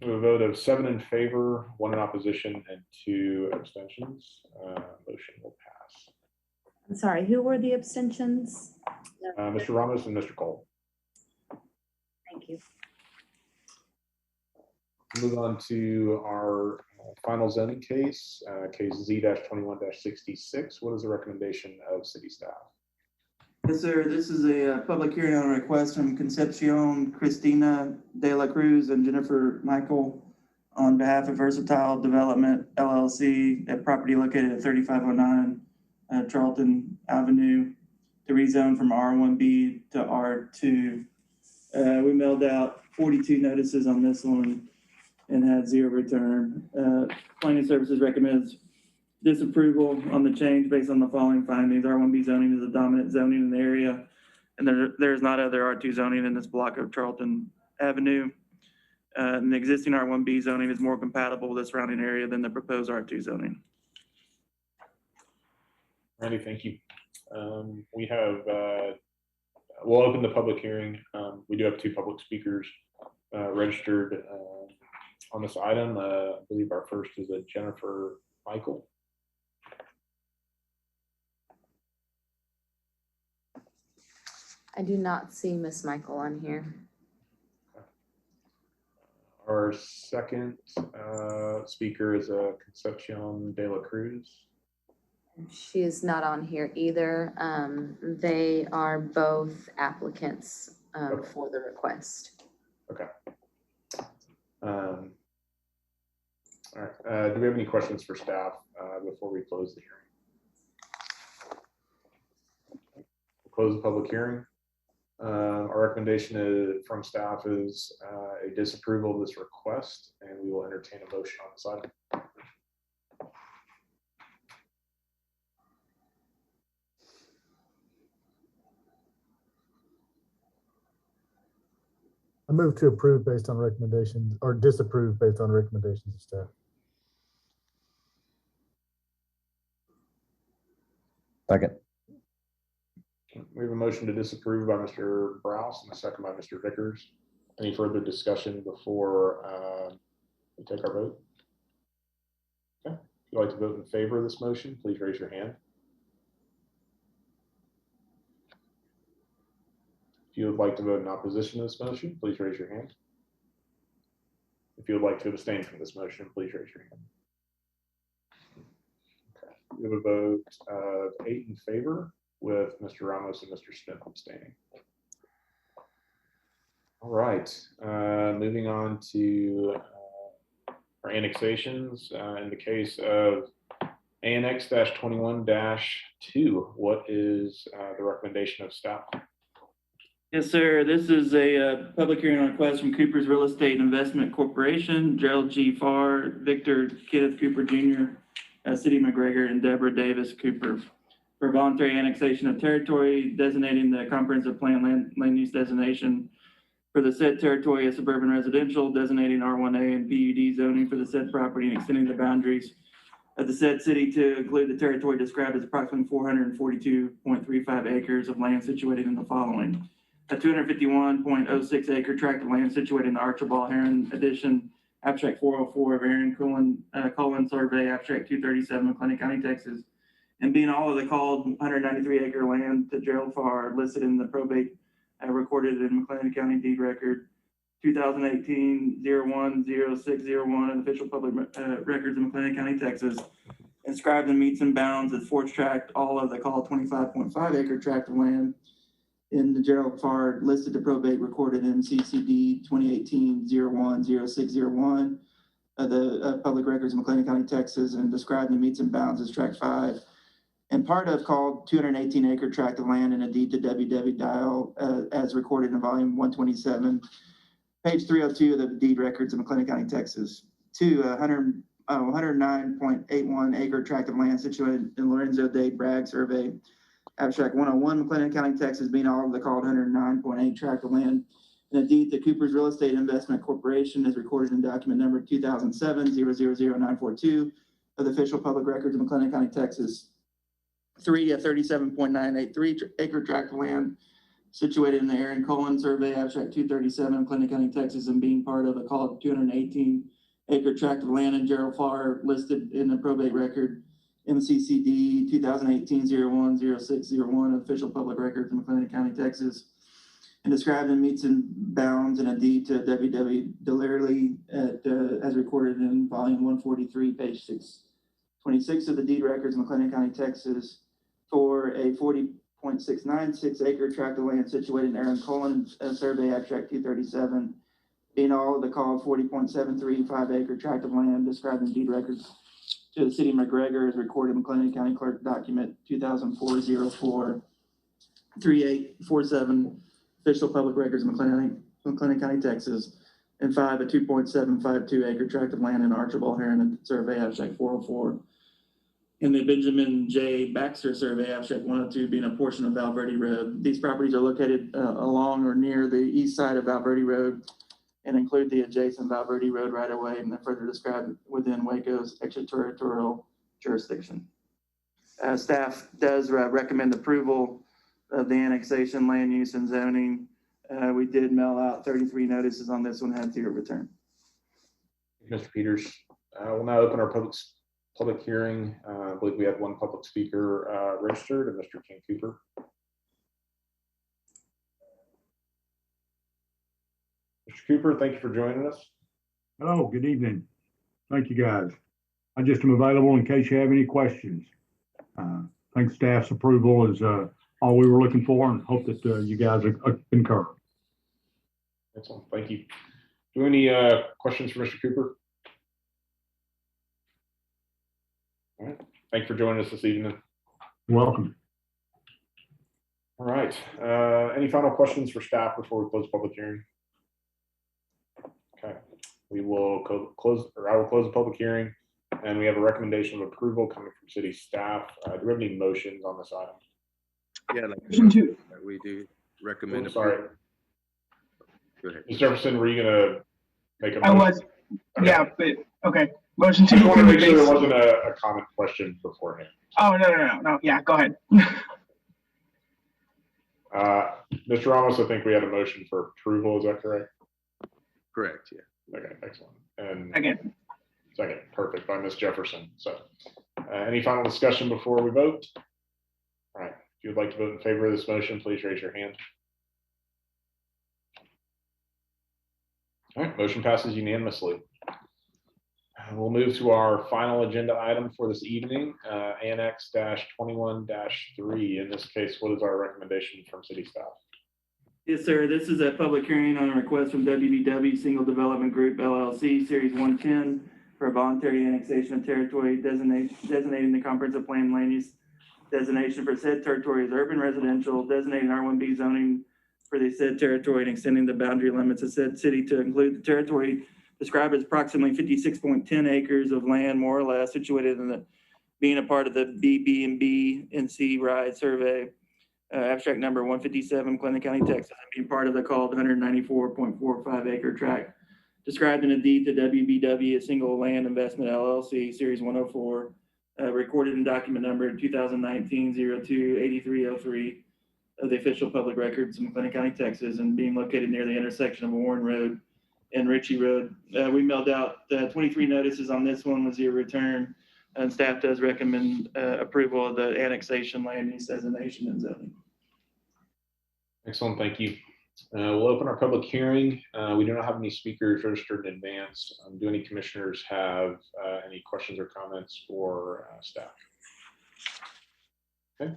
A: We have a vote of 7 in favor, 1 in opposition, and 2 abstentions. Motion will pass.
S: I'm sorry, who were the abstentions?
A: Mr. Ramos and Mr. Cole.
S: Thank you.
A: Move on to our final zoning case, case Z-21-66. What is the recommendation of city staff?
E: Yes, sir. This is a public hearing on a request from Concepcion Cristina de la Cruz and Jennifer Michael on behalf of Versatile Development LLC at property located at 3509 Charlton Avenue to rezone from R1B to R2. We mailed out 42 notices on this one and had 0 return. Planning Services recommends disapproval on the change based on the following findings. R1B zoning is a dominant zoning in the area And there is not other R2 zoning in this block of Charlton Avenue. And the existing R1B zoning is more compatible with the surrounding area than the proposed R2 zoning.
A: Randy, thank you. We have, we'll open the public hearing. We do have 2 public speakers registered on this item. I believe our first is Jennifer Michael.
S: I do not see Miss Michael on here.
A: Our second speaker is Concepcion de la Cruz.
S: She is not on here either. They are both applicants
A: Okay.
S: for the request.
A: Okay. All right. Do we have any questions for staff before we close the hearing? We'll close the public hearing. Our recommendation from staff is a disapproval of this request, and we will entertain a motion on this item.
P: I move to approve based on recommendations, or disapprove based on recommendations of staff.
R: Second.
A: We have a motion to disapprove by Mr. Browse and a second by Mr. Vickers. Any further discussion before we take our vote? Okay. If you'd like to vote in favor of this motion, please raise your hand. If you would like to vote in opposition to this motion, please raise your hand. If you would like to abstain from this motion, please raise your hand. Okay. We have a vote of 8 in favor, with Mr. Ramos and Mr. Smith abstaining. All right, moving on to our annexations. In the case of Annex-21-2, what is the recommendation of staff?
E: Yes, sir. This is a public hearing on request from Cooper's Real Estate Investment Corporation, Gerald G. Farr, Victor Kenneth Cooper Jr., City McGregor, and Deborah Davis Cooper, for voluntary annexation of territory, designating the comprehensive plan land use designation for the said territory as suburban residential, designating R1A and PUD zoning for the said property, and extending the boundaries of the said city to include the territory described as approximately 442.35 acres of land situated in the following: a 251.06 acre tract of land situated in the Archibald Heron Addition, Abstract 404 of Aaron Cullen Survey, Abstract 237, McLennan County, Texas, and being all of the called 193 acre land to Gerald Farr listed in the probate recorded in McLennan County Deed Record 2018-01-0601 and official public records in McLennan County, Texas, inscribed in meets and bounds as Forge Tract, all of the called 25.5 acre tract of land in the Gerald Farr listed to probate recorded in CCD 2018-01-0601 the public records in McLennan County, Texas, and described in meets and bounds as Tract 5. And part of called 218 acre tract of land in a deed to W.W. Dial as recorded in volume 127, page 302 of the deed records of McLennan County, Texas. 2, 109.81 acre tract of land situated in Lorenzo Dade Bragg Survey, Abstract 101, McLennan County, Texas, being all of the called 109.8 tract of land in a deed to Cooper's Real Estate Investment Corporation as recorded in document number 2007-000942 of the official public records of McLennan County, Texas. 3, a 37.983 acre tract of land situated in the Aaron Cullen Survey, Abstract 237, McLennan County, Texas, and being part of a called 218 acre tract of land in Gerald Farr listed in the probate record MCCD 2018-01-0601 official public records in McLennan County, Texas, and described in meets and bounds in a deed to W.W. Delarley as recorded in volume 143, page 626 of the deed records in McLennan County, Texas, for a 40.696 acre tract of land situated in Aaron Cullen Survey, Abstract 237, being all of the called 40.735 acre tract of land described in deed records to the city of McGregor as recorded in McLennan County Clerk document 2004-04-3847, official public records in McLennan County, Texas. And 5, a 2.752 acre tract of land in Archibald Heron Survey, Abstract 404. and the Benjamin J. Baxter Survey, abstract 102, being a portion of Valverde Road. These properties are located along or near the east side of Valverde Road and include the adjacent Valverde Road right of way, and they're further described within Waco's extraterritorial jurisdiction. Staff does recommend approval of the annexation, land use, and zoning. We did mail out 33 notices on this one, had 0 return.
A: Mr. Peters. We'll now open our public hearing. I believe we have one public speaker registered, and Mr. King Cooper. Mr. Cooper, thank you for joining us.
J: Hello, good evening. Thank you, guys. I just am available in case you have any questions. I think staff's approval is all we were looking for, and hope that you guys concur.
A: Excellent, thank you. Do any questions for Mr. Cooper? All right, thank you for joining us this evening.
J: You're welcome.
A: All right, any final questions for staff before we close the public hearing? Okay, we will close, or I will close the public hearing, and we have a recommendation of approval coming from city staff. Do we have any motions on this item?
F: Yeah, like we do recommend.
A: Oh, sorry.
F: Go ahead.
A: Ms. Jefferson, were you gonna make a motion?
U: I was,
A: okay.
U: Yeah, but okay. Motion to.
A: I just want to make sure there wasn't a comment question beforehand.
U: Oh, no. Yeah, go ahead.
A: Mr. Ramos, I think we had a motion for approval. Is that correct?
F: Correct. Yeah.
A: Okay, excellent. And
U: Second.
A: Second, perfect, by Ms. Jefferson. So, any final discussion before we vote? All right. If you'd like to vote in favor of this motion, please raise your hand. All right, motion passes unanimously. We'll move to our final agenda item for this evening, Annex -21-3. In this case, what is our recommendation from city staff?
E: Yes, sir. This is a public hearing on a request from WBW Single Development Group LLC, Series 110, for a voluntary annexation of territory designating the comprehensive plan land use designation for said territory as urban residential, designating R1B zoning for the said territory, and extending the boundary limits of said city to include the territory described as approximately 56.10 acres of land, more or less, situated in the, being a part of the BB&B and C RIDE survey, abstract number 157, Clinton County, Texas, and being part of the called 194.45 acre tract described in a deed to WBW, a single land investment LLC, Series 104, recorded in document number 2019-02-8303 of the official public records in Clinton County, Texas, and being located near the intersection of Warren Road and Ritchie Road. We mailed out 23 notices on this one with 0 return, and staff does recommend approval of the annexation, land use designation, and zoning.
A: Excellent, thank you. We'll open our public hearing. We do not have any speakers registered in advance. Do any commissioners have any questions or comments for staff? Okay,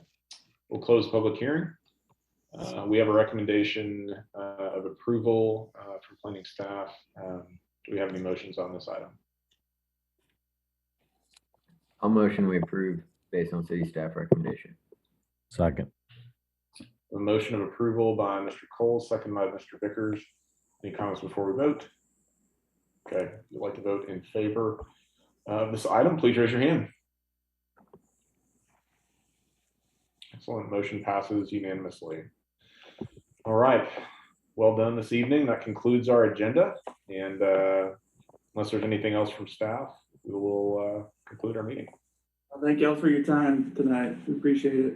A: we'll close the public hearing. We have a recommendation of approval from planning staff. Do we have any motions on this item?
W: I'll motion we approve based on city staff recommendation.
R: Second.
A: A motion of approval by Mr. Cole, second by Mr. Vickers. Any comments before we vote? Okay, if you'd like to vote in favor of this item, please raise your hand. Excellent, motion passes unanimously. All right, well done this evening. That concludes our agenda. And unless there's anything else from staff, we will conclude our meeting.
E: Thank y'all for your time tonight. We appreciate it.